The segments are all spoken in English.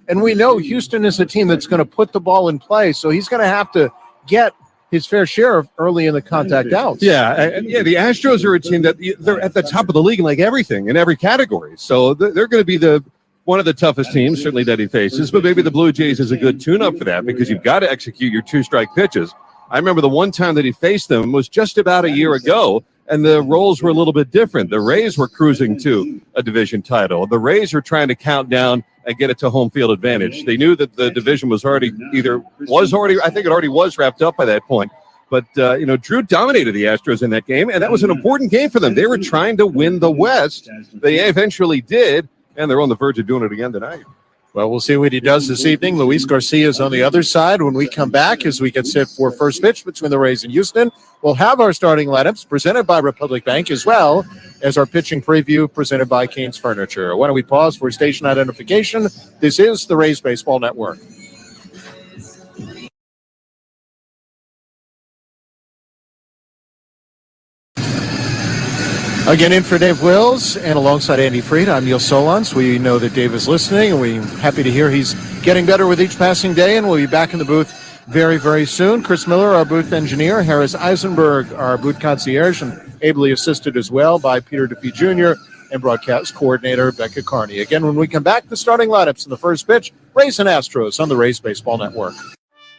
And we know Houston is a team that's going to put the ball in play, so he's going to have to get his fair share of early in the contact outs. Yeah, the Astros are a team that they're at the top of the league in like everything, in every category. So they're going to be one of the toughest teams, certainly, that he faces. But maybe the Blue Jays is a good tune-up for that because you've got to execute your two-strike pitches. I remember the one time that he faced them was just about a year ago, and the roles were a little bit different. The Rays were cruising to a division title. The Rays were trying to count down and get it to home field advantage. They knew that the division was already I think it already was wrapped up by that point. But, Drew dominated the Astros in that game, and that was an important game for them. They were trying to win the West. They eventually did, and they're on the verge of doing it again tonight. Well, we'll see what he does this evening. Luis Garcia is on the other side. When we come back, as we get set for first pitch between the Rays and Houston, we'll have our starting lineups presented by Republic Bank, as well as our pitching preview presented by Canes Furniture. Why don't we pause for station identification? This is the Rays Baseball Network. Again, in for Dave Wills, and alongside Andy Freed, I'm Neil Solondz. We know that Dave is listening, and we're happy to hear he's getting better with each passing day, and we'll be back in the booth very, very soon. Chris Miller, our booth engineer, Harris Eisenberg, our booth concierge, and ably assisted as well by Peter DeFee Jr. and broadcast coordinator Becca Carney. Again, when we come back, the starting lineups in the first pitch, Rays and Astros on the Rays Baseball Network.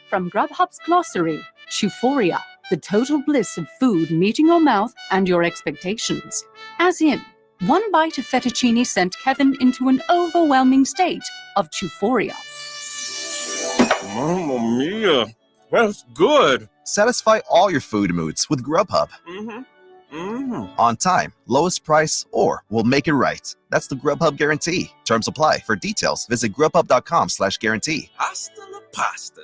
From Grubhub's glossary, Euphoria, the total bliss of food meeting your mouth and your expectations. As in, one bite of fettuccine sent Kevin into an overwhelming state of euphoria. Mamma mia, that's good. Satisfy all your food moods with Grubhub. On time, lowest price, or we'll make it right. That's the Grubhub guarantee. Terms apply. For details, visit grubhub.com/guarantee. Hasta la pasta.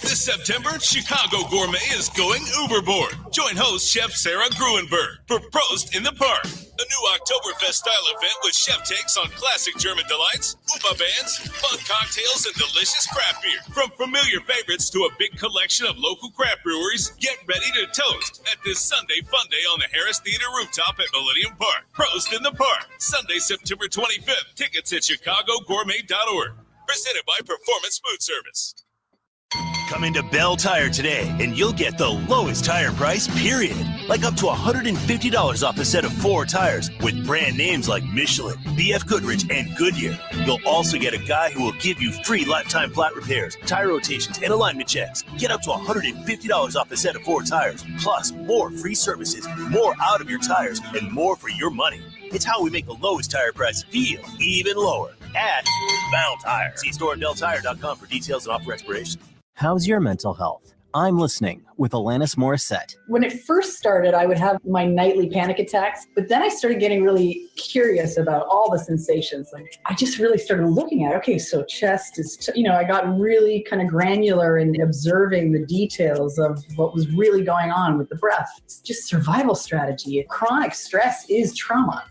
This September, Chicago Gourmet is going Uberboard. Join host Chef Sarah Gruenberg for Prost in the Park, a new Oktoberfest-style event with chef takes on classic German delights, Upa bands, fun cocktails, and delicious craft beer. From familiar favorites to a big collection of local craft breweries, get ready to toast at this Sunday Fun Day on the Harris Theater rooftop at Millennium Park. Prost in the Park, Sunday, September 25th. Tickets at chicagogourmet.org. Presented by Performance Food Service. Come into Bell Tire today, and you'll get the lowest tire price, period. Like up to $150 off a set of 4 tires with brand names like Michelin, BF Goodrich, and Goodyear. You'll also get a guy who will give you free lifetime flat repairs, tire rotations, and alignment checks. Get up to $150 off a set of 4 tires, plus more free services, more out of your tires, and more for your money. It's how we make the lowest tire price feel even lower at Bell Tire. See store at belltire.com for details and offer expiration. How's your mental health? I'm listening with Alanis Morissette. When it first started, I would have my nightly panic attacks, but then I started getting really curious about all the sensations. Like I just really started looking at, okay, so chest is, I got really kind of granular in observing the details of what was really going on with the breath. It's just survival strategy. Chronic stress is trauma.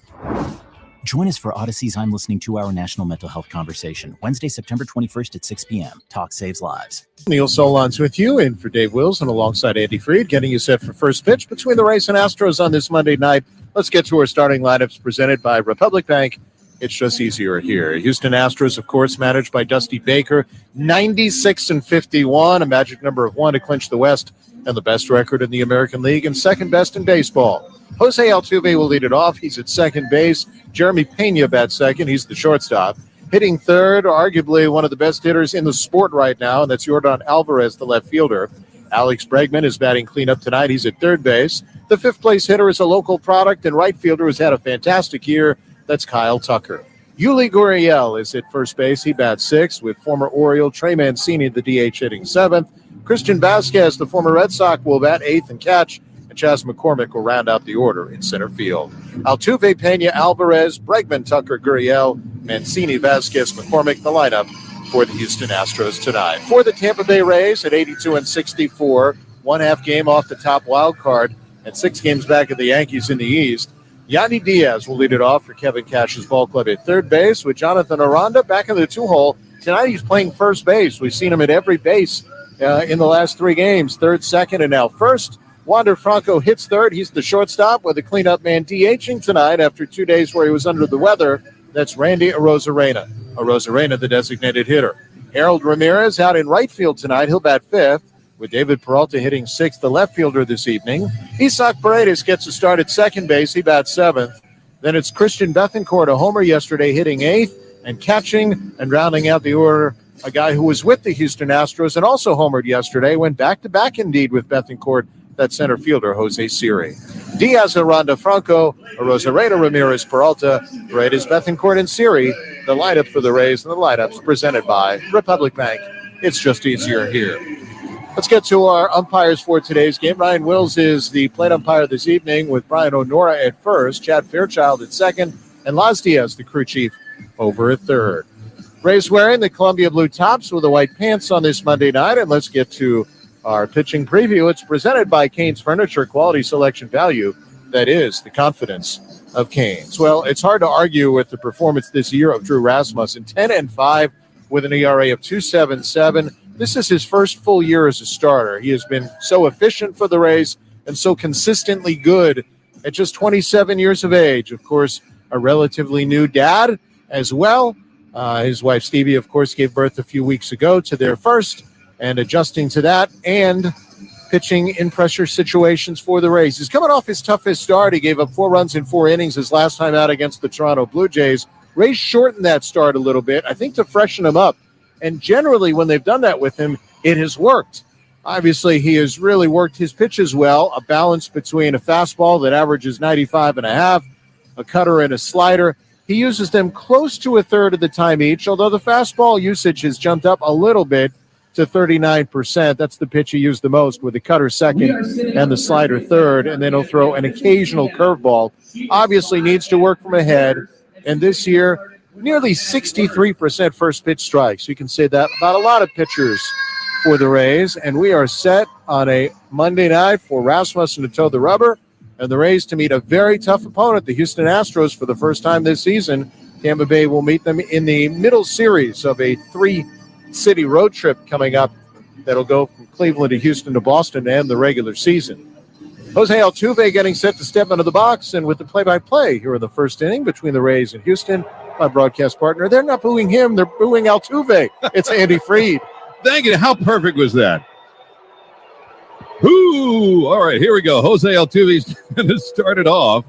Join us for Odyssey's I'm Listening 2-hour national mental health conversation, Wednesday, September 21st at 6 p.m. Talk Saves Lives. Neil Solondz with you, in for Dave Wills, and alongside Andy Freed, getting you set for first pitch between the Rays and Astros on this Monday night. Let's get to our starting lineups presented by Republic Bank. It's just easier here. Houston Astros, of course, managed by Dusty Baker, 96-51, a magic number of 1 to clinch the West, and the best record in the American League and second best in baseball. Jose Altuve will lead it off. He's at second base. Jeremy Pena bats second. He's the shortstop. Hitting third, arguably one of the best hitters in the sport right now, and that's Yordan Alvarez, the left fielder. Alex Bregman is batting cleanup tonight. He's at third base. The fifth-place hitter is a local product and right fielder who's had a fantastic year. That's Kyle Tucker. Yuli Gurriel is at first base. He bats sixth, with former Oriole Trey Mancini, the DH, hitting seventh. Christian Vasquez, the former Red Sox, will bat eighth and catch. And Chas McCormick will round out the order in center field. Altuve, Pena, Alvarez, Bregman, Tucker, Gurriel, Mancini, Vasquez, McCormick, the lineup for the Houston Astros tonight. For the Tampa Bay Rays at 82-64, 1/2 game off the top wild card and 6 games back of the Yankees in the East. Yandy Diaz will lead it off for Kevin Cash's ball club at third base, with Jonathan Aranda back in the 2-hole. Tonight he's playing first base. We've seen him at every base in the last 3 games, third, second, and now first. Wander Franco hits third. He's the shortstop with a cleanup man DHing tonight after 2 days where he was under the weather. That's Randy Arozarena. Arozarena, the designated hitter. Harold Ramirez out in right field tonight. He'll bat fifth, with David Peralta hitting sixth, the left fielder this evening. Isak Paredes gets a start at second base. He bats seventh. Then it's Christian Bethancourt, a homer yesterday, hitting eighth and catching and rounding out the order. A guy who was with the Houston Astros and also homered yesterday, went back-to-back indeed with Bethancourt, that center fielder, Jose Siri. Diaz, Aranda Franco, Arozarena, Ramirez, Peralta, Paredes, Bethancourt, and Siri. The lineup for the Rays, and the lineups presented by Republic Bank. It's just easier here. Let's get to our umpires for today's game. Ryan Wills is the plate umpire this evening, with Brian O'Nora at first, Chad Fairchild at second, and Laz Diaz, the crew chief, over at third. Rays wearing the Columbia blue tops with the white pants on this Monday night, and let's get to our pitching preview. It's presented by Canes Furniture, quality, selection, value. That is the confidence of Canes. Well, it's hard to argue with the performance this year of Drew Rasmussen, 10-5 with an ERA of 2.77. This is his first full year as a starter. He has been so efficient for the Rays and so consistently good at just 27 years of age. Of course, a relatively new dad as well. His wife, Stevie, of course, gave birth a few weeks ago to their first, and adjusting to that and pitching in pressure situations for the Rays. He's coming off his toughest start. He gave up 4 runs in 4 innings his last time out against the Toronto Blue Jays. Rays shortened that start a little bit, I think, to freshen him up. And generally, when they've done that with him, it has worked. Obviously, he has really worked his pitches well, a balance between a fastball that averages 95.5, a cutter, and a slider. He uses them close to a third of the time each, although the fastball usage has jumped up a little bit to 39%. That's the pitch he used the most, with the cutter second and the slider third, and then he'll throw an occasional curveball. Obviously needs to work from ahead, and this year, nearly 63% first pitch strikes. You can say that about a lot of pitchers for the Rays, and we are set on a Monday night for Rasmussen to toe the rubber and the Rays to meet a very tough opponent, the Houston Astros, for the first time this season. Tampa Bay will meet them in the middle series of a 3-city road trip coming up that'll go from Cleveland to Houston to Boston to end the regular season. Jose Altuve getting set to step into the box, and with the play-by-play here in the first inning between the Rays and Houston, my broadcast partner, they're not booing him, they're booing Altuve. It's Andy Freed. Thank you. How perfect was that? Ooh, all right, here we go. Jose Altuve's going to start it off.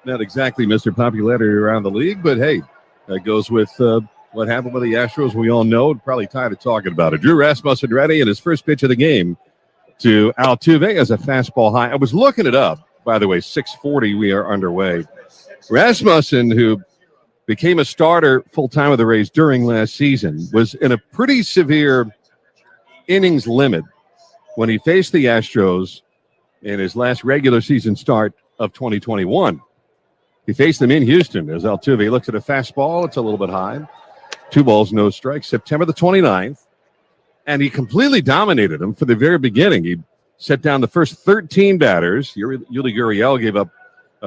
Not exactly Mr. Popularity around the league, but hey, that goes with what happened with the Astros. We all know, probably tired of talking about it. Drew Rasmussen ready, and his first pitch of the game to Altuve as a fastball high. I was looking it up, by the way, 6:40, we are underway. Rasmussen, who became a starter full-time with the Rays during last season, was in a pretty severe innings limit when he faced the Astros in his last regular season start of 2021. He faced them in Houston as Altuve looks at a fastball. It's a little bit high. 2 balls, no strikes. September the 29th. And he completely dominated them for the very beginning. He set down the first 13 batters. Yuli Gurriel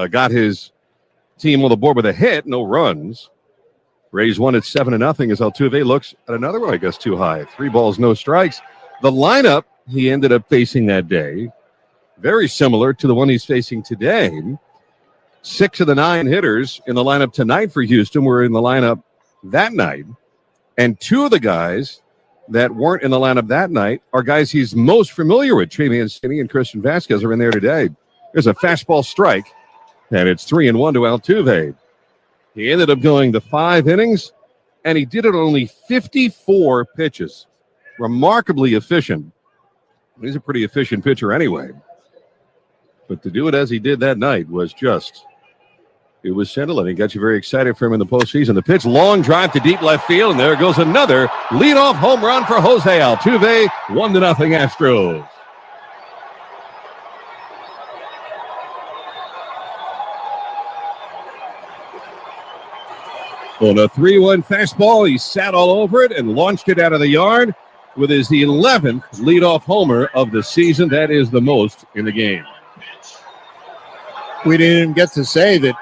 got his team on the board with a hit, no runs. Rays won at 7-0 as Altuve looks at another one, I guess, too high. 3 balls, no strikes. The lineup he ended up facing that day, very similar to the one he's facing today. 6 of the 9 hitters in the lineup tonight for Houston were in the lineup that night. And 2 of the guys that weren't in the lineup that night are guys he's most familiar with. Trey Mancini and Christian Vasquez are in there today. There's a fastball strike, and it's 3-1 to Altuve. He ended up going the 5 innings, and he did it on only 54 pitches. Remarkably efficient. He's a pretty efficient pitcher anyway. But to do it as he did that night was just, it was scintillating. Got you very excited for him in the postseason. The pitch, long drive to deep left field, and there goes another leadoff home run for Jose Altuve. 1-0 Astros. On a 3-1 fastball, he sat all over it and launched it out of the yard with his 11th leadoff homer of the season. That is the most in the game. We didn't get to say that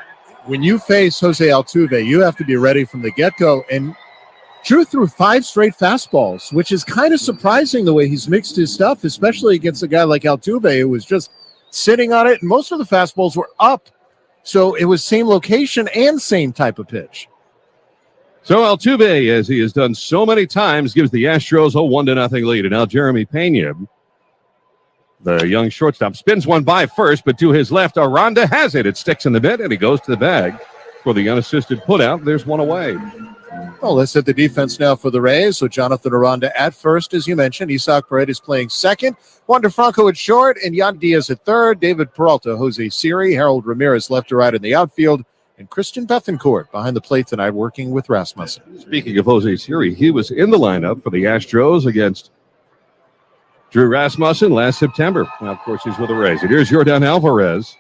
when you face Jose Altuve, you have to be ready from the get-go. And Drew threw 5 straight fastballs, which is kind of surprising the way he's mixed his stuff, especially against a guy like Altuve who was just sitting on it. And most of the fastballs were up. So it was same location and same type of pitch. So Altuve, as he has done so many times, gives the Astros a 1-0 lead. And now Jeremy Pena, the young shortstop, spins one by first, but to his left, Aranda has it. It sticks in the mitt, and he goes to the bag for the unassisted putout. There's one away. Well, let's hit the defense now for the Rays. So Jonathan Aranda at first, as you mentioned. Isaac Paredes playing second. Wander Franco at short, and Yan Diaz at third. David Peralta, Jose Siri, Harold Ramirez left to right in the outfield, and Christian Bethancourt behind the plate tonight working with Rasmussen. Speaking of Jose Siri, he was in the lineup for the Astros against Drew Rasmussen last September. Now, of course, he's with the Rays. And here's Yordan Alvarez.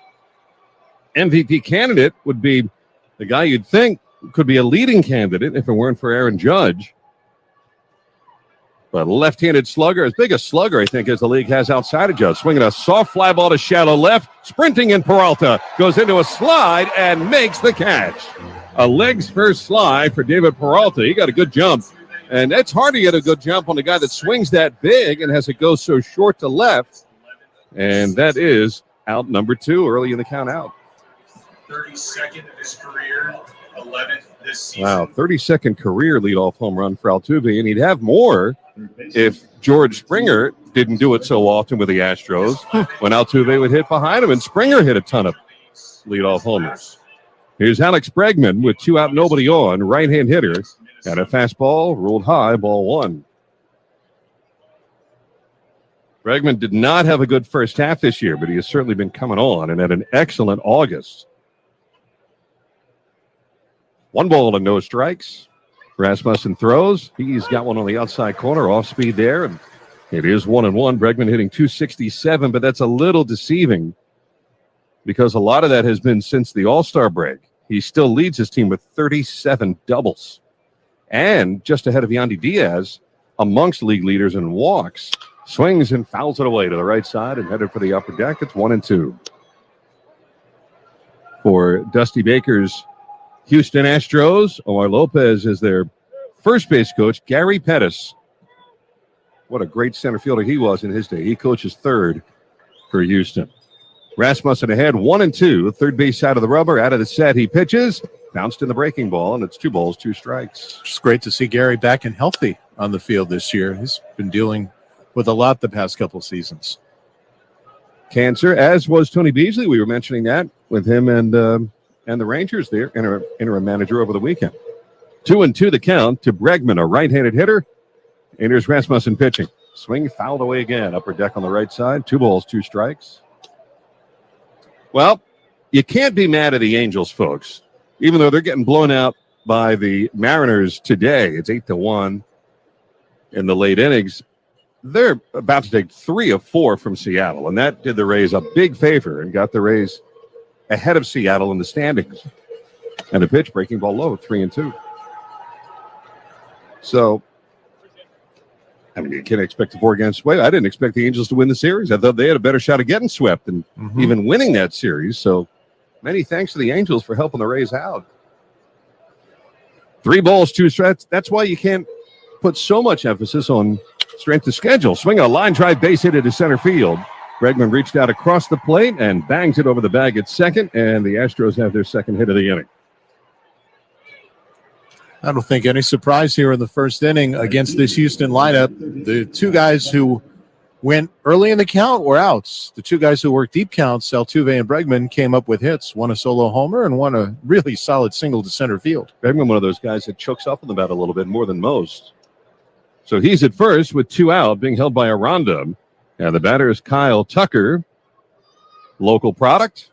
MVP candidate would be the guy you'd think could be a leading candidate if it weren't for Aaron Judge. But left-handed slugger, as big a slugger, I think, as the league has outside of Judge. Swinging a soft fly ball to shallow left. Sprinting in Peralta. Goes into a slide and makes the catch. A legs first slide for David Peralta. He got a good jump. And it's hard to get a good jump on a guy that swings that big and has it go so short to left. And that is out number 2 early in the count out. 32nd of his career, 11th this season. Wow, 32nd career leadoff home run for Altuve, and he'd have more if George Springer didn't do it so often with the Astros when Altuve would hit behind him, and Springer hit a ton of leadoff homers. Here's Alex Bregman with 2 out, nobody on, right-hand hitter. Got a fastball, ruled high, ball 1. Bregman did not have a good first half this year, but he has certainly been coming on and had an excellent August. 1 ball and no strikes. Rasmussen throws. He's got one on the outside corner, off speed there, and it is 1-1. Bregman hitting .267, but that's a little deceiving because a lot of that has been since the All-Star break. He still leads his team with 37 doubles. And just ahead of Yandy Diaz, amongst league leaders in walks, swings and fouls it away to the right side and headed for the upper deck. It's 1-2. For Dusty Baker's Houston Astros, Omar Lopez is their first base coach. Gary Pettis, what a great center fielder he was in his day. He coaches third for Houston. Rasmussen ahead, 1-2. Third base side of the rubber, out of the set. He pitches, bounced in the breaking ball, and it's 2 balls, 2 strikes. It's great to see Gary back and healthy on the field this year. He's been dealing with a lot the past couple seasons. Cancer, as was Tony Beasley. We were mentioning that with him and the Rangers there, interim manager over the weekend. 2-2 the count to Bregman, a right-handed hitter. And here's Rasmussen pitching. Swing fouled away again. Upper deck on the right side. 2 balls, 2 strikes. Well, you can't be mad at the Angels, folks. Even though they're getting blown out by the Mariners today. It's 8-1 in the late innings. They're about to take 3 of 4 from Seattle, and that did the Rays a big favor and got the Rays ahead of Seattle in the standings. And a pitch, breaking ball low, 3-2. So, I mean, you can't expect a 4-game sweep. I didn't expect the Angels to win the series. I thought they had a better shot of getting swept and even winning that series. So, many thanks to the Angels for helping the Rays out. 3 balls, 2 strikes. That's why you can't put so much emphasis on strength of schedule. Swing a line drive base hit into center field. Bregman reached out across the plate and bangs it over the bag at second, and the Astros have their second hit of the inning. I don't think any surprise here in the first inning against this Houston lineup. The 2 guys who went early in the count were outs. The 2 guys who worked deep counts, Altuve and Bregman, came up with hits. One a solo homer and one a really solid single to center field. Bregman, one of those guys that chokes up on the bat a little bit more than most. So he's at first with 2 out, being held by Aranda. And the batter is Kyle Tucker, local product,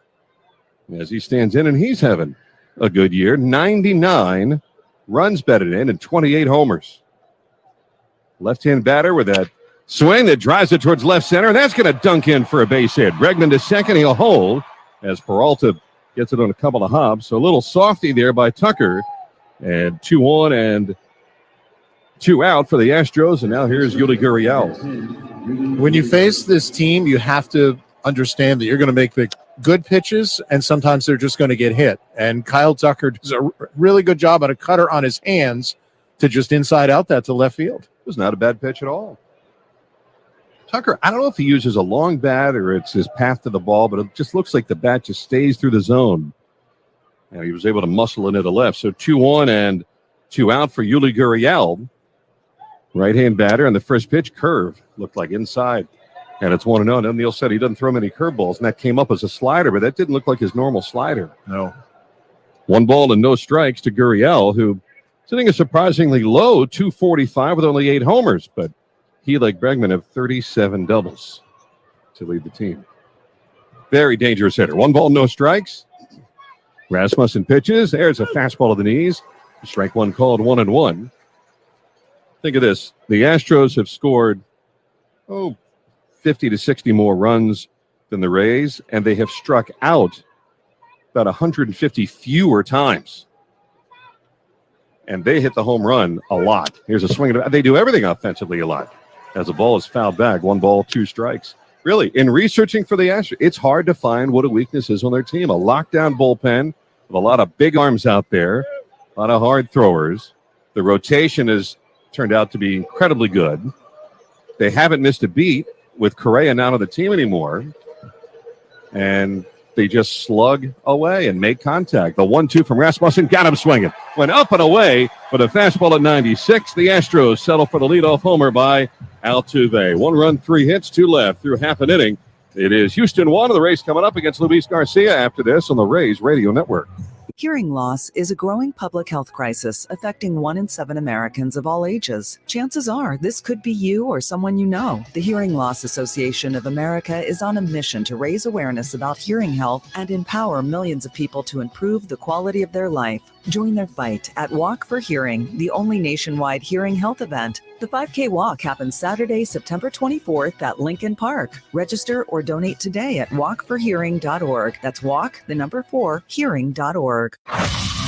as he stands in, and he's having a good year. 99 runs batted in and 28 homers. Left-hand batter with that swing that drives it towards left center, and that's going to dunk in for a base hit. Bregman to second, he'll hold as Peralta gets it on a couple of hops. So a little softy there by Tucker, and 2 on and 2 out for the Astros, and now here's Yuli Gurriel. When you face this team, you have to understand that you're going to make the good pitches, and sometimes they're just going to get hit. And Kyle Tucker does a really good job on a cutter on his hands to just inside out that to left field. It was not a bad pitch at all. Tucker, I don't know if he uses a long bat or it's his path to the ball, but it just looks like the bat just stays through the zone. And he was able to muscle it into left. So 2 on and 2 out for Yuli Gurriel. Right-hand batter, and the first pitch curve looked like inside. And it's 1-0. And Neil said he doesn't throw many curveballs, and that came up as a slider, but that didn't look like his normal slider. No. 1 ball and no strikes to Gurriel, who sitting a surprisingly low 245 with only 8 homers, but he, like Bregman, have 37 doubles to lead the team. Very dangerous hitter. 1 ball, no strikes. Rasmussen pitches. There's a fastball to the knees. Strike 1 called, 1-1. Think of this. The Astros have scored, 50 to 60 more runs than the Rays, and they have struck out about 150 fewer times. And they hit the home run a lot. Here's a swing. They do everything offensively a lot. As the ball is fouled back, 1 ball, 2 strikes. Really, in researching for the Astros, it's hard to find what a weakness is on their team. A lockdown bullpen with a lot of big arms out there, a lot of hard throwers. The rotation has turned out to be incredibly good. They haven't missed a beat with Correa not on the team anymore. And they just slug away and make contact. The 1-2 from Rasmussen got him swinging. Went up and away, but a fastball at 96. The Astros settle for the leadoff homer by Altuve. 1 run, 3 hits, 2 left through half an inning. It is Houston 1 of the Rays coming up against Luis Garcia after this on the Rays Radio Network. Hearing loss is a growing public health crisis affecting 1 in 7 Americans of all ages. Chances are this could be you or someone you know. The Hearing Loss Association of America is on a mission to raise awareness about hearing health and empower millions of people to improve the quality of their life. Join their fight at Walk for Hearing, the only nationwide hearing health event. The 5K walk happens Saturday, September 24th at Lincoln Park. Register or donate today at walkforhearing.org. That's hearing.org.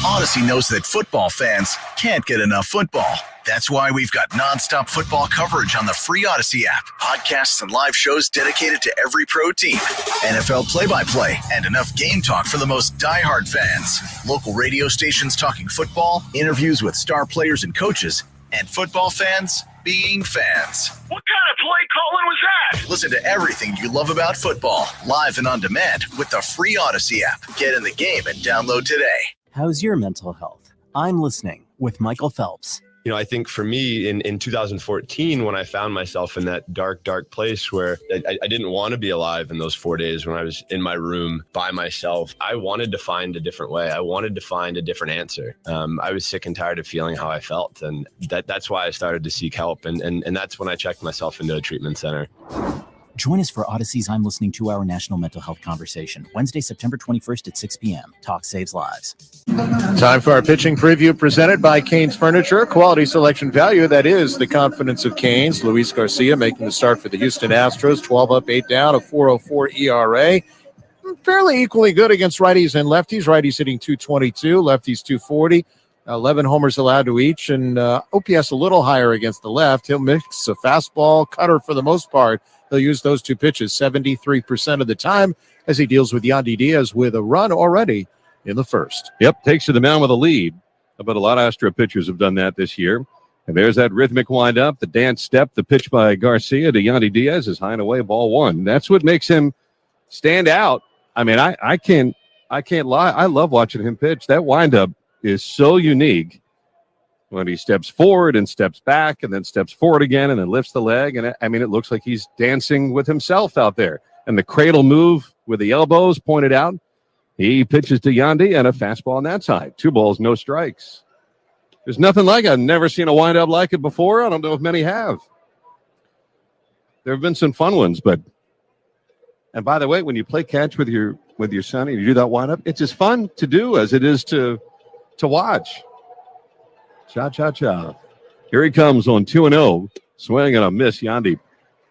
Odyssey knows that football fans can't get enough football. That's why we've got nonstop football coverage on the free Odyssey app. Podcasts and live shows dedicated to every pro team. NFL play-by-play and enough game talk for the most diehard fans. Local radio stations talking football, interviews with star players and coaches, and football fans being fans. What kind of play calling was that? Listen to everything you love about football, live and on demand with the free Odyssey app. Get in the game and download today. How's your mental health? I'm listening with Michael Phelps. You know, I think for me in 2014, when I found myself in that dark place where I didn't want to be alive in those 4 days when I was in my room by myself, I wanted to find a different way. I wanted to find a different answer. I was sick and tired of feeling how I felt. And that's why I started to seek help. And that's when I checked myself into a treatment center. Join us for Odyssey's I'm Listening 2-hour national mental health conversation, Wednesday, September 21st at 6 p.m. Talk saves lives. Time for our pitching preview presented by Canes Furniture. Quality selection value, that is the confidence of Canes. Luis Garcia making the start for the Houston Astros, 12 up, 8 down, a 4.04 ERA. Fairly equally good against righties and lefties. Righties hitting 222, lefties 240. 11 homers allowed to each, and OPS a little higher against the left. He'll mix a fastball, cutter for the most part. He'll use those 2 pitches 73% of the time as he deals with Yandy Diaz with a run already in the first. Yep, takes to the mound with a lead. But a lot of Astro pitchers have done that this year. And there's that rhythmic windup, the dance step, the pitch by Garcia to Yandy Diaz is high and away, ball 1. That's what makes him stand out. I mean, I can't lie. I love watching him pitch. That windup is so unique. When he steps forward and steps back and then steps forward again and then lifts the leg. And I mean, it looks like he's dancing with himself out there. And the cradle move with the elbows pointed out. He pitches to Yandy and a fastball on that side. 2 balls, no strikes. There's nothing like it. I've never seen a windup like it before. I don't know if many have. There have been some fun ones, but and by the way, when you play catch with your son and you do that windup, it's as fun to do as it is to watch. Cha-cha-cha. Here he comes on 2-0. Swing and a miss. Yandy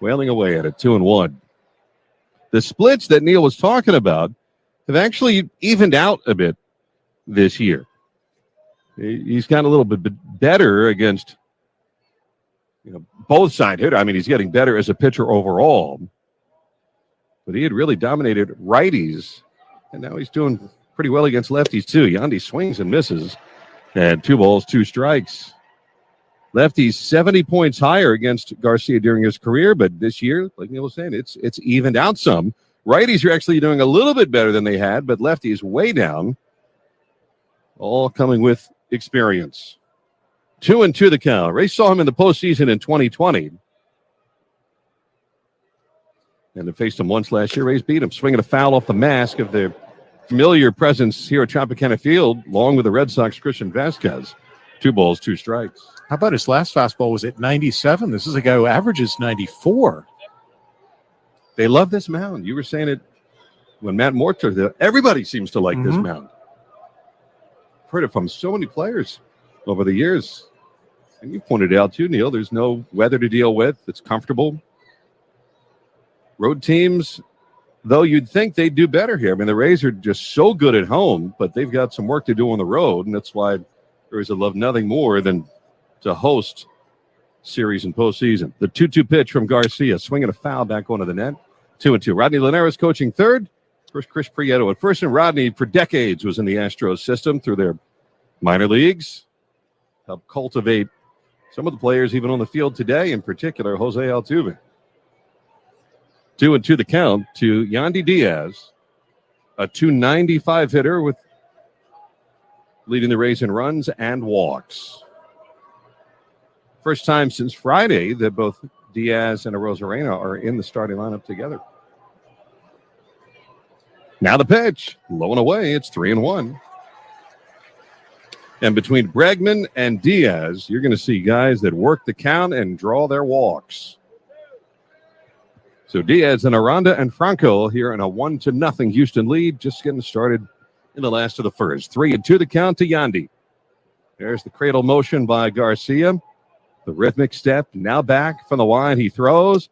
wailing away at it, 2-1. The splits that Neil was talking about have actually evened out a bit this year. He's gotten a little bit better against both side hitter. I mean, he's getting better as a pitcher overall. But he had really dominated righties, and now he's doing pretty well against lefties too. Yandy swings and misses. And 2 balls, 2 strikes. Lefties 70 points higher against Garcia during his career, but this year, like Neil was saying, it's evened out some. Righties are actually doing a little bit better than they had, but lefties way down. All coming with experience. 2-2 the count. Rays saw him in the postseason in 2020. And they faced him once last year. Rays beat him, swinging a foul off the mask of their familiar presence here at Tropicana Field, along with the Red Sox, Christian Vasquez. 2 balls, 2 strikes. How about his last fastball was at 97? This is a guy who averages 94. They love this mound. You were saying it when Matt Moore took it. Everybody seems to like this mound. I've heard it from so many players over the years. And you pointed out too, Neil, there's no weather to deal with. It's comfortable. Road teams, though, you'd think they'd do better here. I mean, the Rays are just so good at home, but they've got some work to do on the road, and that's why there is a love nothing more than to host series and postseason. The 2-2 pitch from Garcia, swinging a foul back onto the net. 2-2. Rodney Linares coaching third. First, Chris Prieto at first, and Rodney for decades was in the Astros system through their minor leagues. Helped cultivate some of the players even on the field today, in particular, Jose Altuve. 2-2 the count to Yandy Diaz, a .295 hitter with leading the Rays in runs and walks. First time since Friday that both Diaz and Arozarena are in the starting lineup together. Now the pitch, low and away. It's 3-1. And between Bregman and Diaz, you're going to see guys that work the count and draw their walks. So Diaz and Aranda and Franco here in a 1-0 Houston lead, just getting started in the last of the first. 3-2 the count to Yandy. There's the cradle motion by Garcia. The rhythmic step, now back from the wide. He throws.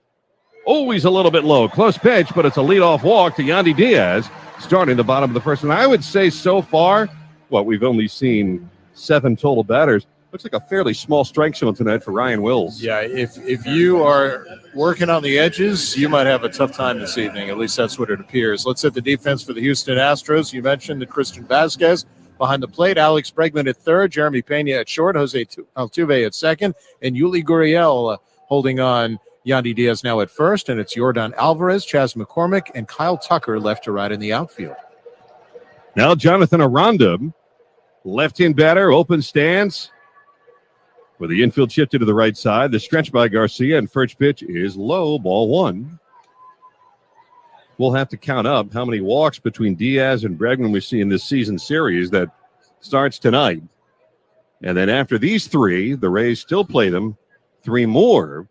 Always a little bit low. Close pitch, but it's a leadoff walk to Yandy Diaz, starting the bottom of the first. And I would say so far, we've only seen 7 total batters. Looks like a fairly small strike zone tonight for Ryan Wills. Yeah, if you are working on the edges, you might have a tough time this evening. At least that's what it appears. Let's hit the defense for the Houston Astros. You mentioned the Christian Vasquez behind the plate, Alex Bregman at third, Jeremy Pena at short, Jose Altuve at second, and Yuli Gurriel holding on. Yandy Diaz now at first, and it's Yordan Alvarez, Chas McCormick, and Kyle Tucker left to right in the outfield. Now Jonathan Aranda, left-hand batter, open stance. With the infield shifted to the right side, the stretch by Garcia, and first pitch is low, ball 1. We'll have to count up how many walks between Diaz and Bregman we see in this season series that starts tonight. And then after these 3, the Rays still play them 3 more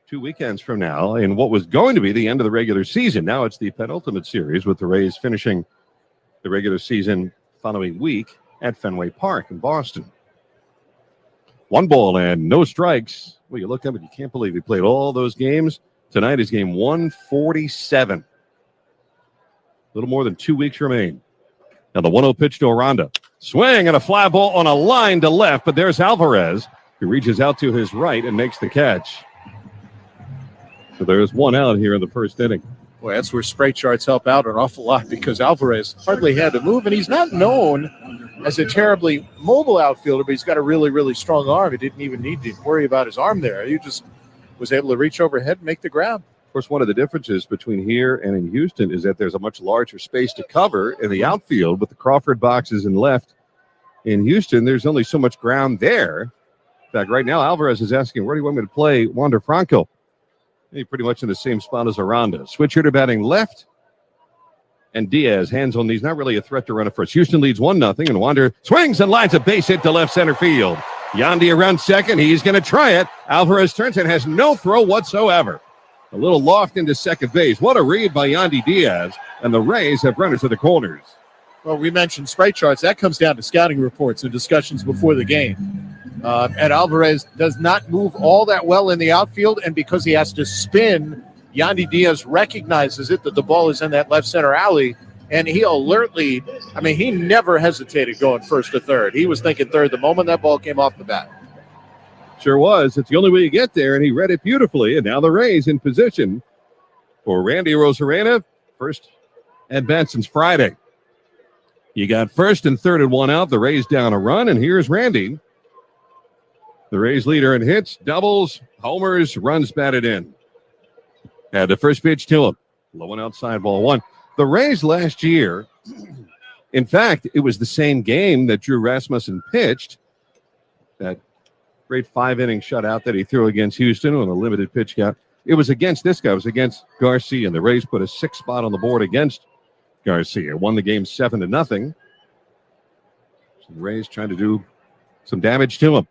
2 weekends from now in what was going to be the end of the regular season. Now it's the penultimate series with the Rays finishing the regular season following week at Fenway Park in Boston. 1 ball and no strikes. Well, you look at it, you can't believe he played all those games. Tonight is game 147. A little more than 2 weeks remain. Now the 1-0 pitch to Aranda. Swing and a fly ball on a line to left, but there's Alvarez, who reaches out to his right and makes the catch. So there's 1 out here in the first inning. Boy, that's where spray charts help out an awful lot because Alvarez hardly had to move, and he's not known as a terribly mobile outfielder, but he's got a really, really strong arm. He didn't even need to worry about his arm there. He just was able to reach overhead and make the grab. Of course, one of the differences between here and in Houston is that there's a much larger space to cover in the outfield with the Crawford boxes in left. In Houston, there's only so much ground there. In fact, right now, Alvarez is asking, where do you want me to play Wander Franco? He's pretty much in the same spot as Aranda. Switch hitter batting left. And Diaz, hands on these, not really a threat to run at first. Houston leads 1-0, and Wander swings and lines a base hit to left center field. Yandy around second. He's going to try it. Alvarez turns and has no throw whatsoever. A little loft into second base. What a read by Yandy Diaz. And the Rays have runners to the corners. Well, we mentioned spray charts. That comes down to scouting reports and discussions before the game. And Alvarez does not move all that well in the outfield, and because he has to spin, Yandy Diaz recognizes it, that the ball is in that left center alley, and he alertly, he never hesitated going first to third. He was thinking third the moment that ball came off the bat. Sure was. It's the only way you get there, and he read it beautifully, and now the Rays in position for Randy Arozarena. First at bat since Friday. You got first and third and 1 out. The Rays down a run, and here's Randy. The Rays leader in hits, doubles, homers, runs batted in. Had the first pitch to him. Low and outside, ball 1. The Rays last year, in fact, it was the same game that Drew Rasmussen pitched. That great 5-inning shutout that he threw against Houston on a limited pitch count. It was against this guy. It was against Garcia, and the Rays put a 6 spot on the board against Garcia. Won the game 7-0. So the Rays trying to do some damage to him.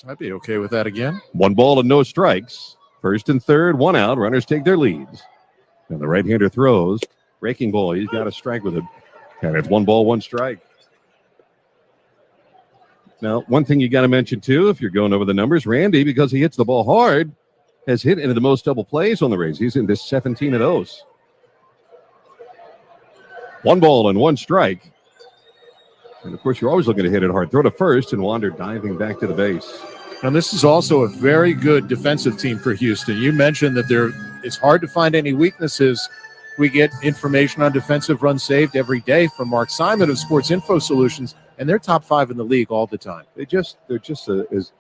I'd be okay with that again. 1 ball and no strikes. First and third, 1 out. Runners take their leads. And the right-hander throws. Breaking ball. He's got a strike with it. And it's 1 ball, 1 strike. Now, one thing you got to mention, too, if you're going over the numbers, Randy, because he hits the ball hard, has hit into the most double plays on the Rays. He's into 17 of those. 1 ball and 1 strike. And, of course, you're always looking to hit it hard. Throw to first and Wander diving back to the base. And this is also a very good defensive team for Houston. You mentioned that it's hard to find any weaknesses. We get information on defensive runs saved every day from Mark Simon of Sports Info Solutions, and they're top 5 in the league all the time. They're just as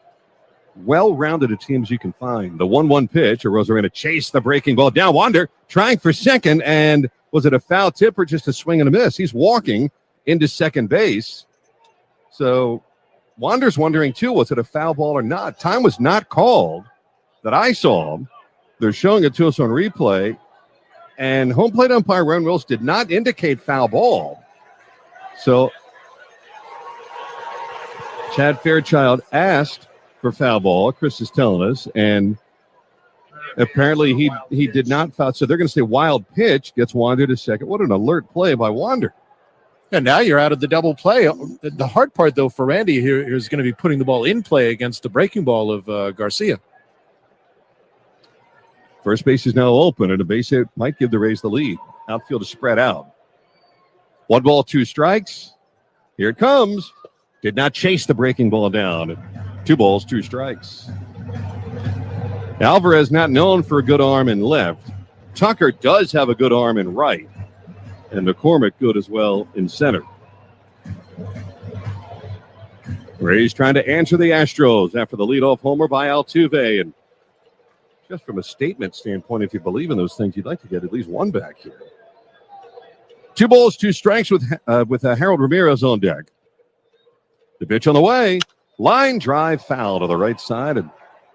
well-rounded a team as you can find. The 1-1 pitch, Arozarena chased the breaking ball down. Wander trying for second, and was it a foul tip or just a swing and a miss? He's walking into second base. So Wander's wondering, too, was it a foul ball or not? Time was not called that I saw. They're showing it to us on replay. And home plate umpire Ron Wills did not indicate foul ball. So Chad Fairchild asked for foul ball, Chris is telling us, and apparently he did not foul. So they're going to say wild pitch, gets Wander to second. What an alert play by Wander. And now you're out of the double play. The hard part, though, for Randy here is going to be putting the ball in play against the breaking ball of Garcia. First base is now open, and a base hit might give the Rays the lead. Outfield is spread out. 1 ball, 2 strikes. Here it comes. Did not chase the breaking ball down. 2 balls, 2 strikes. Alvarez not known for a good arm in left. Tucker does have a good arm in right. And McCormick good as well in center. Rays trying to answer the Astros after the leadoff homer by Altuve. And just from a statement standpoint, if you believe in those things, you'd like to get at least 1 back here. 2 balls, 2 strikes with Harold Ramirez on deck. The pitch on the way. Line drive foul to the right side and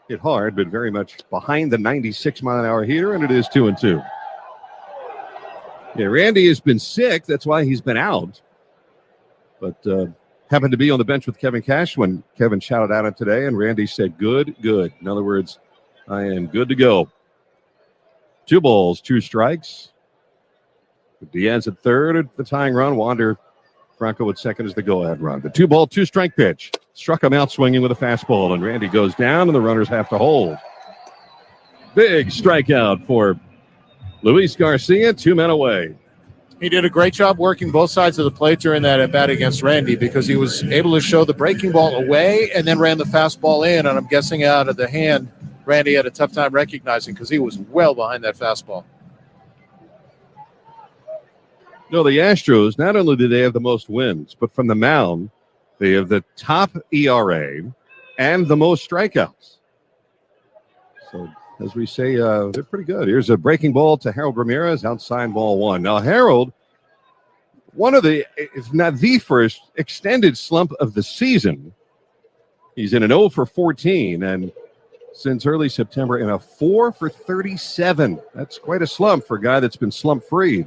hit hard, but very much behind the 96-mile-an-hour heater, and it is 2-2. Yeah, Randy has been sick. That's why he's been out. But happened to be on the bench with Kevin Cash when Kevin shouted at him today, and Randy said, good. In other words, I am good to go. 2 balls, 2 strikes. Diaz at third at the tying run. Wander Franco at second is the go-ahead run. The 2 ball, 2 strike pitch. Struck him out swinging with a fastball, and Randy goes down, and the runners have to hold. Big strikeout for Luis Garcia, 2 men away. He did a great job working both sides of the plate during that at-bat against Randy because he was able to show the breaking ball away and then ran the fastball in, and I'm guessing out of the hand, Randy had a tough time recognizing because he was well behind that fastball. No, the Astros, not only do they have the most wins, but from the mound, they have the top ERA and the most strikeouts. So, as we say, they're pretty good. Here's a breaking ball to Harold Ramirez, outside ball 1. Now, Harold, one of the, if not the first, extended slump of the season. He's in an 0 for 14, and since early September in a 4 for 37. That's quite a slump for a guy that's been slump-free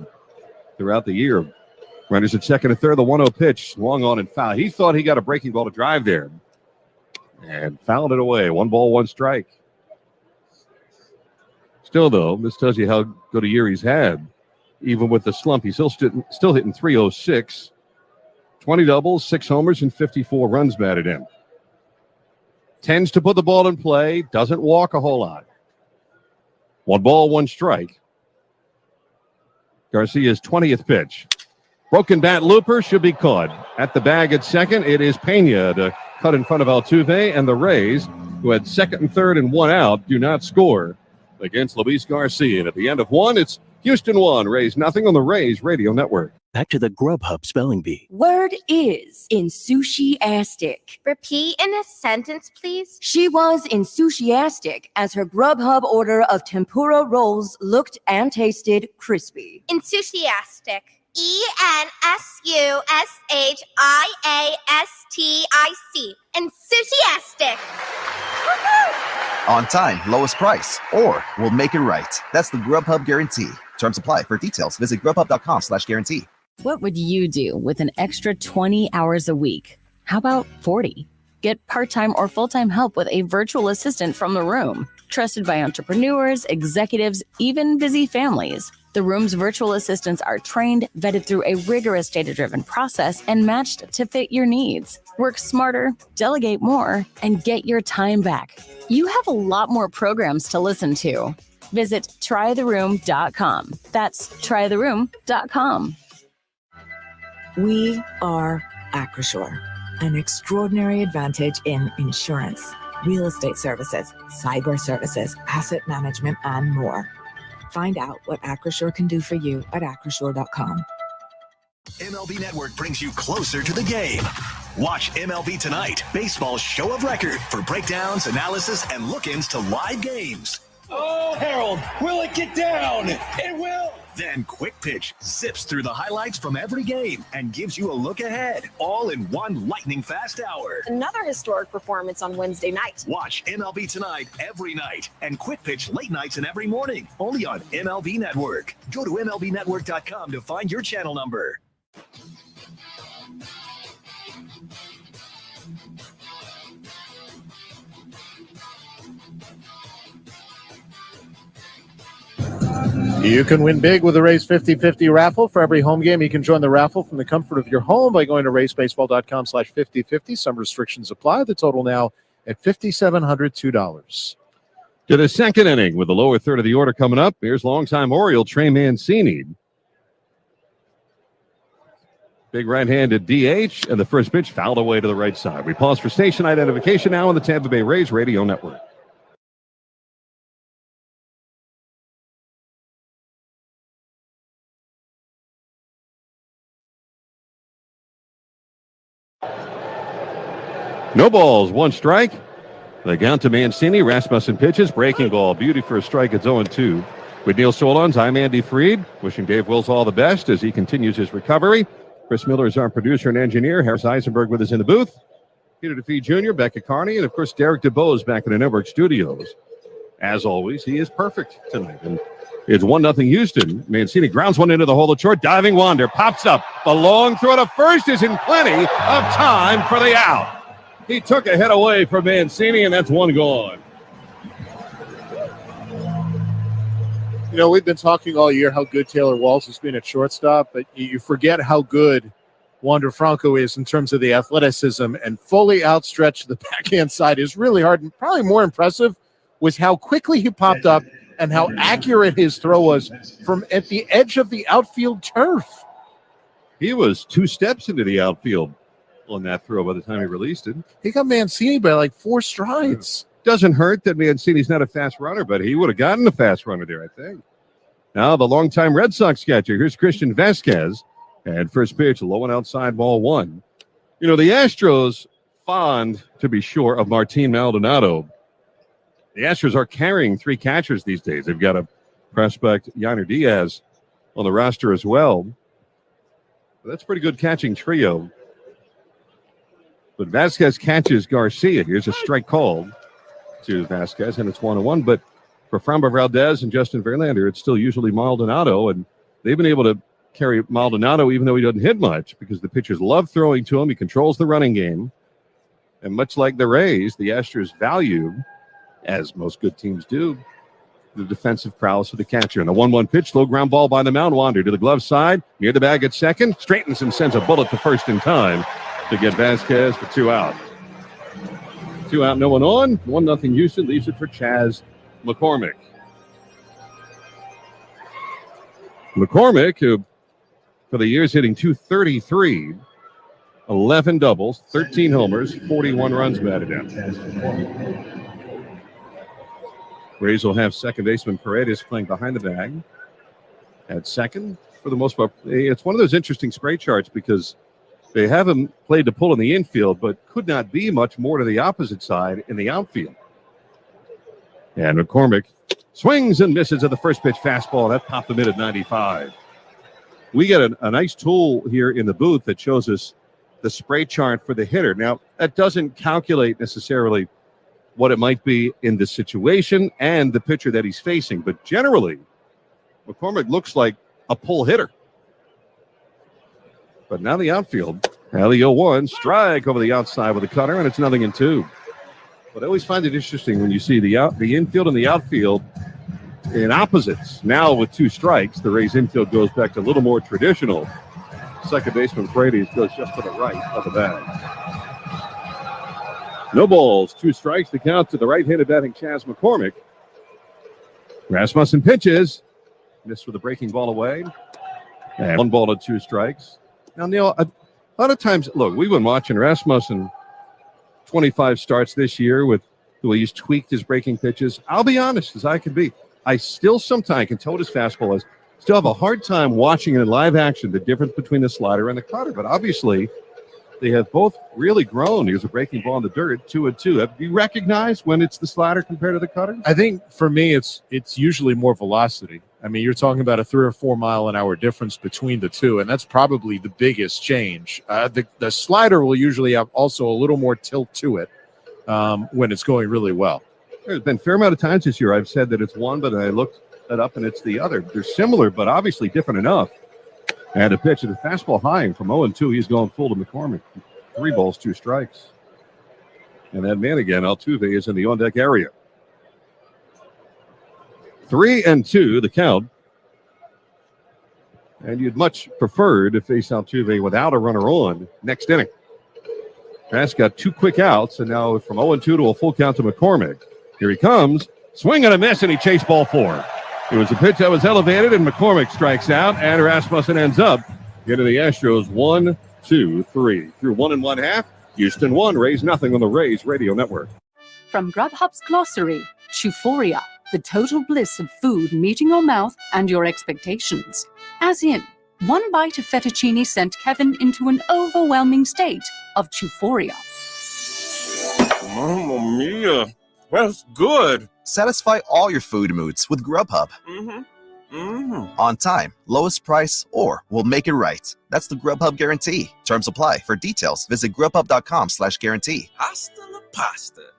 throughout the year. Runners at second and third, the 1-0 pitch, long on and foul. He thought he got a breaking ball to drive there and fouled it away. 1 ball, 1 strike. Still, though, this tells you how good a year he's had. Even with the slump, he's still hitting .306. 20 doubles, 6 homers, and 54 runs batted in. Tends to put the ball in play, doesn't walk a whole lot. 1 ball, 1 strike. Garcia's 20th pitch. Broken bat looper should be caught. At the bag at second, it is Pena to cut in front of Altuve, and the Rays, who had second and third and 1 out, do not score against Luis Garcia. And at the end of 1, it's Houston 1, Rays nothing on the Rays Radio Network. Back to the Grubhub spelling bee. Word is enthusiastic. Repeat in a sentence, please. She was enthusiastic as her Grubhub order of tempura rolls looked and tasted crispy. Enthusiastic. ENSUSHIASTIC. Enthusiastic. On time, lowest price, or we'll make it right. That's the Grubhub guarantee. Terms apply. For details, visit grubhub.com/guarantee. What would you do with an extra 20 hours a week? How about 40? Get part-time or full-time help with a virtual assistant from The Room. Trusted by entrepreneurs, executives, even busy families. The Room's virtual assistants are trained, vetted through a rigorous data-driven process, and matched to fit your needs. Work smarter, delegate more, and get your time back. You have a lot more programs to listen to. Visit trytheroom.com. That's trytheroom.com. We are Acrisure, an extraordinary advantage in insurance, real estate services, cyber services, asset management, and more. Find out what Acrisure can do for you at acrisure.com. MLB Network brings you closer to the game. Watch MLB Tonight, baseball's show of record for breakdowns, analysis, and look-ins to live games. Oh, Harold, will it get down? It will. Then Quick Pitch zips through the highlights from every game and gives you a look ahead, all in one lightning-fast hour. Another historic performance on Wednesday night. Watch MLB Tonight every night and Quick Pitch late nights and every morning, only on MLB Network. Go to MLBnetwork.com to find your channel number. You can win big with the Race 50-50 raffle. For every home game, you can join the raffle from the comfort of your home by going to racebaseball.com/50-50. Some restrictions apply. The total now at $5,702. To the second inning with the lower third of the order coming up. Here's longtime Oriole Trey Mancini. Big right-handed DH, and the first pitch fouled away to the right side. We pause for station identification now on the Tampa Bay Rays Radio Network. No balls, one strike. The count to Mancini. Rasmussen pitches. Breaking ball. Beauty for a strike. It's 0-2. With Neil Solondz, I'm Andy Freed. Wishing Dave Wills all the best as he continues his recovery. Chris Miller is our producer and engineer. Harris Eisenberg with us in the booth. Peter DeFee Jr., Becca Carney, and of course Derek DeBose back in the network studios. As always, he is perfect tonight. And it's 1-0 Houston. Mancini grounds one into the hole at short. Diving Wander pops up. The long throw to first is in plenty of time for the out. He took a hit away from Mancini, and that's one gone. You know, we've been talking all year how good Taylor Walsh has been at shortstop, but you forget how good Wander Franco is in terms of the athleticism, and fully outstretched to the backhand side is really hard. And probably more impressive was how quickly he popped up and how accurate his throw was from at the edge of the outfield turf. He was 2 steps into the outfield on that throw by the time he released it. He got Mancini by like 4 strides. Doesn't hurt that Mancini's not a fast runner, but he would have gotten a fast runner there, I think. Now the longtime Red Sox catcher. Here's Christian Vasquez. And first pitch, low and outside, ball 1. You know, the Astros, fond, to be sure, of Martin Maldonado. The Astros are carrying 3 catchers these days. They've got a prospect, Yainer Diaz, on the roster as well. That's a pretty good catching trio. But Vasquez catches Garcia. Here's a strike called to Vasquez, and it's 1-1. But for Framber Valdez and Justin Verlander, it's still usually Maldonado, and they've been able to carry Maldonado even though he doesn't hit much because the pitchers love throwing to him. He controls the running game. And much like the Rays, the Astros value, as most good teams do, the defensive prowess of the catcher. And the 1-1 pitch, low ground ball by the mound. Wander to the glove side, near the bag at second, straightens and sends a bullet to first in time to get Vasquez for 2 out. 2 out, no one on. 1-0 Houston, leaves it for Chas McCormick. McCormick, who for the years hitting .233, 11 doubles, 13 homers, 41 runs batted down. Rays will have second baseman Paredes playing behind the bag at second. For the most part, it's one of those interesting spray charts because they have him played to pull in the infield, but could not be much more to the opposite side in the outfield. And McCormick swings and misses at the first pitch fastball. That popped him in at 95. we get a nice tool here in the booth that shows us the spray chart for the hitter. Now, that doesn't calculate necessarily what it might be in the situation and the pitcher that he's facing. But generally, McCormick looks like a pull hitter. But now the outfield. Now the 0-1 strike over the outside with a cutter, and it's 0-2. But I always find it interesting when you see the infield and the outfield in opposites. Now with 2 strikes, the Rays infield goes back to a little more traditional. Second baseman Brady goes just to the right of the bag. No balls, 2 strikes. The count to the right-handed batting Chas McCormick. Rasmussen pitches. Missed with a breaking ball away. And 1 ball and 2 strikes. Now, Neil, a lot of times, look, we've been watching Rasmussen 25 starts this year with the way he's tweaked his breaking pitches. I'll be honest as I can be. I still sometimes can tell what his fastball is. Still have a hard time watching it in live action, the difference between the slider and the cutter. But obviously, they have both really grown. He was a breaking ball in the dirt, 2-2. Have you recognized when it's the slider compared to the cutter? I think for me, it's usually more velocity. I mean, you're talking about a 3 or 4 mile an hour difference between the two, and that's probably the biggest change. The slider will usually have also a little more tilt to it when it's going really well. There's been a fair amount of times this year I've said that it's one, but I looked that up and it's the other. They're similar, but obviously different enough. And a pitch at the fastball high from 0-2. He's going full to McCormick. 3 balls, 2 strikes. And that man again, Altuve, is in the on-deck area. 3-2, the count. And you'd much prefer to face Altuve without a runner on next inning. Trask got 2 quick outs, and now from 0-2 to a full count to McCormick. Here he comes. Swing and a miss, and he chased ball 4. It was a pitch that was elevated, and McCormick strikes out, and Rasmussen ends up into the Astros 1-2-3. Through 1 1/2, Houston 1, Rays nothing on the Rays Radio Network. From Grubhub's glossary, Euphoria, the total bliss of food meeting your mouth and your expectations. As in, 1 bite of fettuccine sent Kevin into an overwhelming state of euphoria. Mamma mia. That's good. Satisfy all your food moods with Grubhub. On time, lowest price, or we'll make it right. That's the Grubhub guarantee. Terms apply. For details, visit grubhub.com/guarantee. Hasta la pasta.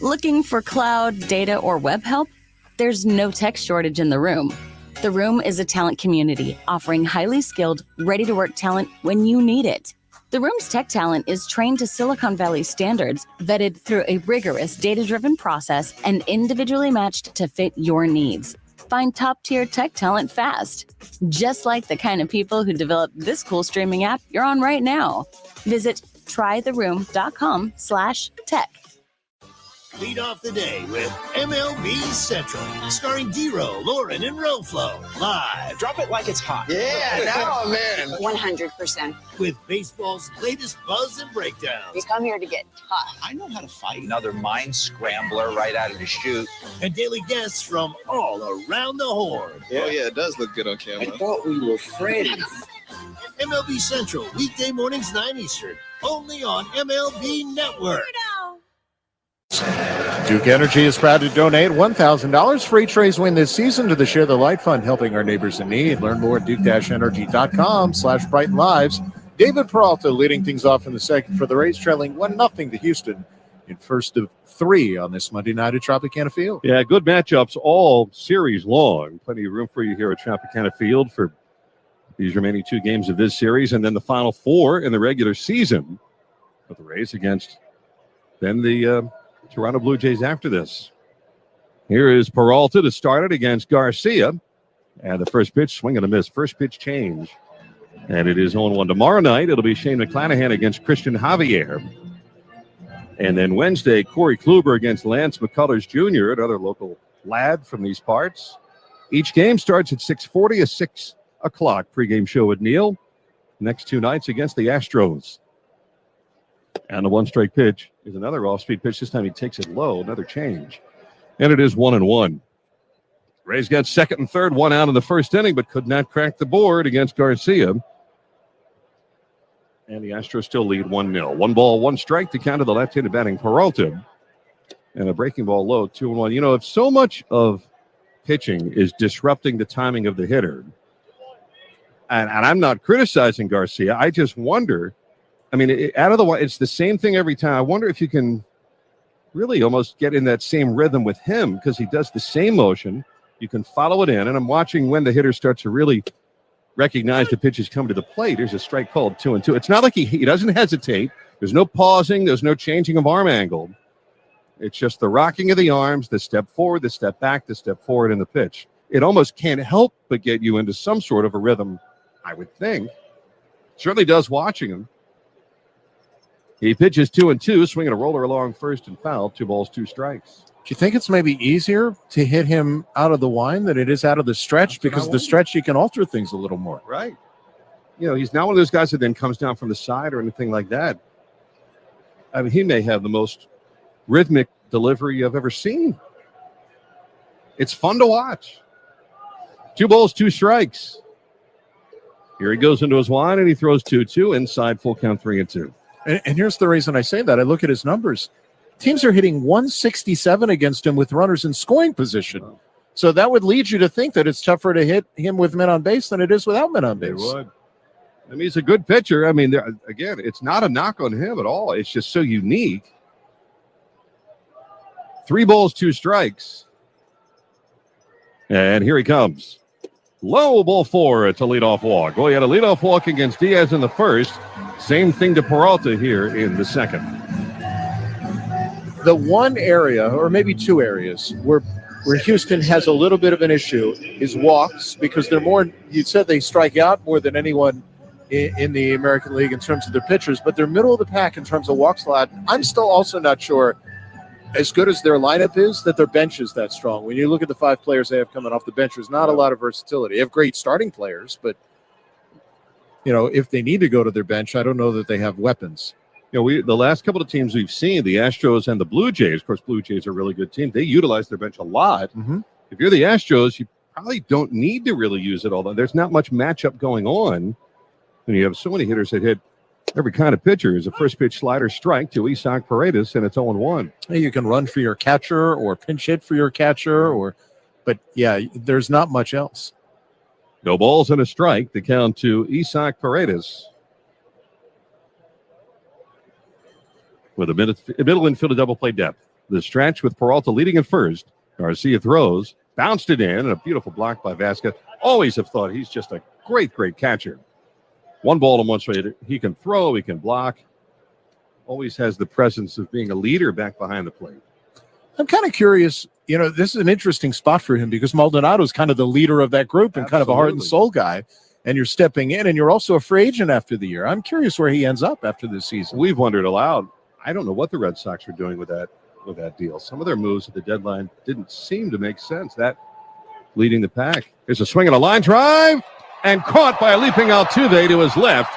Looking for cloud, data, or web help? There's no tech shortage in the room. The Room is a talent community offering highly skilled, ready-to-work talent when you need it. The Room's tech talent is trained to Silicon Valley standards, vetted through a rigorous data-driven process, and individually matched to fit your needs. Find top-tier tech talent fast, just like the kind of people who developed this cool streaming app you're on right now. Visit trytheroom.com/tech. Lead off the day with MLB Central, starring D-Row, Lauren, and Roflo. Live. Drop it like it's hot. Yeah, now I'm in. 100%. With baseball's latest buzz and breakdowns. We come here to get tough. I know how to fight. Another mind scrambler right out of the chute. And daily guests from all around the horn. Oh, yeah, it does look good on camera. I thought we were friends. MLB Central, weekday mornings 9 Eastern, only on MLB Network. Duke Energy is proud to donate $1,000 for each Rays win this season to the Share the Light Fund, helping our neighbors in need. Learn more at duke-energy.com/Brighten Lives. David Peralta leading things off in the second for the Rays, trailing 1-0 to Houston in first of 3 on this Monday night at Tropicana Field. Yeah, good matchups all series long. Plenty of room for you here at Tropicana Field for these remaining 2 games of this series, and then the final 4 in the regular season with the Rays against then the Toronto Blue Jays after this. Here is Peralta to start it against Garcia. And the first pitch, swing and a miss. First pitch change. And it is 0-1. Tomorrow night, it'll be Shane McClanahan against Christian Javier. And then Wednesday, Corey Kluber against Lance McCullers Jr., another local lad from these parts. Each game starts at 6:40, a 6 o'clock pregame show with Neil. Next 2 nights against the Astros. And the 1-strike pitch is another off-speed pitch. This time he takes it low, another change. And it is 1-1. Rays got second and third, 1 out in the first inning, but could not crack the board against Garcia. And the Astros still lead 1-0. 1 ball, 1 strike to count to the left-handed batting Peralta. And a breaking ball low, 2-1. You know, if so much of pitching is disrupting the timing of the hitter, And I'm not criticizing Garcia. I just wonder, I mean, out of the way, it's the same thing every time. I wonder if you can really almost get in that same rhythm with him, because he does the same motion. You can follow it in, and I'm watching when the hitter starts to really recognize the pitch is coming to the plate. There's a strike called 2-2. It's not like he doesn't hesitate. There's no pausing. There's no changing of arm angle. It's just the rocking of the arms, the step forward, the step back, the step forward in the pitch. It almost can't help but get you into some sort of a rhythm, I would think. Certainly does watching him. He pitches 2-2, swinging a roller along first and foul. 2 balls, 2 strikes. Do you think it's maybe easier to hit him out of the wind than it is out of the stretch? Because the stretch, you can alter things a little more. Right. You know, he's not one of those guys that then comes down from the side or anything like that. I mean, he may have the most rhythmic delivery I've ever seen. It's fun to watch. 2 balls, 2 strikes. Here he goes into his wind, and he throws 2-2 inside, full count, 3-2. And here's the reason I say that. I look at his numbers. Teams are hitting 167 against him with runners in scoring position. So that would lead you to think that it's tougher to hit him with men on base than it is without men on base. It would. I mean, he's a good pitcher. I mean, again, it's not a knock on him at all. It's just so unique. 3 balls, 2 strikes. And here he comes. Low, ball 4 to leadoff walk. Well, he had a leadoff walk against Diaz in the first. Same thing to Peralta here in the second. The one area, or maybe 2 areas, where Houston has a little bit of an issue is walks, because they're more, you said they strike out more than anyone in the American League in terms of their pitchers, but they're middle of the pack in terms of walks lot. I'm still also not sure, as good as their lineup is, that their bench is that strong. When you look at the 5 players they have coming off the bench, there's not a lot of versatility. They have great starting players, but you know, if they need to go to their bench, I don't know that they have weapons. You know, the last couple of teams we've seen, the Astros and the Blue Jays, of course, Blue Jays are a really good team. They utilize their bench a lot. Mm-hmm. If you're the Astros, you probably don't need to really use it all. There's not much matchup going on. And you have so many hitters that hit every kind of pitcher. Is a first pitch slider strike to Isaac Paredes, and it's 0-1. You can run for your catcher or pinch hit for your catcher, but yeah, there's not much else. No balls and a strike. The count to Isaac Paredes. With a middle infield double play depth. The stretch with Peralta leading at first. Garcia throws, bounced it in, and a beautiful block by Vasquez. Always have thought he's just a great catcher. 1 ball and 1 strike. He can throw, he can block. Always has the presence of being a leader back behind the plate. I'm kind of curious, you know, this is an interesting spot for him because Maldonado's kind of the leader of that group and kind of a heart and soul guy. And you're stepping in, and you're also a free agent after the year. I'm curious where he ends up after this season. We've wondered aloud. I don't know what the Red Sox are doing with that deal. Some of their moves at the deadline didn't seem to make sense. That leading the pack. There's a swing and a line drive, and caught by a leaping Altuve to his left,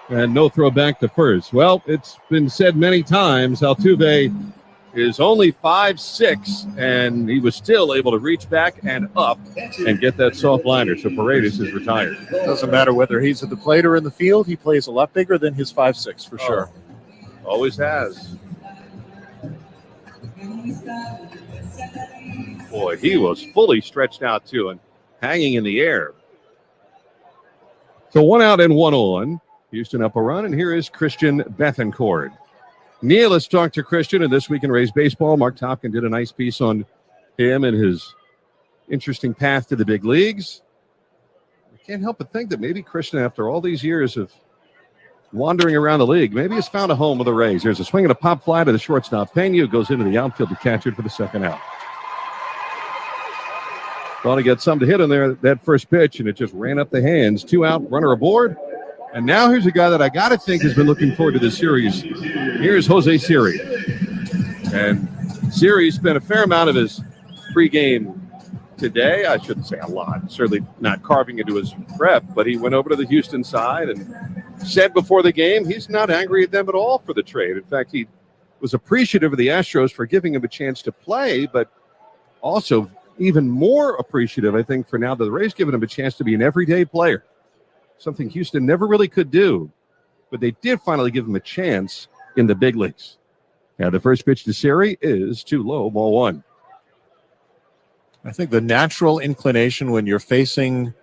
and no throw back to first. Well, it's been said many times, Altuve is only 5'6", and he was still able to reach back and up and get that soft liner. So Paredes is retired. Doesn't matter whether he's at the plate or in the field. He plays a lot bigger than his 5'6", for sure. Always has. Boy, he was fully stretched out too and hanging in the air. So 1 out and 1 on. Houston up a run, and here is Christian Bethancourt. Neil, let's talk to Christian, and This Week in Rays Baseball. Mark Topkin did a nice piece on him and his interesting path to the big leagues. I can't help but think that maybe Christian, after all these years of wandering around the league, maybe has found a home with the Rays. There's a swing and a pop fly to the shortstop. Pena goes into the outfield to catch it for the second out. Thought he got something to hit on there, that first pitch, and it just ran up the hands. 2 out, runner aboard. And now here's a guy that I got to think has been looking forward to this series. Here's Jose Siri. And Siri spent a fair amount of his pregame today. I shouldn't say a lot. Certainly not carving into his prep, but he went over to the Houston side and said before the game he's not angry at them at all for the trade. In fact, he was appreciative of the Astros for giving him a chance to play, but also even more appreciative, I think, for now that the Rays giving him a chance to be an everyday player. Something Houston never really could do, but they did finally give him a chance in the big leagues. Now the first pitch to Siri is too low, ball 1. I think the natural inclination when you're facing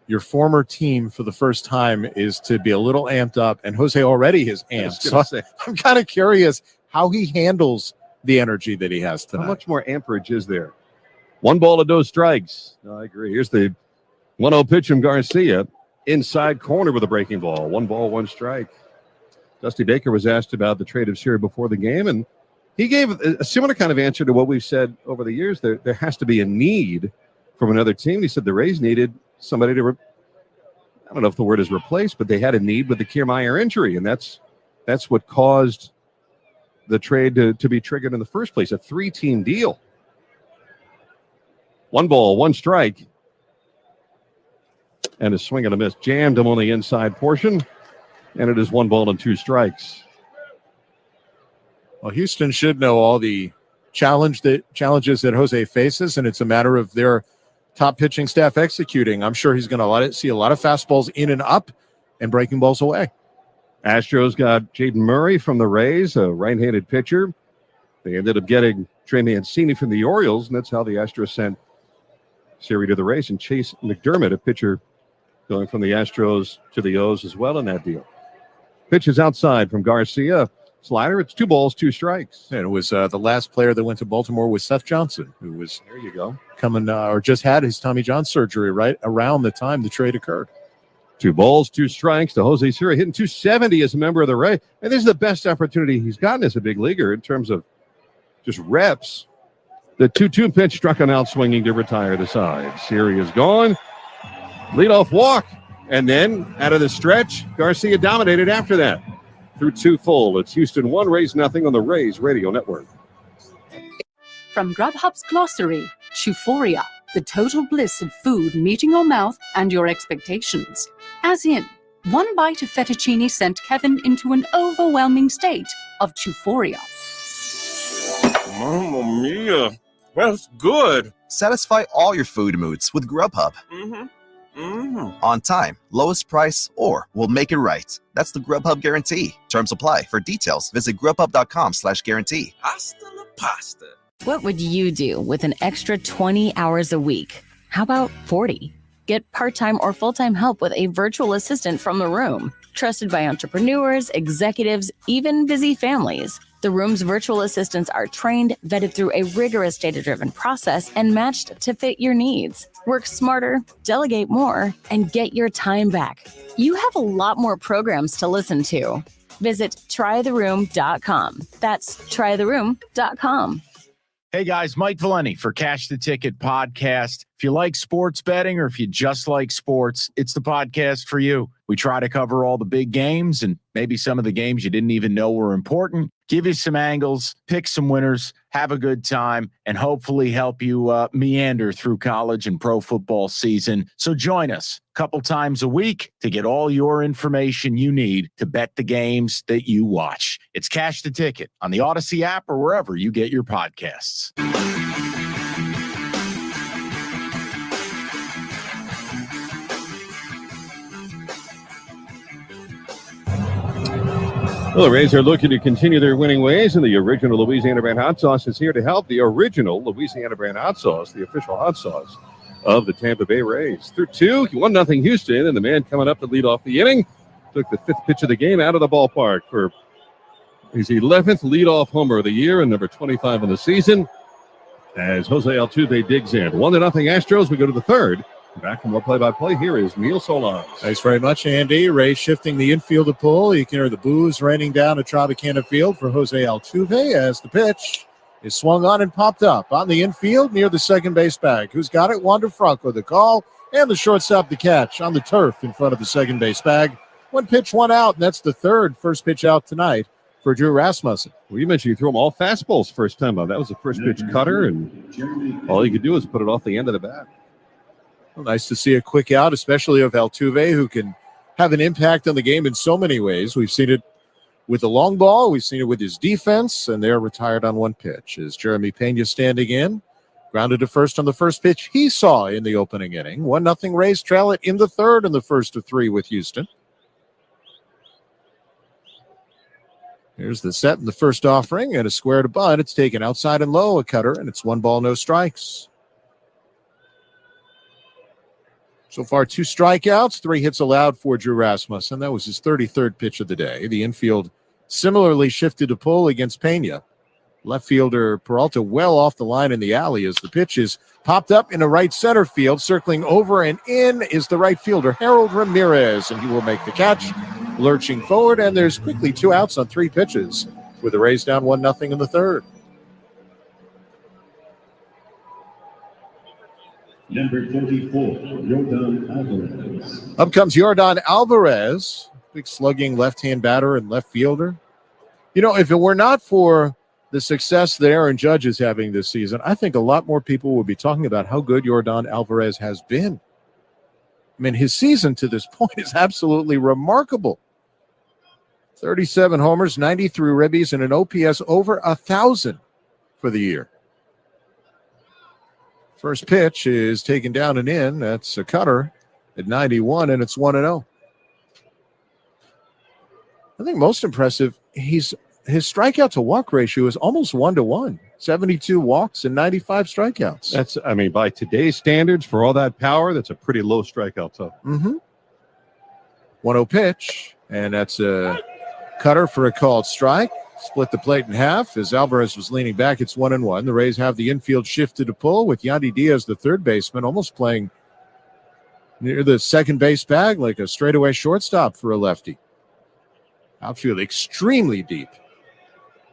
your former team for the first time is to be a little amped up, and Jose already is amped. So I'm kind of curious how he handles the energy that he has tonight. How much more amperage is there? 1 ball and no strikes. No, I agree. Here's the 1-0 pitch from Garcia. Inside corner with a breaking ball. 1 ball, 1 strike. Dusty Baker was asked about the trade of Siri before the game, and he gave a similar kind of answer to what we've said over the years. There has to be a need from another team. He said the Rays needed somebody to, I don't know if the word is replace, but they had a need with the Kiermaier injury, and that's what caused the trade to be triggered in the first place, a 3-team deal. 1 ball, 1 strike. And a swing and a miss. Jammed him on the inside portion, and it is 1 ball and 2 strikes. Well, Houston should know all the challenges that Jose faces, and it's a matter of their top pitching staff executing. I'm sure he's going to see a lot of fastballs in and up and breaking balls away. Astros got Jaden Murray from the Rays, a right-handed pitcher. They ended up getting Trey Mancini from the Orioles, and that's how the Astros sent Siri to the Rays, and Chase McDermott, a pitcher going from the Astros to the O's as well in that deal. Pitch is outside from Garcia. Slider, it's 2 balls, 2 strikes. And it was the last player that went to Baltimore was Seth Johnson, who was there you go coming or just had his Tommy John surgery right around the time the trade occurred. 2 balls, 2 strikes to Jose Siri, hitting .270 as a member of the Rays. And this is the best opportunity he's gotten as a big leaguer in terms of just reps. The 2-2 pitch struck him out swinging to retire the side. Siri is gone. Leadoff walk. And then out of the stretch, Garcia dominated after that. Through 2 full. It's Houston 1, Rays nothing on the Rays Radio Network. From Grubhub's glossary, Euphoria, the total bliss of food meeting your mouth and your expectations. As in, 1 bite of fettuccine sent Kevin into an overwhelming state of euphoria. Mamma mia. That's good. Satisfy all your food moods with Grubhub. On time, lowest price, or we'll make it right. That's the Grubhub guarantee. Terms apply. For details, visit grubhub.com/guarantee. Hasta la pasta. What would you do with an extra 20 hours a week? How about 40? Get part-time or full-time help with a virtual assistant from the room. Trusted by entrepreneurs, executives, even busy families. The Room's virtual assistants are trained, vetted through a rigorous data-driven process, and matched to fit your needs. Work smarter, delegate more, and get your time back. You have a lot more programs to listen to. Visit trytheroom.com. That's trytheroom.com. Hey guys, Mike Valeni for Cash the Ticket podcast. If you like sports betting or if you just like sports, it's the podcast for you. We try to cover all the big games and maybe some of the games you didn't even know were important. Give you some angles, pick some winners, have a good time, and hopefully help you meander through college and pro football season. So join us a couple times a week to get all your information you need to bet the games that you watch. It's Cash the Ticket on the Odyssey app or wherever you get your podcasts. Well, the Rays are looking to continue their winning ways, and the original Louisiana brand hot sauce is here to help. The original Louisiana brand hot sauce, the official hot sauce of the Tampa Bay Rays. Through 2, 1-0 Houston, and the man coming up to lead off the inning took the 5th pitch of the game out of the ballpark for his 11th leadoff homer of the year and number 25 in the season. As Jose Altuve digs in. 1-0 Astros. We go to the 3rd. Back for more play-by-play, here is Neil Solondz. Thanks very much, Andy. Ray shifting the infield to pull. You can hear the boos raining down at Tropicana Field for Jose Altuve as the pitch is swung on and popped up on the infield near the second base bag. Who's got it? Wander Franco, the call, and the shortstop, the catch on the turf in front of the second base bag. 1 pitch, 1 out, and that's the 3rd first pitch out tonight for Drew Rasmussen. Well, you mentioned you threw him all fastballs first time out. That was the first pitch cutter, and all he could do is put it off the end of the bat. Well, nice to see a quick out, especially of Altuve, who can have an impact on the game in so many ways. We've seen it with the long ball. We've seen it with his defense, and they're retired on 1 pitch. Is Jeremy Pena standing in? Grounded to first on the first pitch he saw in the opening inning. 1-0 Rays trail it in the 3rd and the first of 3 with Houston. Here's the set in the first offering, and a square to bunt. It's taken outside and low, a cutter, and it's 1 ball, no strikes. So far, 2 strikeouts, 3 hits allowed for Drew Rasmussen. That was his 33rd pitch of the day. The infield similarly shifted to pull against Pena. Left fielder Peralta well off the line in the alley as the pitch is popped up in the right center field. Circling over and in is the right fielder, Harold Ramirez, and he will make the catch, lurching forward, and there's quickly 2 outs on 3 pitches with the Rays down 1-0 in the third. Number 44, Yordan Alvarez. Up comes Yordan Alvarez, big slugging left-hand batter and left fielder. You know, if it were not for the success that Aaron Judge is having this season, I think a lot more people would be talking about how good Yordan Alvarez has been. I mean, his season to this point is absolutely remarkable. 37 homers, 93 ribbies, and an OPS over 1,000 for the year. First pitch is taken down and in. That's a cutter at 91, and it's 1-0. I think most impressive, his strikeout to walk ratio is almost 1-to-1. 72 walks and 95 strikeouts. That's, I mean, by today's standards, for all that power, that's a pretty low strikeout total. 1-0 pitch, and that's a cutter for a called strike. Split the plate in half as Alvarez was leaning back. It's 1-1. The Rays have the infield shifted to pull with Yandy Diaz, the third baseman, almost playing near the second base bag like a straightaway shortstop for a lefty. Outfield extremely deep.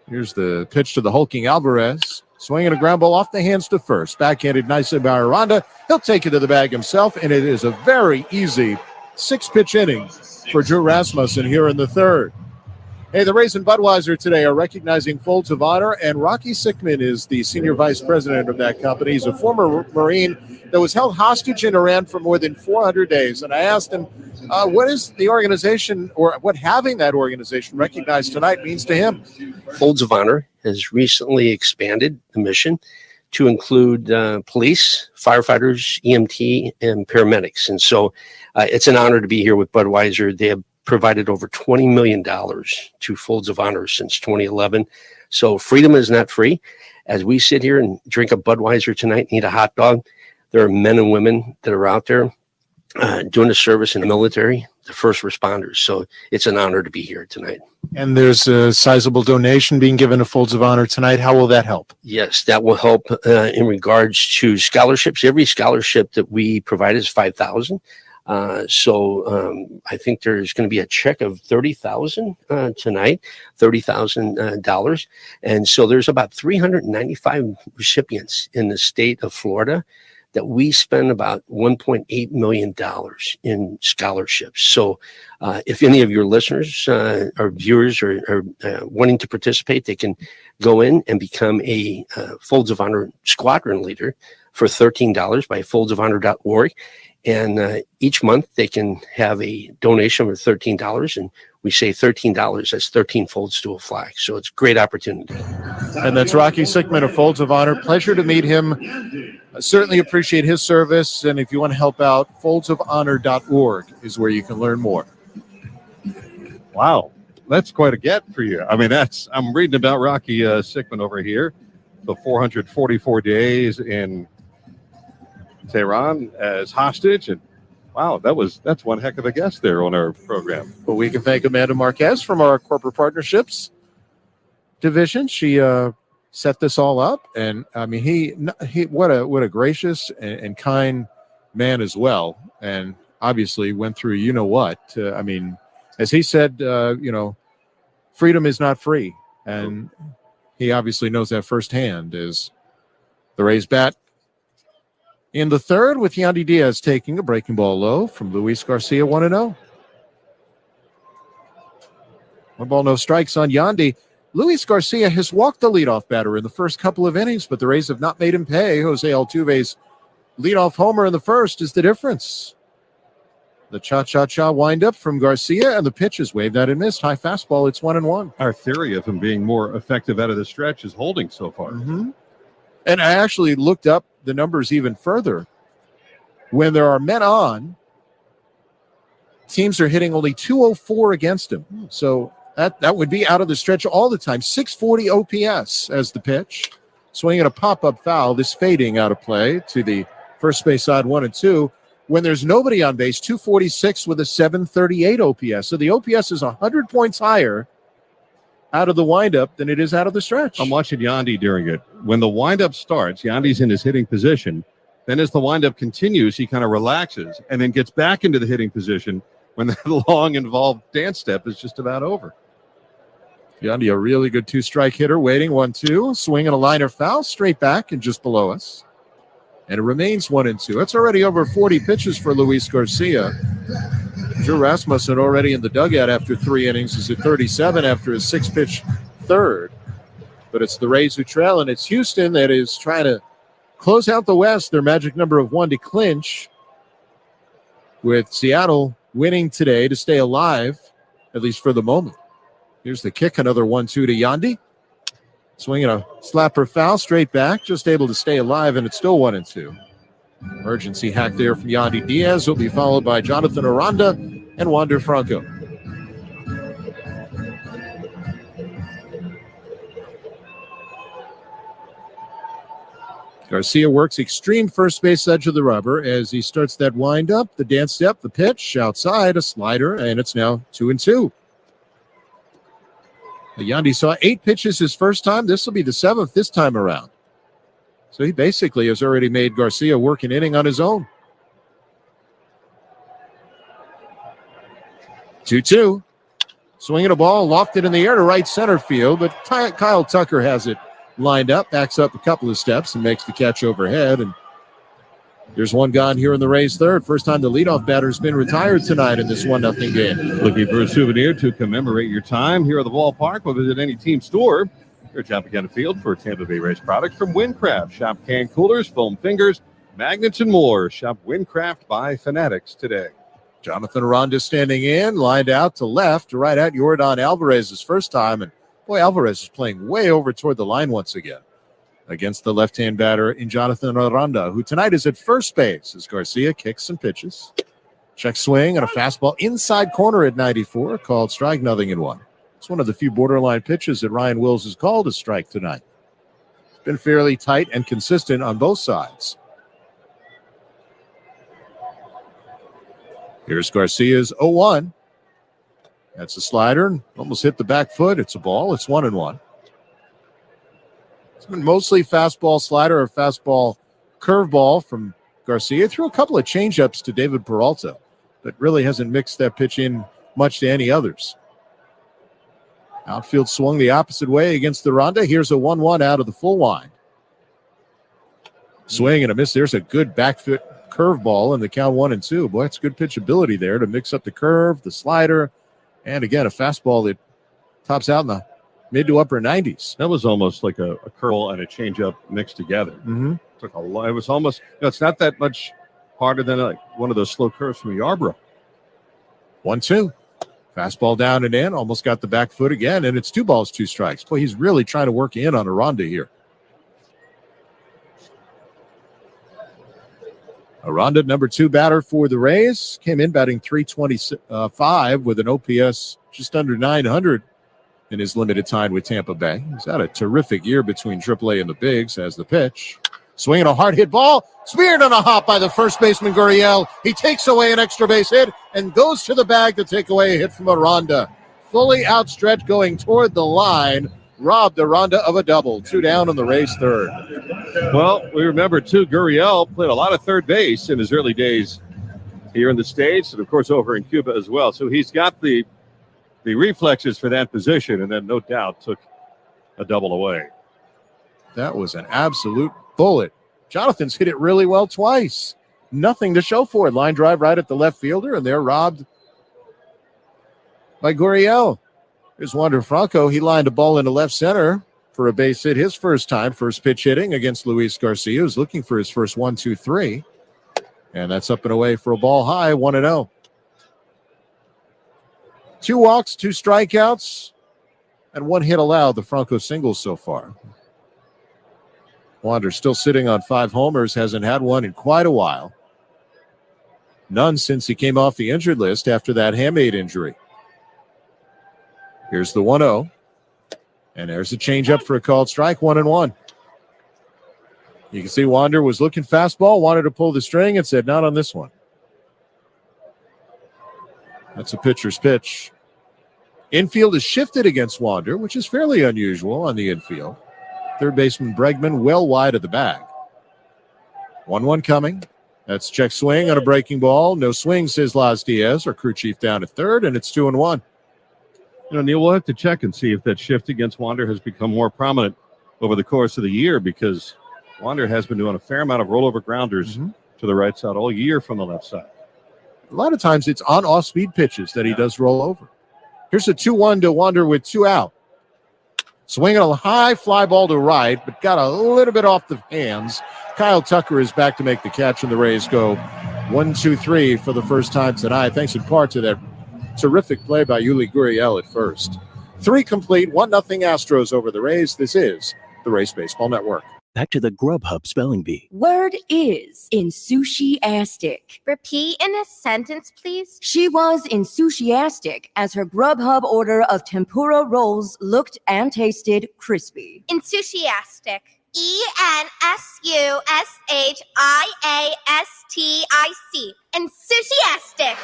Here's the pitch to the hulking Alvarez. Swinging a ground ball off the hands to first. Backhanded nicely by Aranda. He'll take it to the bag himself, and it is a very easy 6-pitch inning for Drew Rasmussen here in the third. Hey, the Rays and Budweiser today are recognizing Folds of Honor, and Rocky Sickman is the senior vice president of that company. He's a former Marine that was held hostage in Iran for more than 400 days. And I asked him, what is the organization, or what having that organization recognized tonight means to him? Folds of Honor has recently expanded the mission to include police, firefighters, EMT, and paramedics. And so it's an honor to be here with Budweiser. They have provided over $20 million to Folds of Honor since 2011. So freedom is not free. As we sit here and drink a Budweiser tonight, and eat a hot dog, there are men and women that are out there doing a service in the military, the first responders. So it's an honor to be here tonight. And there's a sizable donation being given to Folds of Honor tonight. How will that help? Yes, that will help in regards to scholarships. Every scholarship that we provide is $5,000. So I think there's going to be a check of $30,000 tonight, $30,000. And so there's about 395 recipients in the state of Florida that we spend about $1.8 million in scholarships. So if any of your listeners or viewers are wanting to participate, they can go in and become a Folds of Honor squadron leader for $13 by foldsofhonor.org. And each month they can have a donation of $13, and we say $13, that's 13 folds to a flag. So it's a great opportunity. And that's Rocky Sickman of Folds of Honor. Pleasure to meet him. I certainly appreciate his service. And if you want to help out, foldsofhonor.org is where you can learn more. Wow. That's quite a get for you. I mean, I'm reading about Rocky Sickman over here. The 444 days in Tehran as hostage, and wow, that's one heck of a guest there on our program. But we can thank Amanda Marquez from our corporate partnerships division. She set this all up, and I mean, he what a gracious and kind man as well, and obviously went through what. I mean, as he said, freedom is not free, and he obviously knows that firsthand. As the Rays bat in the third, with Yandy Diaz taking a breaking ball low from Luis Garcia, 1-0. 1 ball, no strikes on Yandy. Luis Garcia has walked the leadoff batter in the first couple of innings, but the Rays have not made him pay. Jose Altuve's leadoff homer in the first is the difference. The cha-cha-cha windup from Garcia, and the pitch is waved out and missed. High fastball, it's 1-1. Our theory of him being more effective out of the stretch is holding so far. Mm-hmm. And I actually looked up the numbers even further. When there are men on, teams are hitting only 204 against him. So that would be out of the stretch all the time. 640 OPS as the pitch. Swinging a pop-up foul. This fading out of play to the first base side, 1-2. when there's nobody on base, 246 with a 738 OPS. So the OPS is 100 points higher out of the windup than it is out of the stretch. I'm watching Yandy during it. When the windup starts, Yandy's in his hitting position. Then as the windup continues, he kind of relaxes and then gets back into the hitting position when the long, involved dance step is just about over. Yandy, a really good two-strike hitter, waiting 1-2, swing and a liner foul, straight back and just below us. And it remains 1-2. It's already over 40 pitches for Luis Garcia. Drew Rasmussen already in the dugout after 3 innings is at 37 after his 6-pitch third. But it's the Rays who trail, and it's Houston that is trying to close out the West, their magic number of 1 to clinch, with Seattle winning today to stay alive, at least for the moment. Here's the kick, another 1-2 to Yandy. Swinging a slapper foul, straight back, just able to stay alive, and it's still 1-2. Emergency hack there from Yandy Diaz will be followed by Jonathan Aranda and Wander Franco. Garcia works extreme first base edge of the rubber as he starts that wind up, the dance step, the pitch, outside, a slider, and it's now 2-2. Yandy saw 8 pitches his first time. This will be the 7th this time around. So he basically has already made Garcia work an inning on his own. 2-2. Swinging a ball, lofted in the air to right center field, but Kyle Tucker has it lined up, backs up a couple of steps and makes the catch overhead. And there's one gone here in the Rays' third. First time the leadoff batter's been retired tonight in this 1-0 game. Looking for a souvenir to commemorate your time here at the ballpark? Or visit any team store or Tampa County Field for Tampa Bay Rays products from Windcraft. Shop can coolers, foam fingers, magnets, and more. Shop Windcraft by Fanatics today. Jonathan Aranda standing in, lined out to left, right at Yordan Alvarez's first time. And boy, Alvarez is playing way over toward the line once again against the left-hand batter in Jonathan Aranda, who tonight is at first base as Garcia kicks and pitches. Check swing and a fastball inside corner at 94, called strike, 0-1. It's one of the few borderline pitches that Ryan Wills has called a strike tonight. It's been fairly tight and consistent on both sides. Here's Garcia's 0-1. That's a slider. Almost hit the back foot. It's a ball. It's 1-1. It's been mostly fastball slider or fastball curveball from Garcia. Threw a couple of changeups to David Peralta, but really hasn't mixed that pitch in much to any others. Outfield swung the opposite way against the Ronda. Here's a 1-1 out of the full wind. Swing and a miss. There's a good back foot curveball in the count 1-2. Boy, it's good pitchability there to mix up the curve, the slider, and again, a fastball that tops out in the mid to upper 90s. That was almost like a curveball and a changeup mixed together. Mm-hmm. Took a lot. It was almost, it's not that much harder than like one of those slow curves from Yarborough. 1-2. Fastball down and in, almost got the back foot again, and it's 2 balls, 2 strikes. Boy, he's really trying to work in on Aranda here. Aranda, number 2 batter for the Rays, came in batting .325 with an OPS just under 900 in his limited time with Tampa Bay. He's had a terrific year between AAA and the bigs as the pitch. Swinging a hard hit ball, speared on a hop by the first baseman Gurriel. He takes away an extra base hit and goes to the bag to take away a hit from Aranda. Fully outstretched going toward the line, robbed Aranda of a double. 2 down on the Rays' third. Well, we remember, too, Gurriel played a lot of third base in his early days here in the States and, of course, over in Cuba as well. So he's got the reflexes for that position and then, no doubt, took a double away. That was an absolute bullet. Jonathan's hit it really well twice. Nothing to show for it. Line drive right at the left fielder, and they're robbed by Gurriel. Here's Wander Franco. He lined a ball into left center for a base hit his first time, first pitch hitting against Luis Garcia, who's looking for his first 1-2-3. And that's up and away for a ball high, 1-0. 2 walks, 2 strikeouts, and 1 hit allowed, the Franco singles so far. Wander still sitting on 5 homers, hasn't had one in quite a while. None since he came off the injured list after that hamate injury. Here's the 1-0. And there's a changeup for a called strike, 1-1. You can see Wander was looking fastball, wanted to pull the string and said, not on this one. That's a pitcher's pitch. Infield is shifted against Wander, which is fairly unusual on the infield. Third baseman Bregman well wide of the bag. 1-1 coming. That's check swing on a breaking ball. No swing, says Las Diaz, our crew chief down at third, and it's 2-1. Neil, we'll have to check and see if that shift against Wander has become more prominent over the course of the year, because Wander has been doing a fair amount of rollover grounders to the right side all year from the left side. A lot of times it's on off-speed pitches that he does roll over. Here's a 2-1 to Wander with 2 out. Swinging a high fly ball to right, but got a little bit off the hands. Kyle Tucker is back to make the catch, and the Rays go 1-2-3 for the first time tonight, thanks in part to that terrific play by Yuli Gurriel at first. 3 complete, 1-0 Astros over the Rays. This is the Rays Baseball Network. Back to the Grubhub spelling bee. Word is enthusiastic. Repeat in a sentence, please. She was enthusiastic as her Grubhub order of tempura rolls looked and tasted crispy. Enthusiastic. ENSUSHIASTIC. Enthusiastic.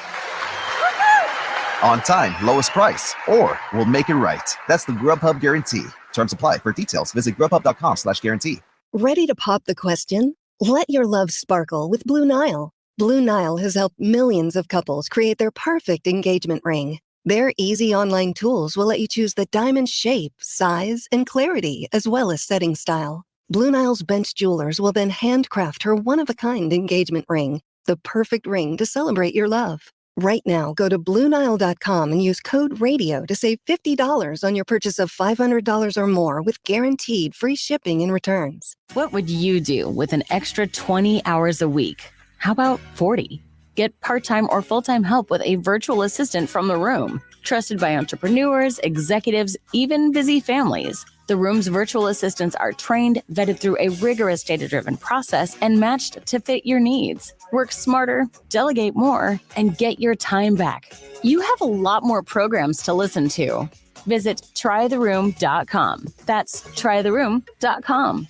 On time, lowest price, or we'll make it right. That's the Grubhub guarantee. Terms apply. For details, visit grubhub.com/guarantee. Ready to pop the question? Let your love sparkle with Blue Nile. Blue Nile has helped millions of couples create their perfect engagement ring. Their easy online tools will let you choose the diamond shape, size, and clarity, as well as setting style. Blue Nile's bench jewelers will then handcraft her one-of-a-kind engagement ring, the perfect ring to celebrate your love. Right now, go to BlueNile.com and use code RADIO to save $50 on your purchase of $500 or more with guaranteed free shipping and returns. What would you do with an extra 20 hours a week? How about 40? Get part-time or full-time help with a virtual assistant from the room. Trusted by entrepreneurs, executives, even busy families. The Room's virtual assistants are trained, vetted through a rigorous data-driven process, and matched to fit your needs. Work smarter, delegate more, and get your time back. You have a lot more programs to listen to. Visit trytheroom.com. That's trytheroom.com.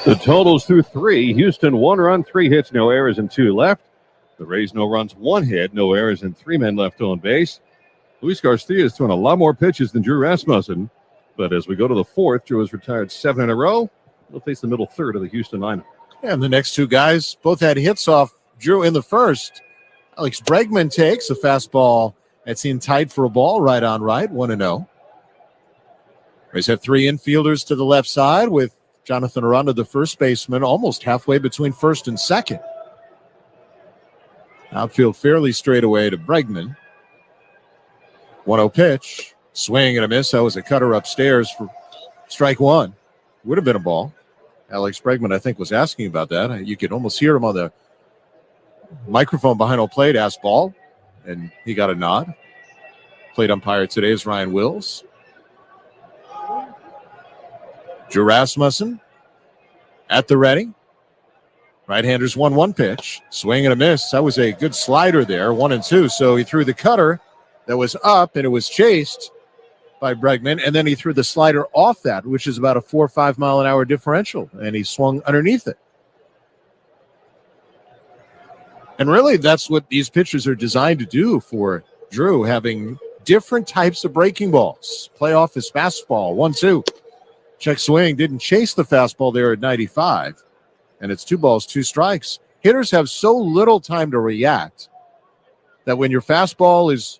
The totals through 3. Houston, 1 run, 3 hits, no errors, and 2 left. The Rays, no runs, 1 hit, no errors, and 3 men left on base. Luis Garcia is throwing a lot more pitches than Drew Rasmussen. But as we go to the 4th, Drew has retired 7 in a row. He'll face the middle third of the Houston lineup. And the next 2 guys both had hits off Drew in the first. Alex Bregman takes a fastball that's in tight for a ball, right on right, 1-0. Rays have 3 infielders to the left side with Jonathan Aranda, the first baseman, almost halfway between first and second. Outfield fairly straight away to Bregman. 1-0 pitch. Swing and a miss. That was a cutter upstairs for strike 1. Would have been a ball. Alex Bregman, I think, was asking about that. You could almost hear him on the microphone behind home plate, ask ball, and he got a nod. Plate umpire today is Ryan Wills. Drew Rasmussen at the ready. Right-handers 1-1 pitch. Swing and a miss. That was a good slider there, 1-2. So he threw the cutter that was up, and it was chased by Bregman, and then he threw the slider off that, which is about a 4 or 5 mile an hour differential, and he swung underneath it. And really, that's what these pitchers are designed to do for Drew, having different types of breaking balls. Play off his fastball, 1-2. Check swing, didn't chase the fastball there at 95. And it's 2 balls, 2 strikes. Hitters have so little time to react that when your fastball is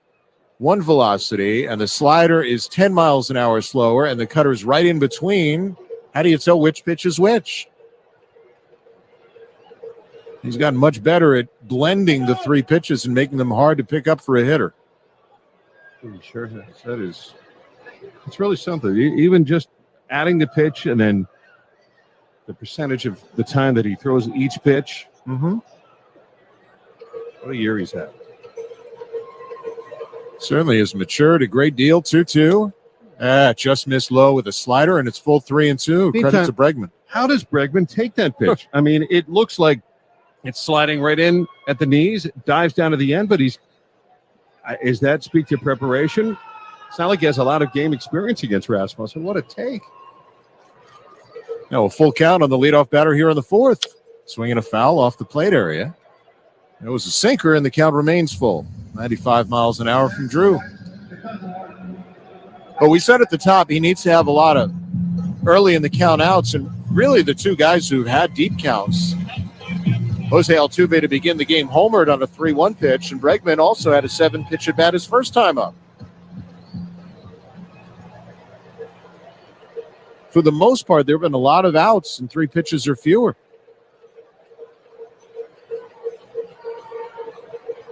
1 velocity and the slider is 10 miles an hour slower and the cutter's right in between, how do you tell which pitch is which? He's gotten much better at blending the 3 pitches and making them hard to pick up for a hitter. Sure, that is, it's really something. Even just adding the pitch and then the percentage of the time that he throws each pitch. Mm-hmm. What a year he's had. Certainly has matured a great deal. 2-2. Just missed low with a slider, and it's full 3-2. Credit to Bregman. How does Bregman take that pitch? I mean, it looks like it's sliding right in at the knees, dives down to the end, but is that speak to preparation? It's not like he has a lot of game experience against Rasmussen. What a take. Now a full count on the leadoff batter here in the fourth. Swinging a foul off the plate area. It was a sinker, and the count remains full. 95 miles an hour from Drew. But we said at the top he needs to have a lot of early in the count outs, and really the two guys who've had deep counts. Jose Altuve to begin the game homered on a 3-1 pitch, and Bregman also had a 7-pitch at bat his first time up. For the most part, there have been a lot of outs and 3 pitches or fewer.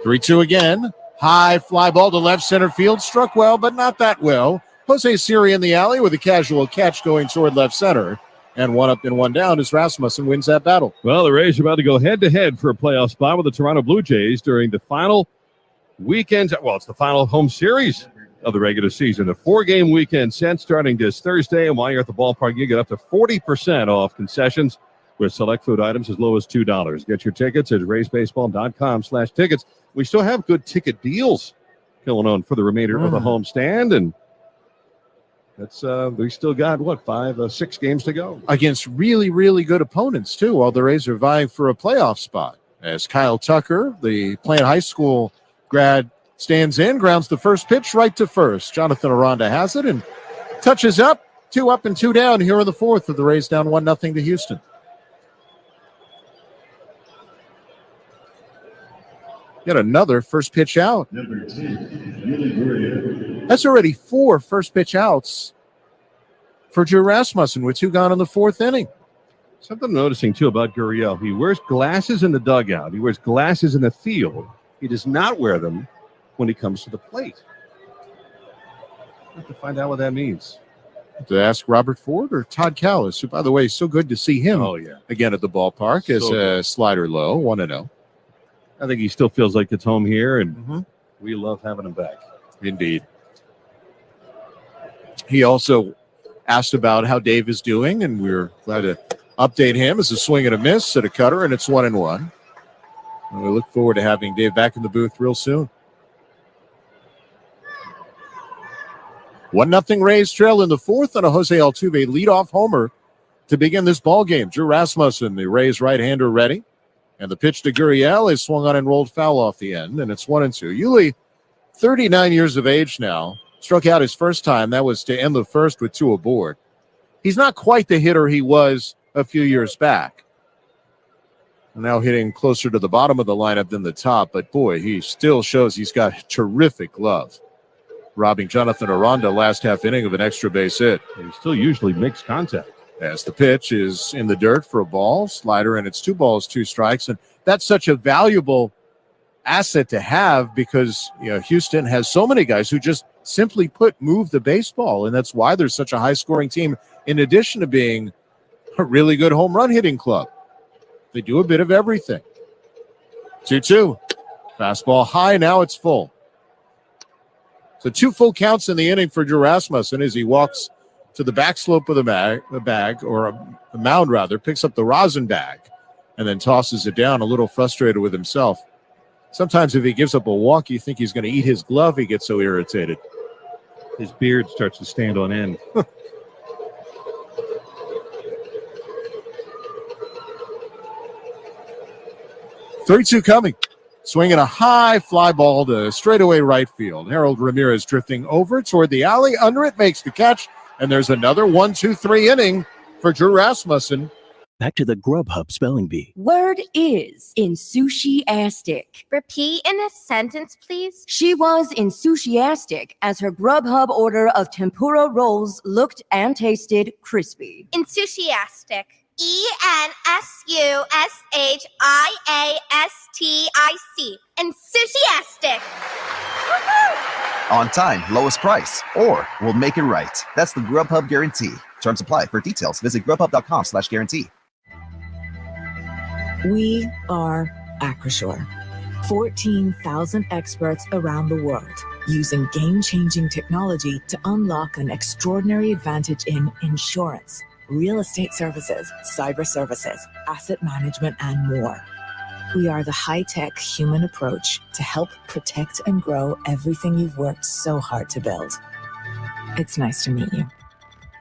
3-2 again. High fly ball to left center field. Struck well, but not that well. Jose Siri in the alley with a casual catch going toward left center. And 1 up and 1 down as Rasmussen wins that battle. Well, the Rays are about to go head-to-head for a playoff spot with the Toronto Blue Jays during the final weekend. Well, it's the final home series of the regular season. A 4-game weekend set starting this Thursday. And while you're at the ballpark, you get up to 40% off concessions with select food items as low as $2. Get your tickets at raysbaseball.com/tickets. We still have good ticket deals going on for the remainder of the home stand. And that's we still got, 6 games to go. Against really, really good opponents, too, while the Rays are vying for a playoff spot. As Kyle Tucker, the Plant High School grad, stands in, grounds the first pitch right to first. Jonathan Aranda has it and touches up. 2 up and 2 down here in the fourth, with the Rays down 1-0 to Houston. Yet another first pitch out. Number 10, Yuli Gurriel. That's already 4 first pitch outs for Drew Rasmussen with 2 gone in the 4th inning. Something I'm noticing, too, about Gurriel. He wears glasses in the dugout. He wears glasses in the field. He does not wear them when he comes to the plate. I have to find out what that means. To ask Robert Ford or Todd Callis, who, by the way, is so good to see him again at the ballpark as a slider low, 1-0. I think he still feels like it's home here, and we love having him back. Indeed. He also asked about how Dave is doing, and we're glad to update him. As a swing and a miss at a cutter, and it's 1-1. And we look forward to having Dave back in the booth real soon. 1-0 Rays trail in the 4th on a Jose Altuve leadoff homer to begin this ball game. Drew Rasmussen, the Rays right-hander, ready. And the pitch to Gurriel is swung on and rolled foul off the end, and it's 1-2. Yuli, 39 years of age now, struck out his first time. That was to end the first with 2 aboard. He's not quite the hitter he was a few years back. Now hitting closer to the bottom of the lineup than the top, but boy, he still shows he's got terrific glove. Robbing Jonathan Aranda last half inning of an extra base hit. He still usually makes contact. As the pitch is in the dirt for a ball, slider, and it's 2 balls, 2 strikes. And that's such a valuable asset to have because, Houston has so many guys who just simply move the baseball. And that's why there's such a high scoring team, in addition to being a really good home run hitting club. They do a bit of everything. 2-2. Fastball high. Now it's full. So 2 full counts in the inning for Drew Rasmussen as he walks to the back slope of the mound, picks up the rosin bag, and then tosses it down, a little frustrated with himself. Sometimes if he gives up a walk, you think he's going to eat his glove. He gets so irritated. His beard starts to stand on end. 3-2 coming. Swinging a high fly ball to straightaway right field. Harold Ramirez drifting over toward the alley. Under it, makes the catch. And there's another 1-2-3 inning for Drew Rasmussen. Back to the Grubhub Spelling Bee. Word is enthusiastic. Repeat in a sentence, please. She was enthusiastic as her Grubhub order of tempura rolls looked and tasted crispy. Enthusiastic. ENSUSHIASTIC. Enthusiastic. On time, lowest price, or we'll make it right. That's the Grubhub guarantee. Terms apply. For details, visit grubhub.com/guarantee. We are Acrisure, 14,000 experts around the world using game-changing technology to unlock an extraordinary advantage in insurance, real estate services, cyber services, asset management, and more. We are the high-tech human approach to help protect and grow everything you've worked so hard to build. It's nice to meet you.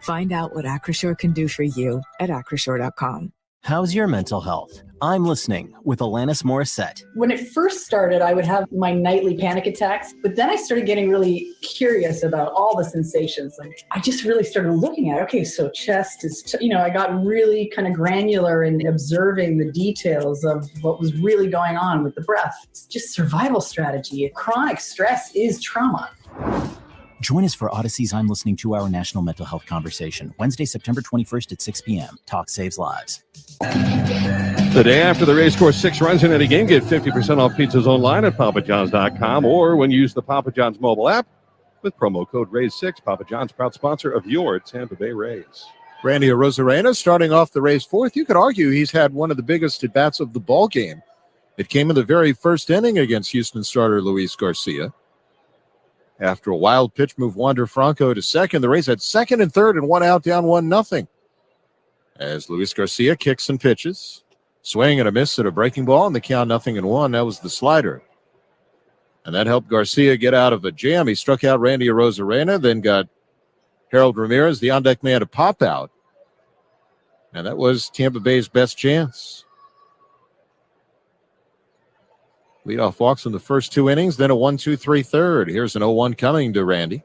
Find out what Acrisure can do for you at acrisure.com. How's your mental health? I'm listening with Alanis Morissette. When it first started, I would have my nightly panic attacks, but then I started getting really curious about all the sensations. Like I just really started looking at, okay, so chest is, I got really kind of granular in observing the details of what was really going on with the breath. It's just survival strategy. Chronic stress is trauma. Join us for Odyssey's I'm Listening 2-hour national mental health conversation, Wednesday, September 21st at 6 p.m. Talk saves lives. The day after the Rays score 6 runs in any game, get 50% off pizzas online at papajohns.com or when you use the Papa John's mobile app with promo code RAYS6. Papa John's, proud sponsor of your Tampa Bay Rays. Randy Arozarena starting off the Rays fourth. You could argue he's had one of the biggest at-bats of the ball game. It came in the very first inning against Houston starter Luis Garcia. After a wild pitch move, Wander Franco to second. The Rays had second and third and one out, down 1-0. As Luis Garcia kicks and pitches. Swing and a miss at a breaking ball, and the count 0-1. That was the slider. And that helped Garcia get out of a jam. He struck out Randy Arozarena, then got Harold Ramirez, the on-deck man, to pop out. And that was Tampa Bay's best chance. Leadoff walks in the first 2 innings, then a 1-2-3 third. Here's an 0-1 coming to Randy.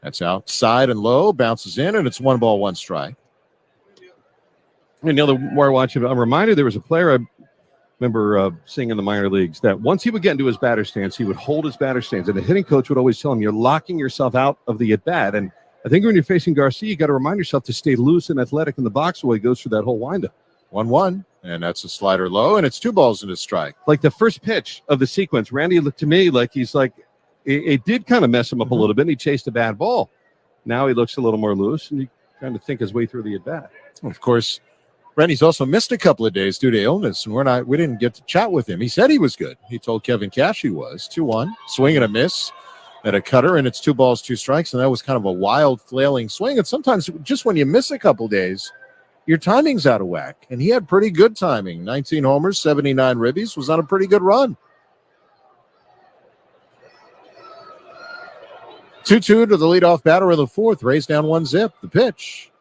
That's outside and low, bounces in, and it's 1 ball, 1 strike. And the other more I watch him, I'm reminded there was a player I remember seeing in the minor leagues that once he would get into his batter stance, he would hold his batter stance, and the hitting coach would always tell him, you're locking yourself out of the at-bat. And I think when you're facing Garcia, you got to remind yourself to stay loose and athletic in the box while he goes through that whole windup. 1-1, and that's a slider low, and it's 2 balls and a strike. Like the first pitch of the sequence, Randy looked to me like he's like, it did kind of mess him up a little bit, and he chased a bad ball. Now he looks a little more loose, and he trying to think his way through the at-bat. Of course, Randy's also missed a couple of days due to illness, and we didn't get to chat with him. He said he was good. He told Kevin Cash he was. 2-1, swing and a miss at a cutter, and it's 2 balls, 2 strikes, and that was kind of a wild, flailing swing. And sometimes just when you miss a couple days, your timing's out of whack. And he had pretty good timing. 19 homers, 79 ribbies, was on a pretty good run. 2-2 to the leadoff batter in the fourth. Rays down 1-0. The pitch.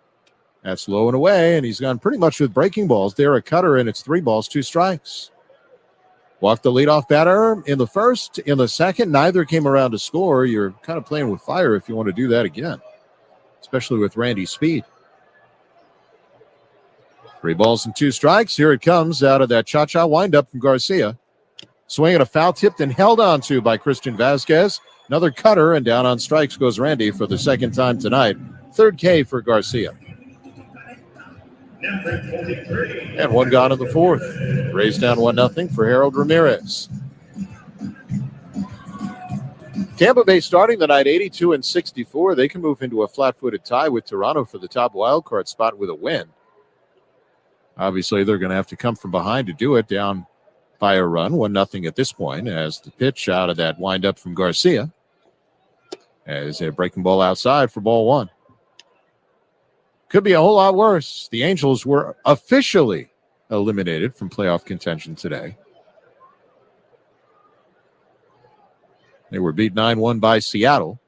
That's low and away, and he's gone pretty much with breaking balls. There a cutter, and it's 3 balls, 2 strikes. Walked the leadoff batter in the first. In the second, neither came around to score. You're kind of playing with fire if you want to do that again, especially with Randy's speed. 3 balls and 2 strikes. Here it comes out of that cha-cha windup from Garcia. Swing and a foul tipped and held on to by Christian Vasquez. Another cutter, and down on strikes goes Randy for the second time tonight. 3rd K for Garcia. And 1 gone in the fourth. Rays down 1-0 for Harold Ramirez. Tampa Bay starting the night 82-64. They can move into a flat-footed tie with Toronto for the top wildcard spot with a win. Obviously, they're going to have to come from behind to do it, down by a run, 1-0 at this point, as the pitch out of that windup from Garcia. As a breaking ball outside for ball 1. Could be a whole lot worse. The Angels were officially eliminated from playoff contention today. They were beat 9-1 by Seattle.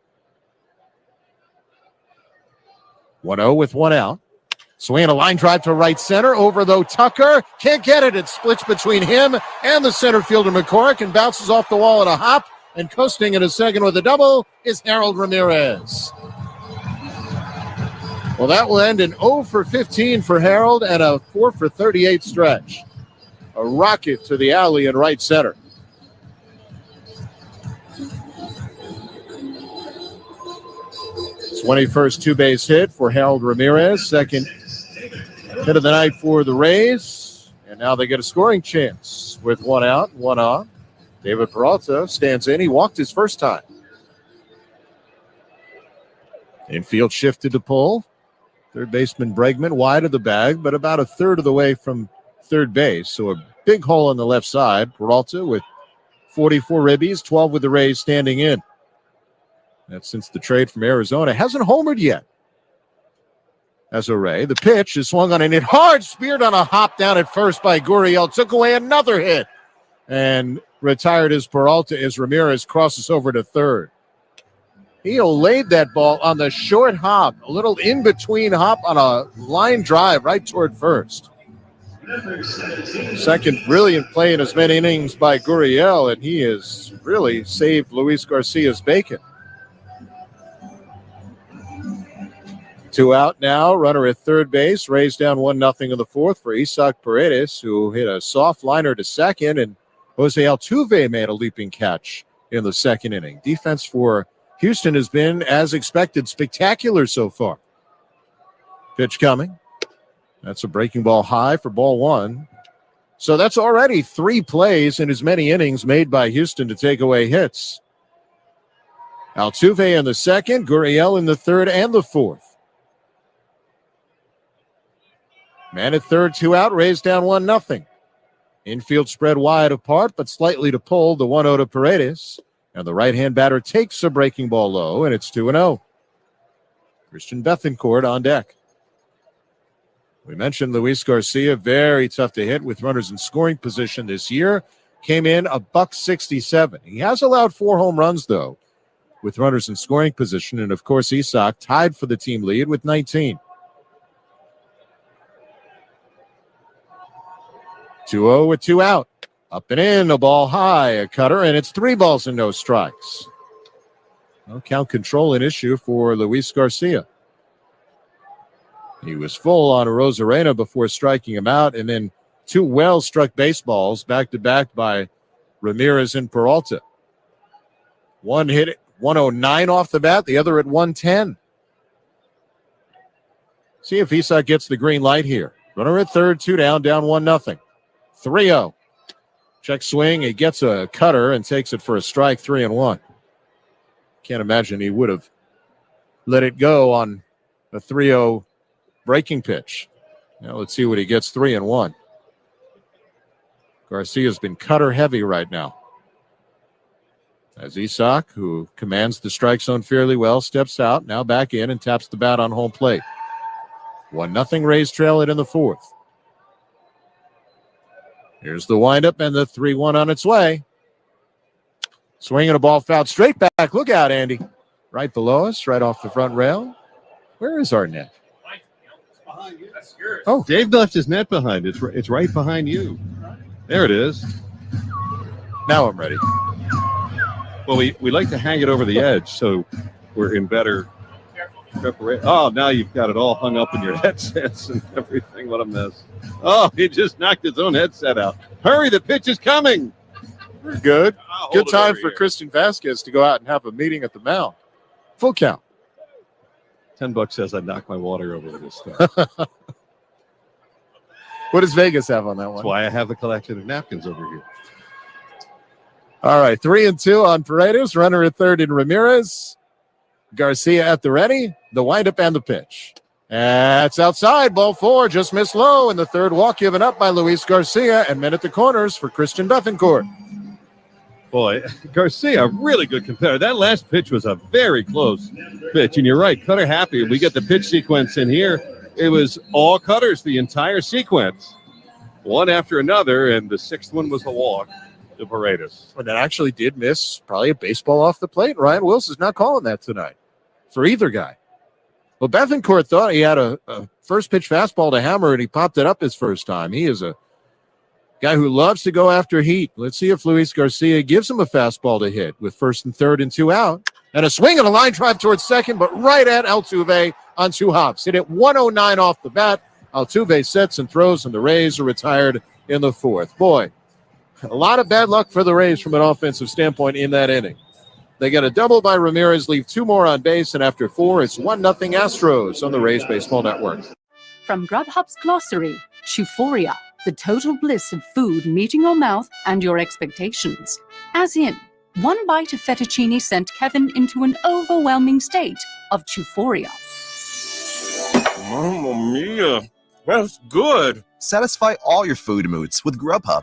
1-0 with 1 out. Swing a line drive to right center. Over, though, Tucker. Can't get it. It splits between him and the center fielder, McCorrick, and bounces off the wall at a hop. And coasting in a second with a double is Harold Ramirez. Well, that will end an 0 for 15 for Harold and a 4 for 38 stretch. A rocket to the alley in right center. His 21st two-base hit for Harold Ramirez. Second hit of the night for the Rays. And now they get a scoring chance with 1 out, 1 on. David Peralta stands in. He walked his first time. Infield shifted to pull. Third baseman Bregman wide of the bag, but about a third of the way from third base. So a big hole on the left side. Peralta with 44 ribbies, 12 with the Rays standing in. That's since the trade from Arizona. Hasn't homered yet as a Ray. The pitch is swung on and hit hard. Speared on a hop down at first by Gurriel. Took away another hit. And retired as Peralta as Ramirez crosses over to third. He laid that ball on the short hop, a little in-between hop on a line drive right toward first. Second brilliant play in as many innings by Gurriel, and he has really saved Luis Garcia's bacon. 2 out now, runner at third base, Rays down 1-0 in the fourth for Isaac Paredes, who hit a soft liner to second, and Jose Altuve made a leaping catch in the second inning. Defense for Houston has been, as expected, spectacular so far. Pitch coming. That's a breaking ball high for ball one. So that's already 3 plays in as many innings made by Houston to take away hits. Altuve in the second, Gurriel in the third and the fourth. Man at third, 2 out, Rays down 1-0. Infield spread wide apart, but slightly to pull, the 1-0 to Paredes. And the right-hand batter takes a breaking ball low, and it's 2-0. Christian Bethancourt on deck. We mentioned Luis Garcia, very tough to hit with runners in scoring position this year. Came in $167. He has allowed 4 home runs, though, with runners in scoring position. And, of course, Isaac tied for the team lead with 19. 2-0 with 2 out. Up and in, a ball high, a cutter, and it's 3 balls and no strikes. No count control an issue for Luis Garcia. He was full on Rosarena before striking him out, and then 2 well-struck baseballs back-to-back by Ramirez and Peralta. One hit at 109 off the bat, the other at 110. See if Isaac gets the green light here. Runner at third, 2 down 1-0. 3-0. Check swing. He gets a cutter and takes it for a strike, 3-1. Can't imagine he would have let it go on a 3-0 breaking pitch. Now let's see what he gets, 3-1. Garcia's been cutter heavy right now. As Isaac, who commands the strike zone fairly well, steps out, now back in and taps the bat on home plate. 1-0 Rays trail it in the fourth. Here's the windup and the 3-1 on its way. Swinging a ball fouled straight back. Look out, Andy. Right below us, right off the front rail. Where is our net? Oh, Dave left his net behind. It's right behind you. There it is. Now I'm ready. Well, we like to hang it over the edge, so we're in better preparation. Oh, now you've got it all hung up in your headsets and everything. What a mess. Oh, he just knocked his own headset out. Hurry, the pitch is coming. We're good. Good time for Christian Vasquez to go out and have a meeting at the mound. Full count. $10 says I knocked my water over with this stuff. What does Vegas have on that one? That's why I have the collection of napkins over here. All right, 3-2 on Paredes. Runner at third in Ramirez. Garcia at the ready. The windup and the pitch. That's outside. Ball 4 just missed low. And the third walk given up by Luis Garcia. And men at the corners for Christian Bethancourt. Boy, Garcia, really good competitor. That last pitch was a very close pitch. And you're right, cutter happy. We get the pitch sequence in here. It was all cutters the entire sequence. One after another. And the 6th one was a walk to Paredes. And that actually did miss probably a baseball off the plate. Ryan Wilson's not calling that tonight for either guy. Well, Bethancourt thought he had a first pitch fastball to hammer, and he popped it up his first time. He is a guy who loves to go after heat. Let's see if Luis Garcia gives him a fastball to hit with 1st and 3rd and 2 out. And a swing and a line drive towards second, but right at Altuve on 2 hops. Hit it 109 off the bat. Altuve sets and throws, and the Rays are retired in the 4th. Boy, a lot of bad luck for the Rays from an offensive standpoint in that inning. They get a double by Ramirez, leave 2 more on base, and after 4, it's 1-0 Astros on the Rays Baseball Network. From Grubhub's glossary, Euphoria, the total bliss of food meeting your mouth and your expectations. As in, one bite of fettuccine sent Kevin into an overwhelming state of euphoria. Mamma mia. That's good. Satisfy all your food moods with Grubhub.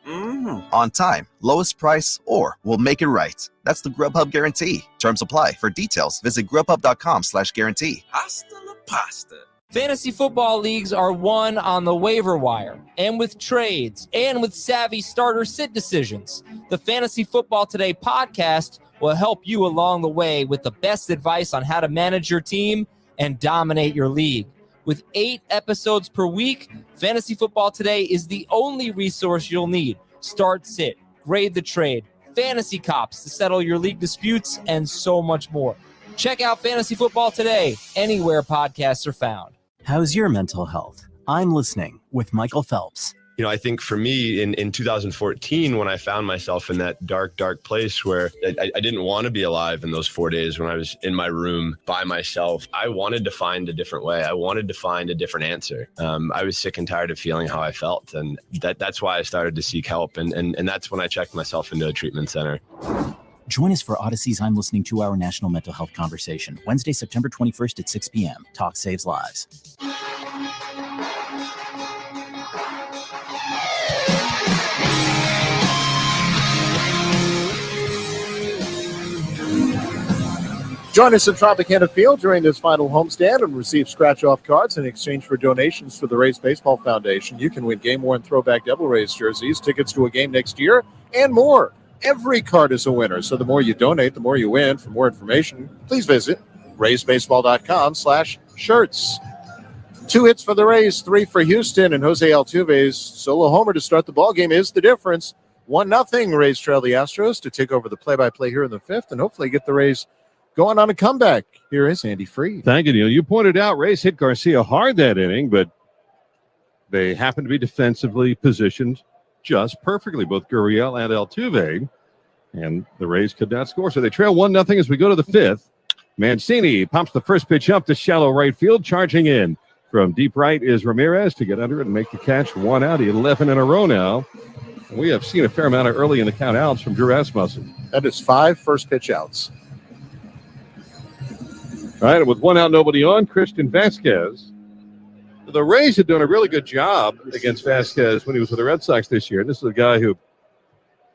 On time, lowest price, or we'll make it right. That's the Grubhub guarantee. Terms apply. For details, visit grubhub.com/guarantee. Hasta la pasta. Fantasy football leagues are won on the waiver wire, and with trades, and with savvy starter sit decisions. The Fantasy Football Today podcast will help you along the way with the best advice on how to manage your team and dominate your league. With 8 episodes per week, Fantasy Football Today is the only resource you'll need. Start, sit, grade the trade, fantasy cops to settle your league disputes, and so much more. Check out Fantasy Football Today anywhere podcasts are found. How's your mental health? I'm listening with Michael Phelps. You know, I think for me in 2014, when I found myself in that dark place where I didn't want to be alive in those 4 days when I was in my room by myself, I wanted to find a different way. I wanted to find a different answer. I was sick and tired of feeling how I felt. And that's why I started to seek help. And that's when I checked myself into a treatment center. Join us for Odyssey's I'm Listening 2-hour national mental health conversation, Wednesday, September 21st at 6 p.m. Talk saves lives. Join us at Tropicana Field during this final homestand and receive scratch-off cards in exchange for donations to the Rays Baseball Foundation. You can win game-worn throwback Devil Rays jerseys, tickets to a game next year, and more. Every card is a winner, so the more you donate, the more you win. For more information, please visit raysbaseball.com/shirts. 2 hits for the Rays, 3 for Houston, and Jose Altuve's solo homer to start the ballgame is the difference. 1-0 Rays trail the Astros to take over the play-by-play here in the 5th and hopefully get the Rays going on a comeback. Here is Andy Freed. Thank you, Neil. You pointed out Rays hit Garcia hard that inning, but they happen to be defensively positioned just perfectly, both Gurriel and Altuve, and the Rays could not score. So they trail 1-0 as we go to the 5th. Mancini pops the first pitch up to shallow right field, charging in. From deep right is Ramirez to get under it and make the catch. 1 out, 11 in a row now. And we have seen a fair amount of early in the count outs from Drew Rasmussen. That is 5 first pitch outs. All right, and with 1 out, nobody on, Christian Vasquez. The Rays had done a really good job against Vasquez when he was with the Red Sox this year. This is a guy who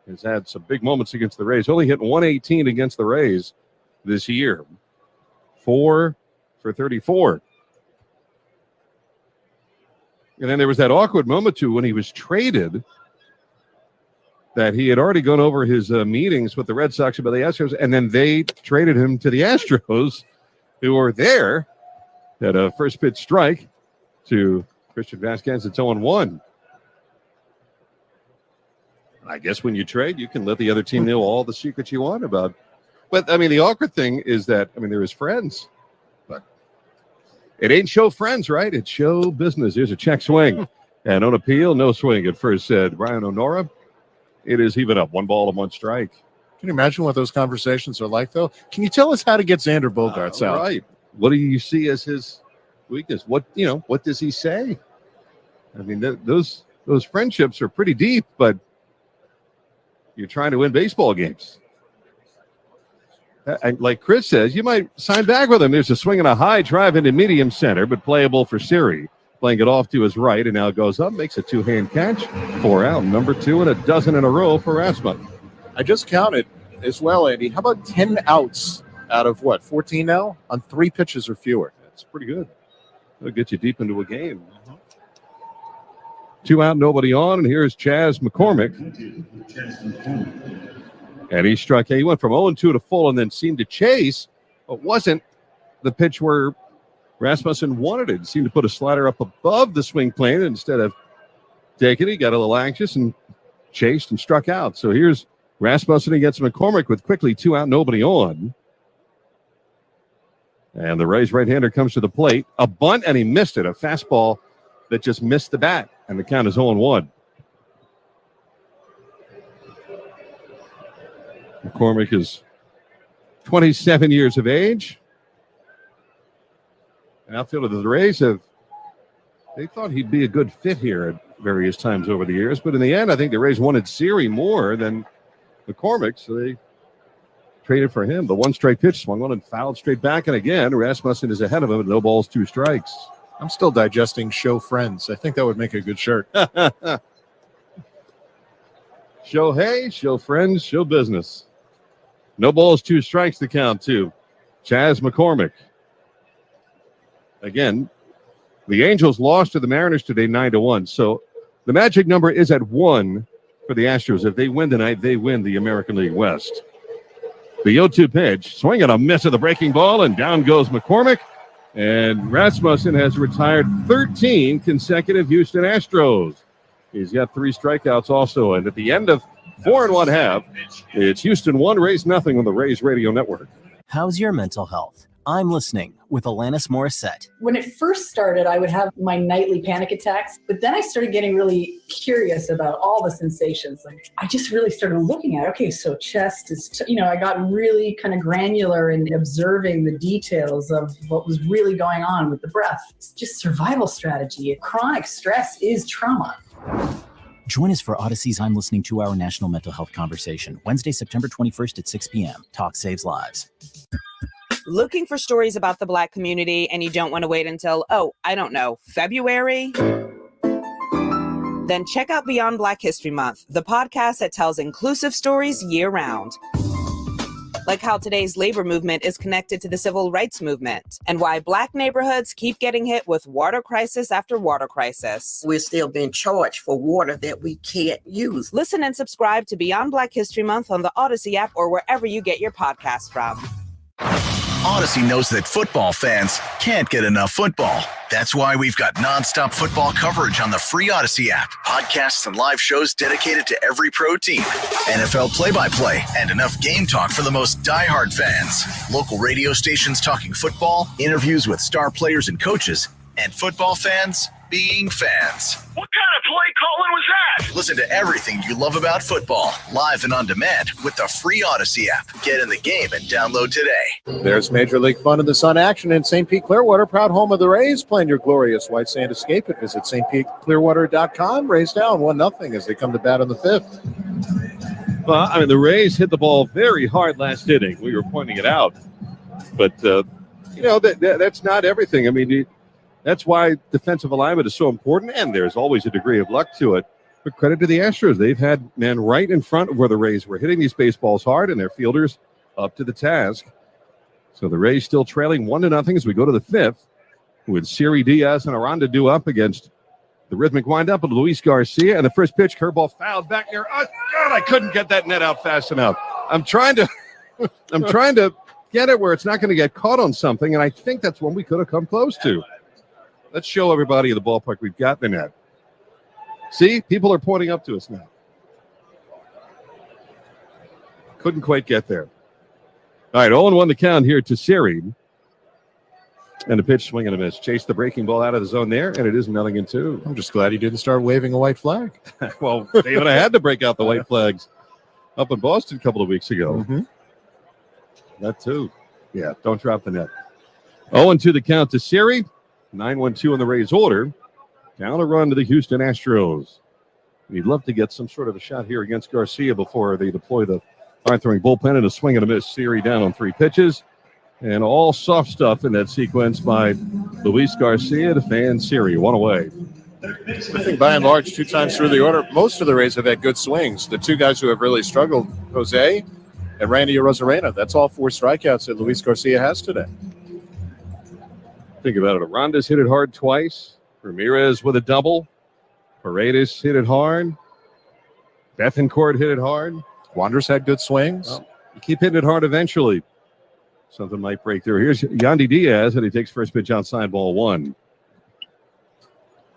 has had some big moments against the Rays. Only hit 118 against the Rays this year. 4 for 34. And then there was that awkward moment, too, when he was traded that he had already gone over his meetings with the Red Sox about the Astros, and then they traded him to the Astros, who were there at a first pitch strike to Christian Vasquez. It's 0-1. I guess when you trade, you can let the other team know all the secrets you want about. But, I mean, the awkward thing is that, I mean, they're his friends. But it ain't show friends, right? It's show business. Here's a check swing. And on appeal, no swing at first, said Brian O'Nora. It is even up. 1 ball and 1 strike. Can you imagine what those conversations are like, though? Can you tell us how to get Xander Bogaerts out? Right. What do you see as his weakness? What does he say? I mean, those friendships are pretty deep, but you're trying to win baseball games. And like Chris says, you might sign back with him. There's a swing and a high drive into medium center, but playable for Siri. Playing it off to his right, and now goes up, makes a 2-hand catch. 4 out, number 2, and a dozen in a row for Rasmussen. I just counted as well, Andy. How about 10 outs out of 14 now on 3 pitches or fewer? That's pretty good. That'll get you deep into a game. 2 out, nobody on, and here's Chas McCormick. And he struck. He went from 0-2 to full and then seemed to chase, but wasn't the pitch where Rasmussen wanted it. He seemed to put a slider up above the swing plane instead of taking it. He got a little anxious and chased and struck out. So here's Rasmussen against McCormick with quickly 2 out, nobody on. And the Rays right-hander comes to the plate. A bunt, and he missed it. A fastball that just missed the bat. And the count is 0-1. McCormick is 27 years of age. An outfielder the Rays they thought he'd be a good fit here at various times over the years. But in the end, I think the Rays wanted Siri more than McCormick, so they traded for him. The 1 straight pitch swung on and fouled straight back. And again, Rasmussen is ahead of him with no balls, 2 strikes. I'm still digesting show friends. I think that would make a good shirt. Show hey, show friends, show business. No balls, 2 strikes to count to Chas McCormick. Again, the Angels lost to the Mariners today 9-1. So the magic number is at 1 for the Astros. If they win tonight, they win the American League West. The 0-2 pitch, swing and a miss of the breaking ball, and down goes McCormick. And Rasmussen has retired 13 consecutive Houston Astros. He's got 3 strikeouts also. And at the end of 4 1/2, it's Houston 1, Rays nothing on the Rays Radio Network. How's your mental health? I'm listening with Alanis Morissette. When it first started, I would have my nightly panic attacks, but then I started getting really curious about all the sensations. Like, I just really started looking at, okay, so chest is, I got really kind of granular in observing the details of what was really going on with the breath. It's just survival strategy. Chronic stress is trauma. Join us for Odyssey's I'm Listening 2-hour national mental health conversation, Wednesday, September 21st at 6 p.m. Talk saves lives. Looking for stories about the Black community and you don't want to wait until, February? Then check out Beyond Black History Month, the podcast that tells inclusive stories year-round. Like how today's labor movement is connected to the civil rights movement, and why Black neighborhoods keep getting hit with water crisis after water crisis. We're still being charged for water that we can't use. Listen and subscribe to Beyond Black History Month on the Odyssey app or wherever you get your podcasts from. Odyssey knows that football fans can't get enough football. That's why we've got nonstop football coverage on the free Odyssey app. Podcasts and live shows dedicated to every pro team. NFL play-by-play and enough game talk for the most diehard fans. Local radio stations talking football, interviews with star players and coaches, and football fans being fans. What kind of play calling was that? Listen to everything you love about football, live and on demand with the free Odyssey app. Get in the game and download today. There's Major League Fun in the Sun action in St. Pete Clearwater, proud home of the Rays. Plan your glorious white sand escape at visit stpeteclearwater.com. Rays down 1-0 as they come to bat in the 5th. Well, the Rays hit the ball very hard last inning. We were pointing it out. But, that's not everything. That's why defensive alignment is so important, and there's always a degree of luck to it. But credit to the Astros. They've had men right in front of where the Rays were hitting these baseballs hard, and their fielders up to the task. So the Rays still trailing 1-0 as we go to the 5th, with Siri Diaz and Aranda due up against the rhythmic windup of Luis Garcia. And the first pitch, curveball fouled back near us. God, I couldn't get that net out fast enough. I'm trying to get it where it's not going to get caught on something, and I think that's one we could have come close to. Let's show everybody the ballpark we've got in that. See, people are pointing up to us now. Couldn't quite get there. All right, 0-1 the count here to Siri. And the pitch, swing and a miss. Chase the breaking ball out of the zone there, and it is 0-2. I'm just glad he didn't start waving a white flag. Well, they would have had to break out the white flags up in Boston a couple of weeks ago. Mm-hmm. That too. Yeah, don't drop the net. 0-2 the count to Siri. 9-1-2 in the Rays order. Down a run to the Houston Astros. We'd love to get some sort of a shot here against Garcia before they deploy the hard-throwing bullpen, and a swing and a miss. Siri down on 3 pitches. And all soft stuff in that sequence by Luis Garcia to fan Siri. 1 away. I think by and large, 2 times through the order, most of the Rays have had good swings. The 2 guys who have really struggled, Jose and Randy Arozarena. That's all 4 strikeouts that Luis Garcia has today. Think about it. Aranda's hit it hard twice. Ramirez with a double. Paredes hit it hard. Bethancourt hit it hard. Wanderers had good swings. Well, you keep hitting it hard eventually. Something might break through. Here's Yandy Diaz, and he takes first pitch outside, ball 1.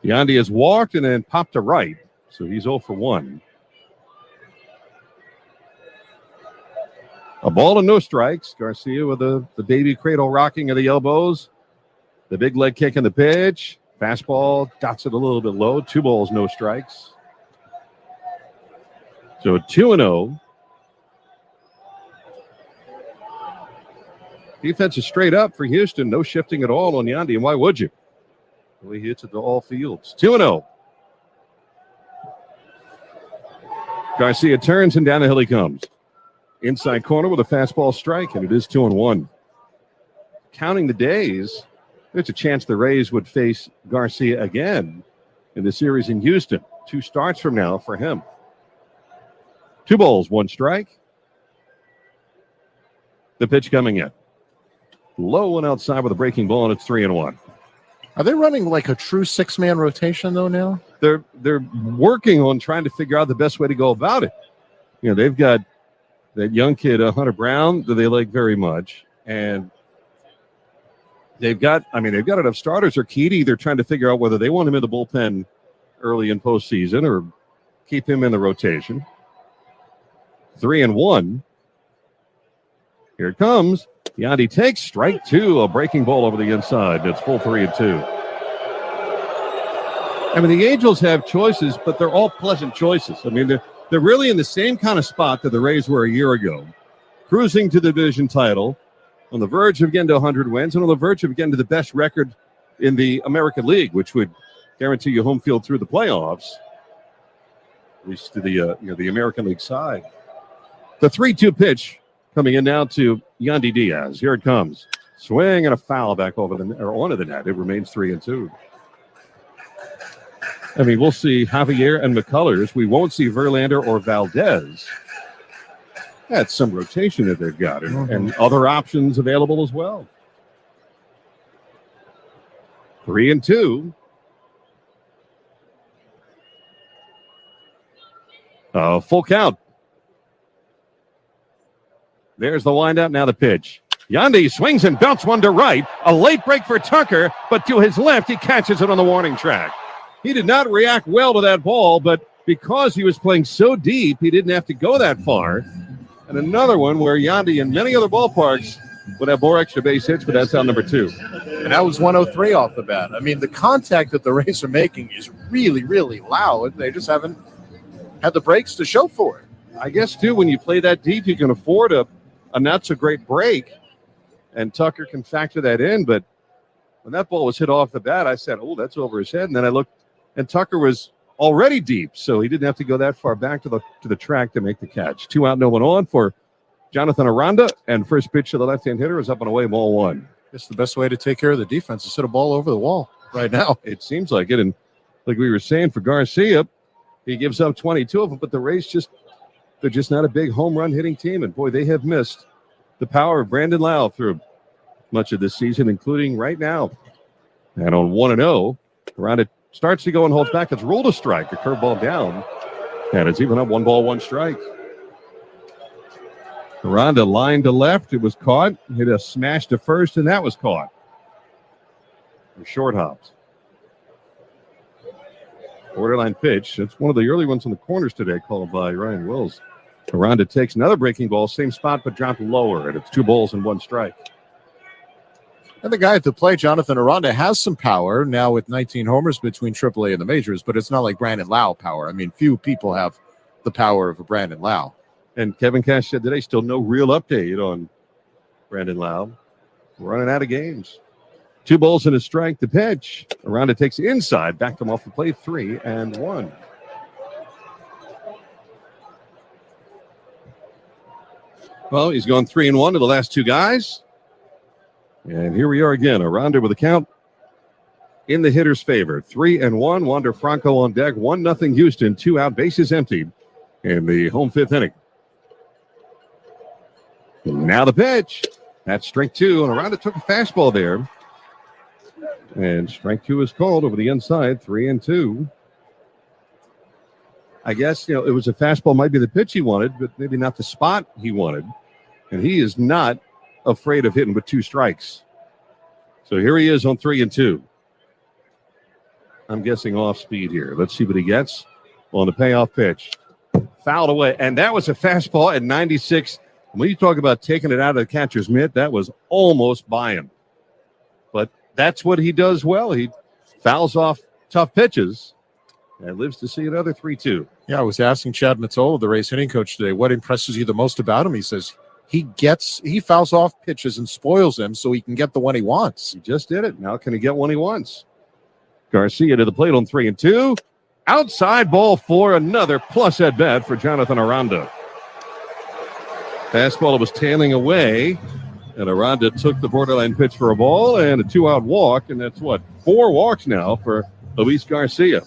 Yandy has walked and then popped to right, so he's 0 for 1. A ball and no strikes. Garcia with the baby cradle rocking of the elbows. The big leg kick in the pitch. Fastball dots it a little bit low. 2 balls, no strikes. So 2-0. Defense is straight up for Houston. No shifting at all on Yandy. And why would you? Well, he hits it to all fields. 2-0. Garcia turns and down the hill he comes. Inside corner with a fastball strike, and it is 2-1. Counting the days, there's a chance the Rays would face Garcia again in the series in Houston. 2 starts from now for him. 2 balls, 1 strike. The pitch coming in. Low and outside with a breaking ball, and it's 3-1. Are they running like a true 6-man rotation, though, now? They're working on trying to figure out the best way to go about it. They've got that young kid, Hunter Brown, that they like very much. And they've got enough starters. Urquidy, they're trying to figure out whether they want him in the bullpen early in postseason or keep him in the rotation. 3-1. Here it comes. Yandy takes strike two, a breaking ball over the inside. That's full 3-2. I mean, the Angels have choices, but they're all pleasant choices. I mean, they're really in the same kind of spot that the Rays were a year ago, cruising to the division title, on the verge of getting to 100 wins, and on the verge of getting to the best record in the American League, which would guarantee you home field through the playoffs, at least to the American League side. The 3-2 pitch coming in now to Yandy Diaz. Here it comes. Swing and a foul back over onto the net. It remains 3-2. I mean, we'll see Javier and McCullers. We won't see Verlander or Valdez. That's some rotation that they've got, and other options available as well. 3-2. Full count. There's the windup. Now the pitch. Yandy swings and belts one to right. A late break for Tucker, but to his left, he catches it on the warning track. He did not react well to that ball, but because he was playing so deep, he didn't have to go that far. And another one where Yandy and many other ballparks would have more extra base hits, but that's out number 2. And that was 103 off the bat. I mean, the contact that the Rays are making is really, really loud. They just haven't had the breaks to show for it. I guess, too, when you play that deep, you can afford a not-so-great break, and Tucker can factor that in. But when that ball was hit off the bat, I said, oh, that's over his head. And then I looked, and Tucker was already deep, so he didn't have to go that far back to the track to make the catch. 2 out, no one on for Jonathan Aranda, and first pitch to the left-hand hitter is up and away, ball 1. It's the best way to take care of the defense is hit a ball over the wall right now. It seems like it, and like we were saying for Garcia, he gives up 22 of them, but the Rays they're just not a big home run hitting team, and boy, they have missed the power of Brandon Lau through much of this season, including right now. And on 1-0, Aranda starts to go and holds back. It's ruled a strike, a curveball down, and it's even up 1 ball, 1 strike. Aranda line to left. It was caught. Hit a smash to first, and that was caught. The short hops. Borderline pitch. It's one of the early ones in the corners today, called by Ryan Wills. Aranda takes another breaking ball, same spot, but dropped lower, and it's 2 balls and 1 strike. And the guy at the plate, Jonathan Aranda, has some power now with 19 homers between AAA and the majors, but it's not like Brandon Lau power. I mean, few people have the power of a Brandon Lau. And Kevin Cash said today, still no real update on Brandon Lau. We're running out of games. 2 balls and a strike. The pitch. Aranda takes inside, backed him off the plate, 3-1. Well, he's gone 3-1 to the last 2 guys. And here we are again. Aranda with a count in the hitter's favor. 3-1. Wander Franco on deck. 1-0 Houston. 2 out. Bases emptied in the home 5th inning. Now the pitch. That's strike 2. And Aranda took a fastball there. And strike 2 is called over the inside. 3-2. I guess, it was a fastball, might be the pitch he wanted, but maybe not the spot he wanted. And he is not afraid of hitting with 2 strikes. So here he is on 3-2. I'm guessing off speed here. Let's see what he gets on the payoff pitch. Fouled away. And that was a fastball at 96. When you talk about taking it out of the catcher's mitt, that was almost by him. But that's what he does well. He fouls off tough pitches and lives to see another 3-2. Yeah, I was asking Chad Mazzola, the Rays hitting coach today, what impresses you the most about him? He says he fouls off pitches and spoils them so he can get the one he wants. He just did it. Now can he get one he wants? Garcia to the plate on 3-2. Outside ball 4, another plus at bat for Jonathan Aranda. Fastball was tailing away, and Aranda took the borderline pitch for a ball and a 2-out walk, and that's 4 walks now for Luis Garcia.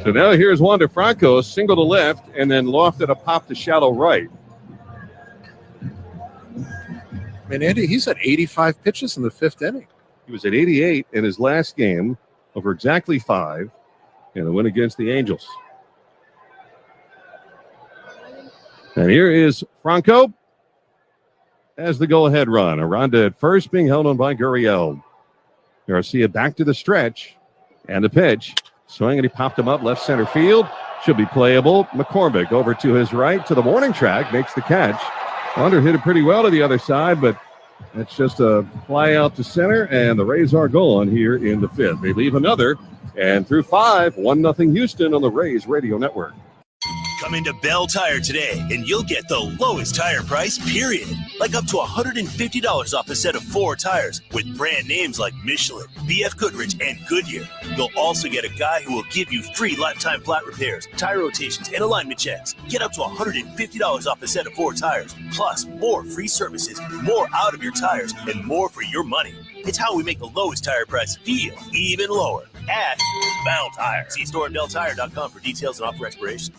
So now here's Wander Franco, single to left, and then lofted a pop to shallow right. I mean, Andy, he's at 85 pitches in the 5th inning. He was at 88 in his last game, over exactly 5, in the win against the Angels. And here is Franco as the go-ahead run. Aranda at first being held on by Gurriel. Garcia back to the stretch. And the pitch. Swing, and he popped him up left center field. Should be playable. McCormick over to his right to the warning track. Makes the catch. Wander hit it pretty well to the other side, but it's just a fly out to center, and the Rays are gone here in the fifth. They leave another, and through 5, 1-0 Houston on the Rays Radio Network. Come into Bell Tire today, and you'll get the lowest tire price, period. Like up to $150 off a set of 4 tires with brand names like Michelin, BF Goodrich, and Goodyear. You'll also get a guy who will give you free lifetime flat repairs, tire rotations, and alignment checks. Get up to $150 off a set of 4 tires, plus more free services, more out of your tires, and more for your money. It's how we make the lowest tire price feel even lower at Bell Tire. See store at belltire.com for details and offer expiration.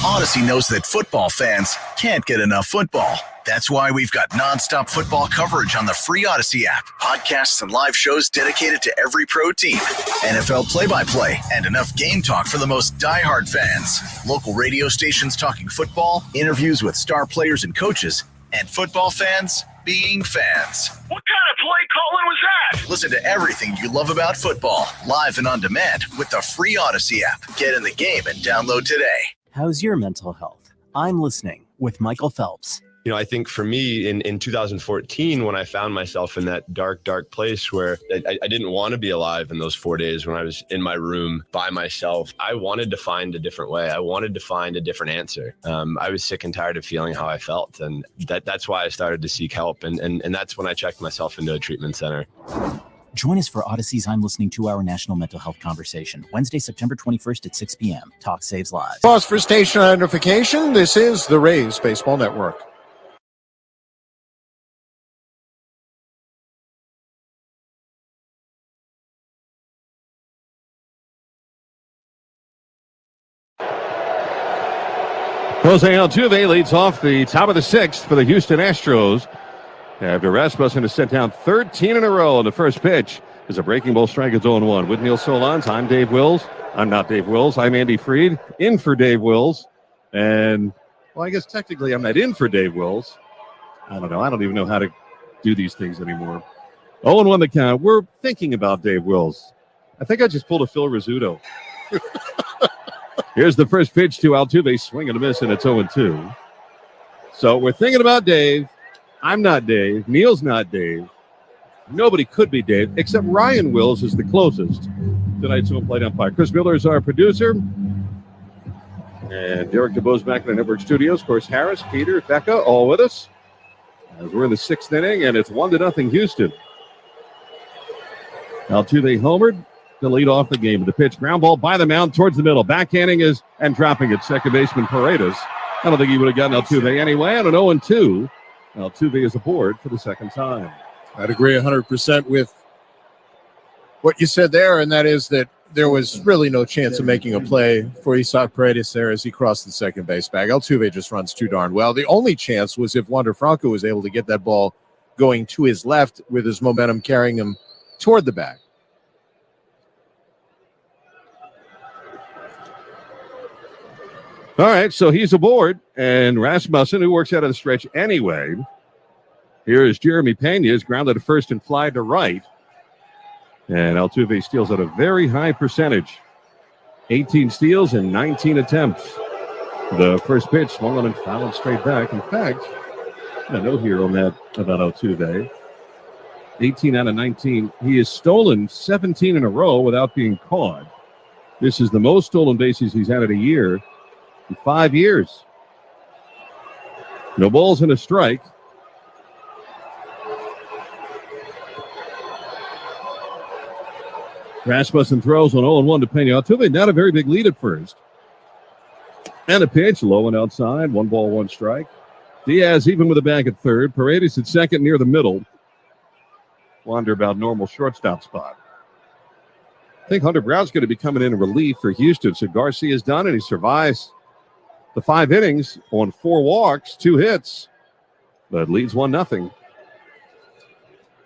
Odyssey knows that football fans can't get enough football. That's why we've got nonstop football coverage on the free Odyssey app. Podcasts and live shows dedicated to every pro team. NFL play-by-play and enough game talk for the most diehard fans. Local radio stations talking football, interviews with star players and coaches, and football fans being fans. What kind of play calling was that? Listen to everything you love about football, live and on demand with the free Odyssey app. Get in the game and download today. How's your mental health? I'm listening with Michael Phelps. You know, I think for me in 2014, when I found myself in that dark place where I didn't want to be alive in those 4 days when I was in my room by myself, I wanted to find a different way. I wanted to find a different answer. I was sick and tired of feeling how I felt. And that's why I started to seek help. And that's when I checked myself into a treatment center. Join us for Odyssey's I'm Listening 2-hour national mental health conversation, Wednesday, September 21st at 6 p.m. Talk Saves Lives. Pause for station identification. This is the Rays Baseball Network. Jose Altuve leads off the top of the 6th for the Houston Astros. After Rasmussen has sent down 13 in a row on the first pitch is a breaking ball strike. It's 0-1. With Neil Solondz, I'm Dave Wills. I'm not Dave Wills. I'm Andy Freed, in for Dave Wills. And, well, I guess technically I'm not in for Dave Wills. I don't know. I don't even know how to do these things anymore. 0-1 the count. We're thinking about Dave Wills. I think I just pulled a Phil Rizzuto. Here's the first pitch to Altuve. Swing and a miss, and it's 0-2. So we're thinking about Dave. I'm not Dave. Neil's not Dave. Nobody could be Dave, except Ryan Wills is the closest. Tonight's home plate umpire. Chris Miller is our producer. And Derek DeBoe's back in the network studios. Of course, Harris, Peter, Becca, all with us. As we're in the 6th inning, and it's 1-0 Houston. Altuve homered to lead off the game. The pitch, ground ball by the mound towards the middle. Backhanding is and dropping it. Second baseman Paredes. I don't think he would have gotten Altuve anyway. And an 0-2. Altuve is aboard for the second time. I'd agree 100% with what you said there, and that is that there was really no chance of making a play for Isaac Paredes there as he crossed the second base bag. Altuve just runs too darn well. The only chance was if Wander Franco was able to get that ball going to his left with his momentum carrying him toward the bag. All right, so he's aboard, and Rasmussen, who works out of the stretch anyway. Here is Jeremy Pena, is grounded at first and fly to right. And Altuve steals at a very high percentage. 18 steals and 19 attempts. The first pitch swung on and fouled straight back. In fact, I know here on that about Altuve. 18 out of 19. He has stolen 17 in a row without being caught. This is the most stolen bases he's had in a year in 5 years. No balls and a strike. Rasmussen throws on 0-1 to Pena. Altuve not a very big lead at first. And a pitch, low and outside. 1 ball, 1 strike. Diaz even with a bag at third. Paredes at second near the middle. Wander about normal shortstop spot. I think Hunter Brown's going to be coming in relief for Houston. So Garcia's done, and he survives the 5 innings on 4 walks, 2 hits, but leads 1-0.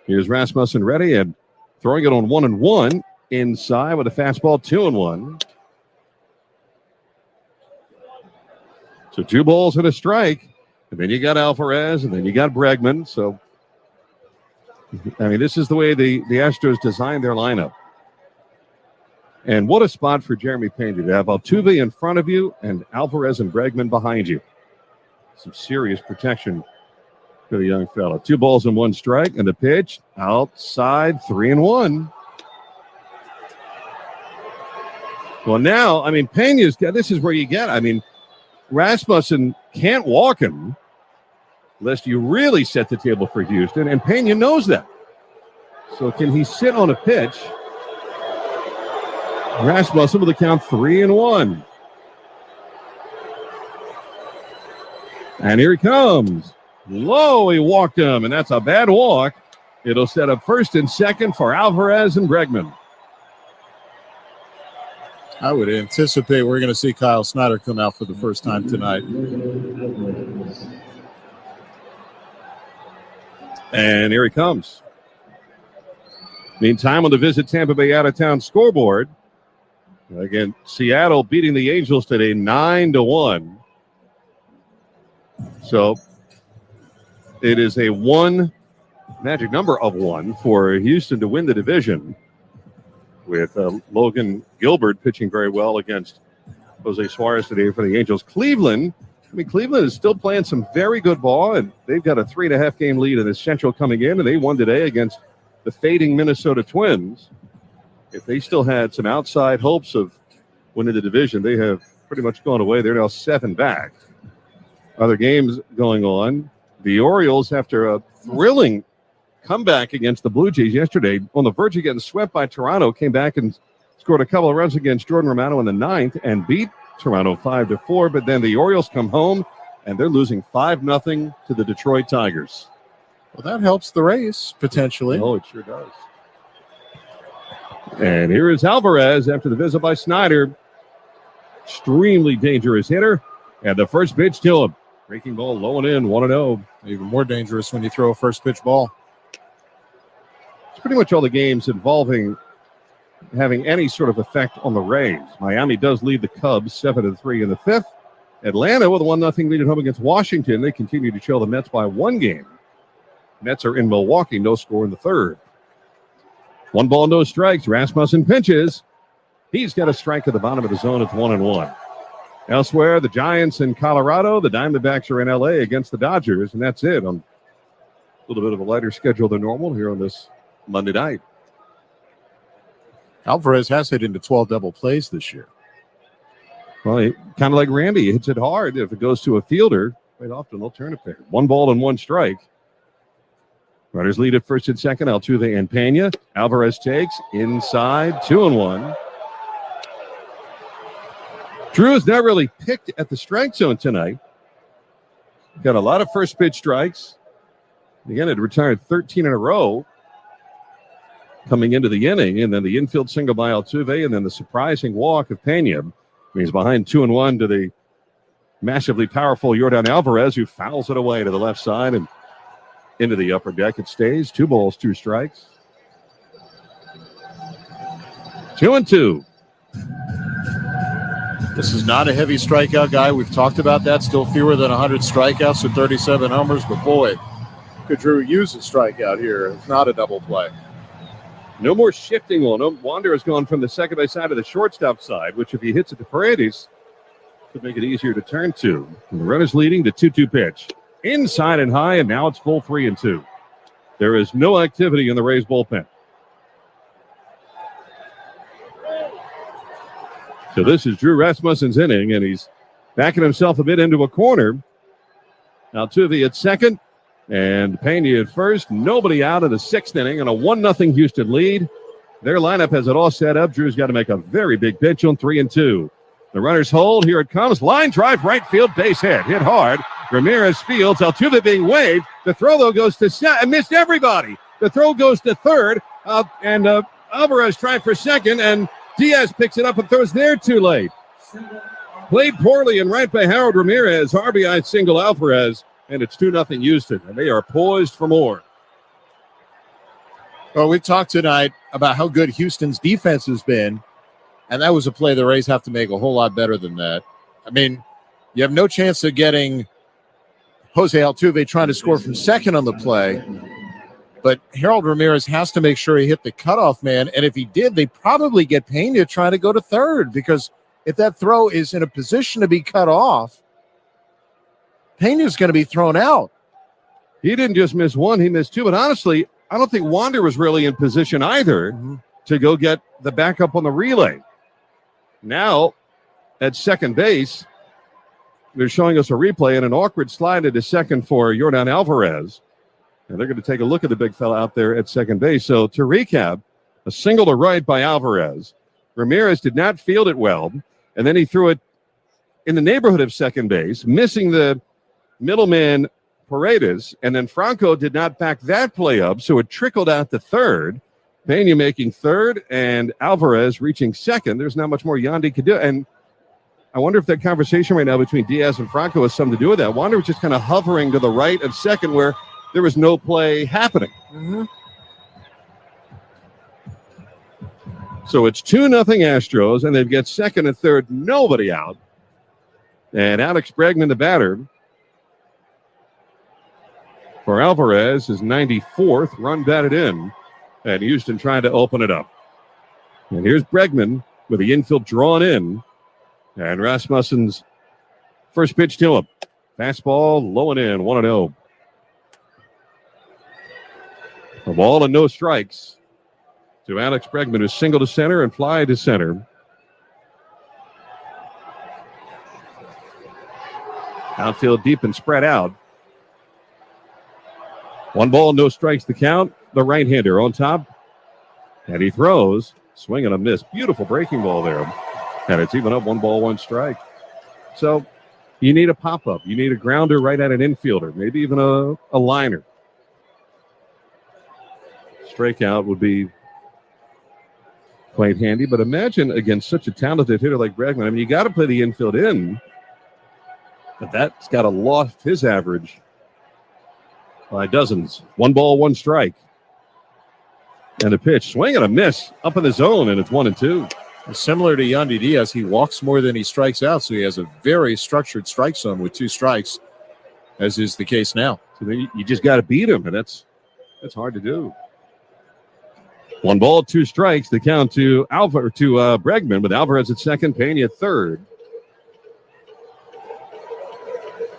Here's Rasmussen ready and throwing it on 1-1 inside with a fastball, 2-1. So 2 balls and a strike. And then you got Alvarez, and then you got Bregman. So, I mean, this is the way the Astros designed their lineup. And what a spot for Jeremy Pena to have Altuve in front of you and Alvarez and Bregman behind you. Some serious protection for the young fella. 2 balls and 1 strike, and the pitch outside, 3-1. Well, now, I mean, Pena's got, this is where you get, I mean, Rasmussen can't walk him lest you really set the table for Houston, and Pena knows that. So can he sit on a pitch? Rasmussen with the count 3-1. And here he comes. Low, he walked him, and that's a bad walk. It'll set up first and second for Alvarez and Bregman. I would anticipate we're going to see Kyle Snyder come out for the first time tonight. And here he comes. Meantime, on the Visit Tampa Bay out-of-town scoreboard, again, Seattle beating the Angels today 9-1. So it is a magic number of 1 for Houston to win the division, with Logan Gilbert pitching very well against Jose Suarez today for the Angels. Cleveland is still playing some very good ball, and they've got a 3.5 game lead in the Central coming in, and they won today against the fading Minnesota Twins. If they still had some outside hopes of winning the division, they have pretty much gone away. They're now 7 back. Other games going on. The Orioles, after a thrilling comeback against the Blue Jays yesterday, on the verge of getting swept by Toronto, came back and scored a couple of runs against Jordan Romano in the 9th and beat Toronto 5-4. But then the Orioles come home, and they're losing 5-0 to the Detroit Tigers. Well, that helps the race, potentially. Oh, it sure does. And here is Alvarez after the visit by Snyder. Extremely dangerous hitter. And the first pitch to him. Breaking ball low and in, 1-0. Even more dangerous when you throw a first pitch ball. It's pretty much all the games involving having any sort of effect on the Rays. Miami does lead the Cubs 7-3 in the 5th. Atlanta with a 1-0 lead at home against Washington. They continue to trail the Mets by 1 game. Mets are in Milwaukee, no score in the 3rd. 1 ball, no strikes. Rasmussen pitches. He's got a strike at the bottom of the zone. It's 1-1. Elsewhere, the Giants in Colorado. The Diamondbacks are in L.A. against the Dodgers, and that's it. On a little bit of a lighter schedule than normal here on this Monday night. Alvarez has hit into 12 double plays this year. Well, kind of like Randy, he hits it hard. If it goes to a fielder, quite often they'll turn it there. 1 ball and 1 strike. Runners lead at first and second. Altuve and Pena. Alvarez takes inside, 2-1. Drew has not really picked at the strike zone tonight. Got a lot of first pitch strikes. Again, it retired 13 in a row coming into the inning. And then the infield single by Altuve, and then the surprising walk of Pena. He's behind 2-1 to the massively powerful Yordan Alvarez, who fouls it away to the left side and into the upper deck. It stays 2 balls, 2 strikes. 2-2. This is not a heavy strikeout guy. We've talked about that. Still fewer than 100 strikeouts with 37 homers. But boy, could Drew use a strikeout here if not a double play. No more shifting on him. Wander has gone from the second base side to the shortstop side, which if he hits it to Paredes, could make it easier to turn to. And the runner's leading, the 2-2 pitch. Inside and high, and now it's full 3-2. There is no activity in the Rays bullpen. So this is Drew Rasmussen's inning, and he's backing himself a bit into a corner. Altuve at second, and Pena at first. Nobody out in the 6th inning, and a 1-0 Houston lead. Their lineup has it all set up. Drew's got to make a very big pitch on 3-2. The runners hold. Here it comes. Line drive, right field, base hit. Hit hard. Ramirez fields. Altuve being waved. The throw, though, goes to second. Missed everybody. The throw goes to third, and Alvarez tried for second, and Diaz picks it up and throws there too late. Played poorly and right by Harold Ramirez. RBI single Alvarez, and it's 2-0 Houston, and they are poised for more. Well, we've talked tonight about how good Houston's defense has been, and that was a play the Rays have to make a whole lot better than that. I mean, You have no chance of getting Jose Altuve trying to score from second on the play. But Harold Ramirez has to make sure he hit the cutoff man. And if he did, they probably get Pena trying to go to third, because if that throw is in a position to be cut off, Pena's going to be thrown out. He didn't just miss one, he missed two. But honestly, I don't think Wander was really in position either to go get the backup on the relay. Now, at second base, they're showing us a replay and an awkward slide into second for Yordan Alvarez. And they're going to take a look at the big fella out there at second base. So to recap, a single to right by Alvarez. Ramirez did not field it well, and then he threw it in the neighborhood of second base, missing the middleman Paredes, and then Franco did not back that play up, so it trickled out to third. Pena making third, and Alvarez reaching second. There's not much more Yandy could do. And I wonder if that conversation right now between Diaz and Franco has something to do with that. Wander was just kind of hovering to the right of second where there was no play happening. So it's 2-0 Astros, and they've got second and third, nobody out. And Alex Bregman, the batter, for Alvarez, his 94th run batted in, and Houston trying to open it up. And here's Bregman with the infield drawn in, and Rasmussen's first pitch to him. Fastball low and in, 1-0. A ball and no strikes to Alex Bregman, who's single to center and fly to center. Outfield deep and spread out. 1 ball, no strikes the count. The right-hander on top. And he throws. Swing and a miss. Beautiful breaking ball there. And it's even up 1 ball, 1 strike. So you need a pop-up. You need a grounder right at an infielder. Maybe even a liner. Strikeout would be quite handy. But imagine against such a talented hitter like Bregman. I mean, you got to play the infield in. But that's got to loft his average by dozens. 1 ball, 1 strike. And a pitch. Swing and a miss up in the zone, and it's 1-2. Similar to Yandy Diaz, he walks more than he strikes out, so he has a very structured strike zone with 2 strikes, as is the case now. So you just got to beat him, and that's hard to do. 1 ball, 2 strikes. The count to Bregman, with Alvarez at second, Pena at third.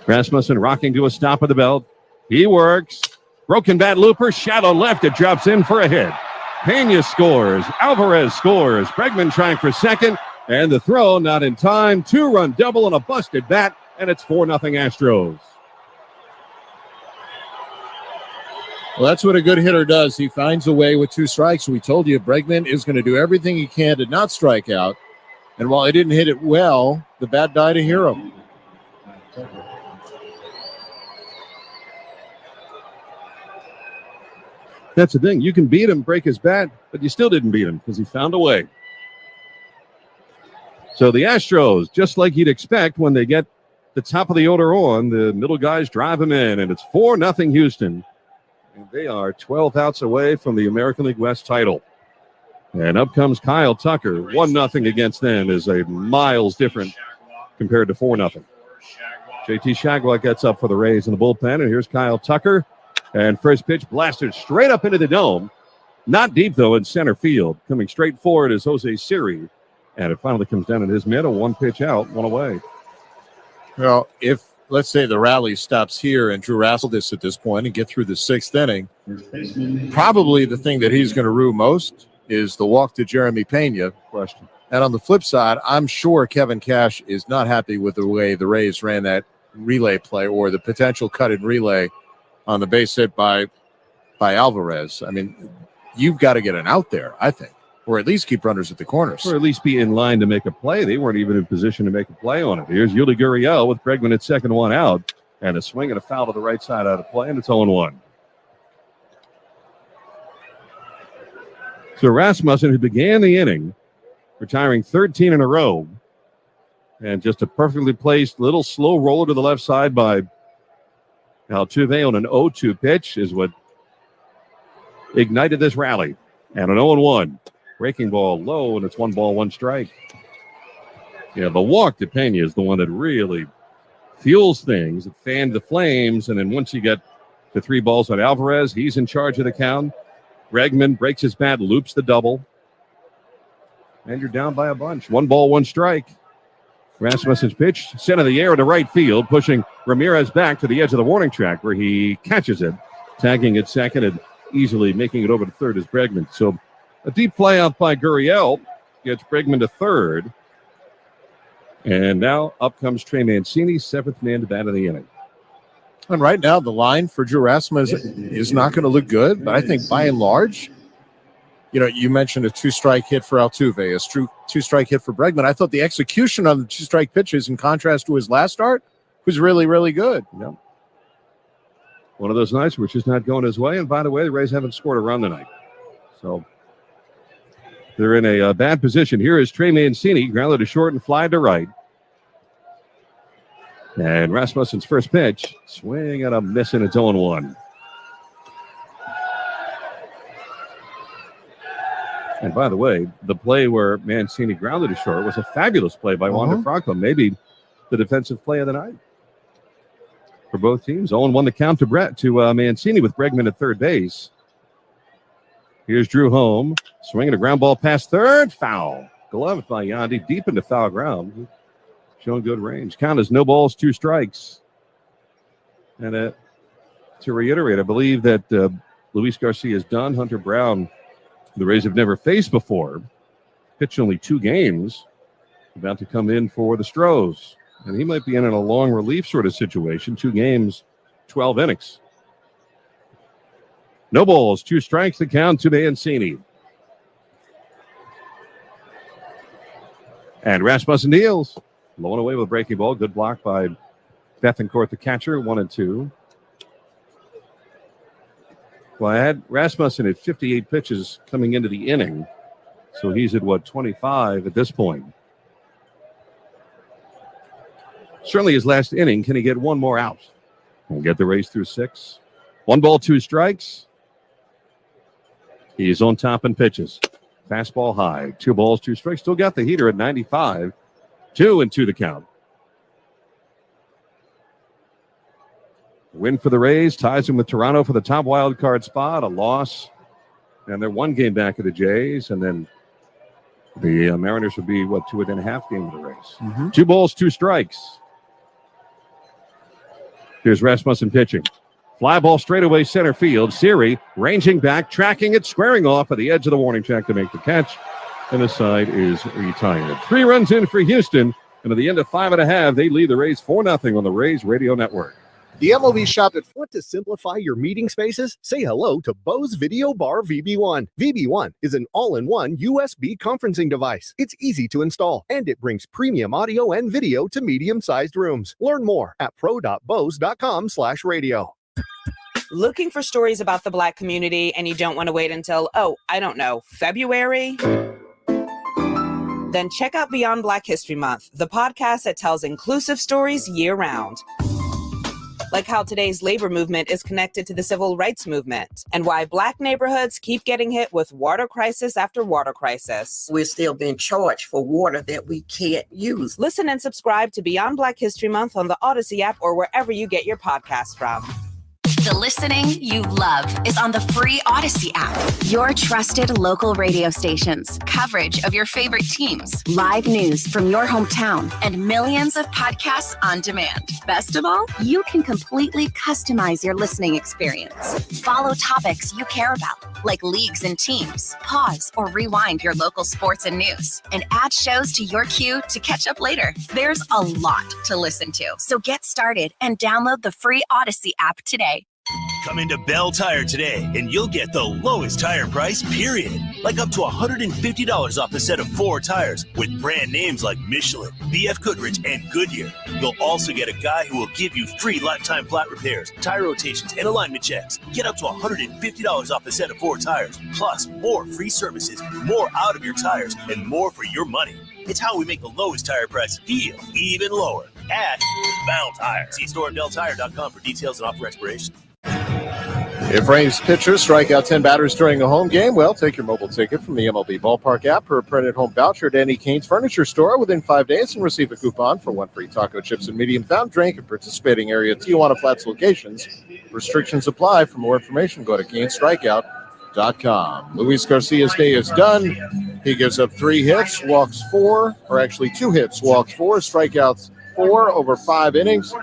Rasmussen rocking to a stop of the belt. He works. Broken bat looper, shallow left. It drops in for a hit. Pena scores. Alvarez scores. Bregman trying for second. And the throw not in time. 2-run double on a busted bat. And it's 4-0 Astros. Well, that's what a good hitter does. He finds a way with 2 strikes. We told you Bregman is going to do everything he can to not strike out. And while he didn't hit it well, the bat died a hero. That's the thing. You can beat him, break his bat, but you still didn't beat him because he found a way. So the Astros, just like you'd expect when they get the top of the order on, the middle guys drive him in, and it's 4-0 Houston. And they are 12 outs away from the American League West title. And up comes Kyle Tucker. 1-0 against them is a miles different compared to 4-0. JT Shagwell gets up for the Rays in the bullpen, and here's Kyle Tucker. And first pitch blasted straight up into the dome. Not deep, though, in center field. Coming straight forward is Jose Siri. And it finally comes down in his middle. 1 pitch out, 1 away. Well, if, let's say, the rally stops here and Drew Rassel this at this point and get through the 6th inning, probably the thing that he's going to rue most is the walk to Jeremy Pena. Question. And on the flip side, I'm sure Kevin Cash is not happy with the way the Rays ran that relay play or the potential cut in relay on the base hit by Alvarez. I mean, you've got to get an out there, I think, or at least keep runners at the corners. Or at least be in line to make a play. They weren't even in position to make a play on it. Here's Yuli Gurriel with Bregman at second, 1 out. And a swing and a foul to the right side out of play, and it's 0-1. So Rasmussen, who began the inning, retiring 13 in a row, and just a perfectly placed little slow roller to the left side by Altuve on an 0-2 pitch is what ignited this rally. And an 0-1. Breaking ball low, and it's 1 ball, 1 strike. Yeah, the walk to Pena is the one that really fuels things. It fanned the flames, and then once you get to 3 balls on Alvarez, he's in charge of the count. Bregman breaks his bat, loops the double, and you're down by a bunch. 1 ball, 1 strike. Rasmussen's pitch, center of the air to right field, pushing Ramirez back to the edge of the warning track where he catches it, tagging at second and easily making it over to third is Bregman. So a deep play out by Gurriel gets Bregman to third. And now up comes Trey Mancini, 7th man to bat of the inning. And right now the line for Drew Rasmussen is not going to look good, but I think by and large, you mentioned a 2-strike hit for Altuve, a 2-strike hit for Bregman. I thought the execution on the 2-strike pitches, in contrast to his last start, was really, really good. Yep. One of those nights which is not going his way. And by the way, the Rays haven't scored a run tonight. So they're in a bad position. Here is Trey Mancini, grounded to short and fly to right. And Rasmussen's first pitch, swing and a miss in its own 1. And by the way, the play where Mancini grounded to short was a fabulous play by Wander Franco. Maybe the defensive play of the night for both teams. 0-1 the count to Mancini with Bregman at third base. Here's Drew home, swinging a ground ball past third, foul. Gloved by Yandy, deep into foul ground. Showing good range. Count is 0 balls, 2 strikes. And to reiterate, I believe that Luis Garcia is done. Hunter Brown, the Rays have never faced before. Pitched only 2 games. About to come in for the Astros. And he might be in a long relief sort of situation. 2 games, 12 innings. 0 balls, 2 strikes, the count to Mancini. And Rasmussen deals. Blowing away with a breaking ball. Good block by Bethencourt, the catcher. 1-2. Well, I had Rasmussen at 58 pitches coming into the inning. So he's at, 25 at this point. Certainly his last inning. Can he get 1 more out? And get the Rays through 6. 1 ball, 2 strikes. He's on top in pitches. Fastball high. 2 balls, 2 strikes. Still got the heater at 95. 2-2 the count. Win for the Rays, ties them with Toronto for the top wild card spot. A loss, and they're 1 game back of the Jays, and then the Mariners would be 2.5 game of the Rays. 2 balls, 2 strikes. Here's Rasmussen pitching. Fly ball straight away center field. Siri ranging back, tracking it, squaring off at the edge of the warning track to make the catch, and the side is retired. 3 runs in for Houston, and at the end of 5.5, they lead the Rays 4-0 on the Rays Radio Network. The MLB shop at Want to simplify your meeting spaces? Say hello to Bose Video Bar VB1. VB1 is an all-in-one USB conferencing device. It's easy to install, and it brings premium audio and video to medium-sized rooms. Learn more at pro.bose.com/radio. Looking for stories about the Black community and you don't want to wait until, February? Then check out Beyond Black History Month, the podcast that tells inclusive stories year-round. Like how today's labor movement is connected to the civil rights movement, and why Black neighborhoods keep getting hit with water crisis after water crisis. We're still being charged for water that we can't use. Listen and subscribe to Beyond Black History Month on the Odyssey app or wherever you get your podcasts from. The listening you love is on the free Odyssey app. Your trusted local radio stations, coverage of your favorite teams, live news from your hometown, and millions of podcasts on demand. Best of all, you can completely customize your listening experience. Follow topics you care about, like leagues and teams. Pause or rewind your local sports and news, and add shows to your queue to catch up later. There's a lot to listen to, so get started and download the free Odyssey app today. Come into Bell Tire today, and you'll get the lowest tire price, period. Like up to $150 off a set of 4 tires with brand names like Michelin, BF Goodrich, and Goodyear. You'll also get a guy who will give you free lifetime flat repairs, tire rotations, and alignment checks. Get up to $150 off a set of 4 tires, plus more free services, more out of your tires, and more for your money. It's how we make the lowest tire price feel even lower at Bell Tire. See store at belltire.com for details and offer expiration. If Rays pitchers strike out 10 batters during a home game, well, take your mobile ticket from the MLB Ballpark app or a printed home voucher at any Cane's Furniture store within 5 days and receive a coupon for one free taco chips and medium fountain drink at participating area Tijuana Flats locations. Restrictions apply. For more information, go to CaneStrikeout.com. Luis Garcia's day is done. He gives up 3 hits, walks 4, or actually 2 hits, walks 4, strikeouts 4 over 5 innings,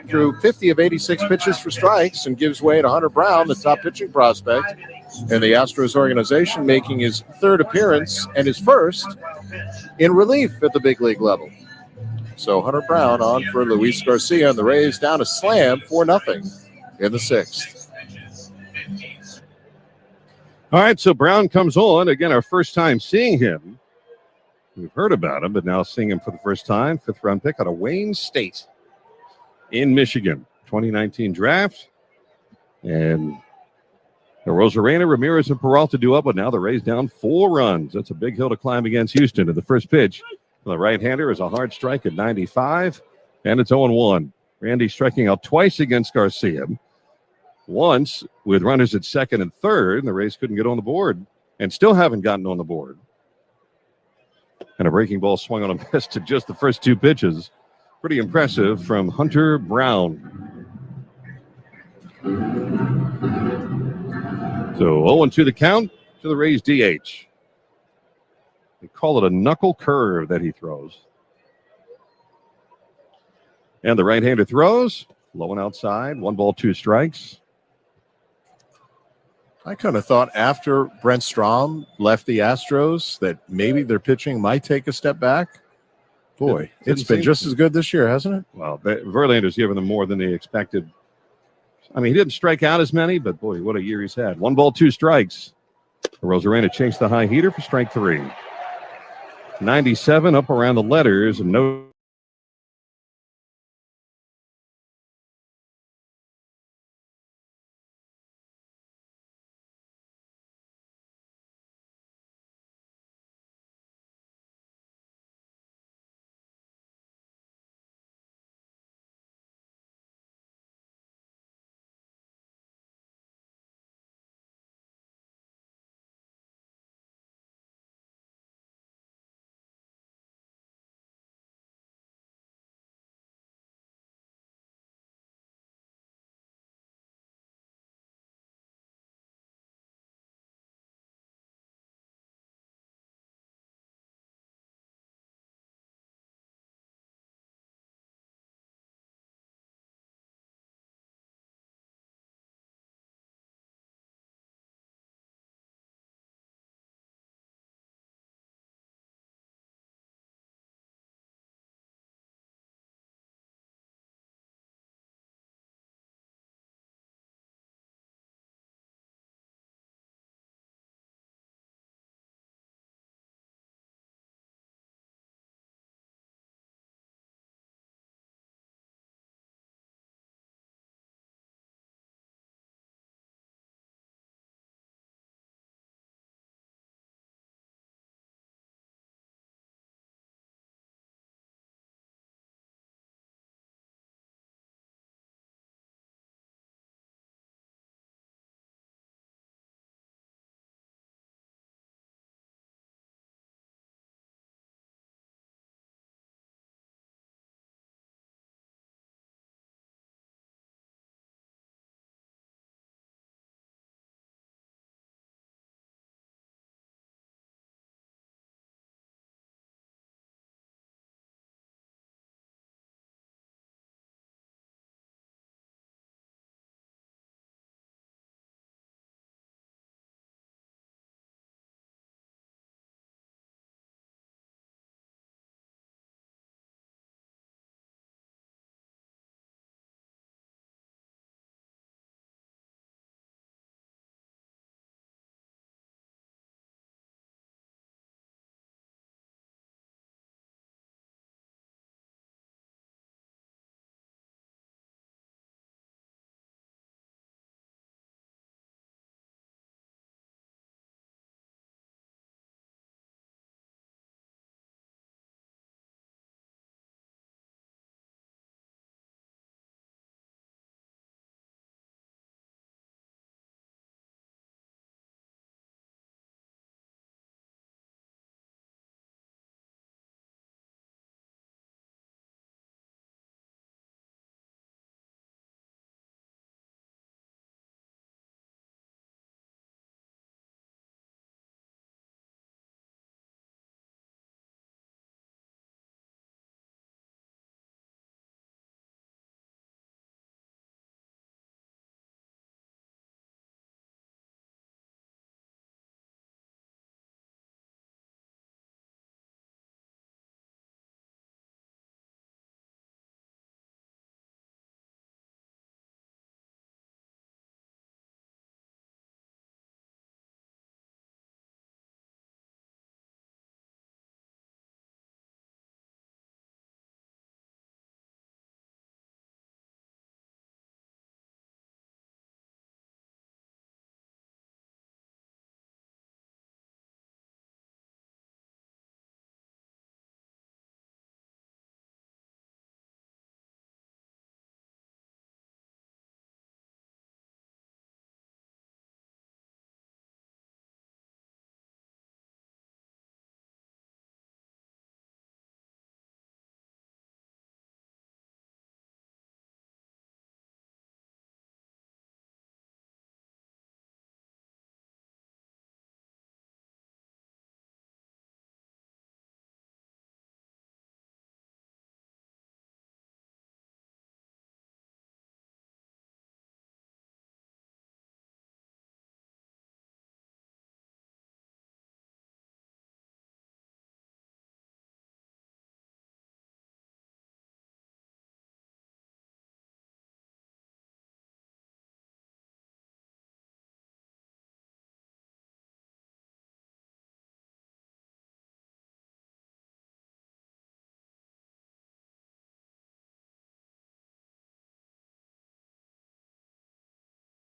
threw 50 of 86 pitches for strikes, and gives way to Hunter Brown, the top pitching prospect in the Astros organization, making his 3rd appearance and his first in relief at the big league level. So Hunter Brown on for Luis Garcia, and the Rays down a slam 4-0 in the 6th. All right, so Brown comes on. Again, our first time seeing him. We've heard about him, but now seeing him for the first time. 5th-round pick out of Wayne State in Michigan. 2019 draft. And the Rosarena, Ramirez, and Peralta do up, but now the Rays down 4 runs. That's a big hill to climb against Houston. And the first pitch, the right-hander is a hard strike at 95, and it's 0-1. Randy striking out twice against Garcia. Once with runners at 2nd and 3rd, and the Rays couldn't get on the board and still haven't gotten on the board. And a breaking ball swung on a miss to just the first 2 pitches. Pretty impressive from Hunter Brown. So 0-2 the count to the Rays DH. They call it a knuckle curve that he throws. And the right-hander throws. Low and outside. 1 ball, 2 strikes. I kind of thought after Brent Strom left the Astros that maybe their pitching might take a step back. Boy, it's been just as good this year, hasn't it? Well, Verlander's given them more than they expected. I mean, he didn't strike out as many, but boy, what a year he's had. 1 ball, 2 strikes. Rosarena chased the high heater for strike 3. 97 up around the letters and no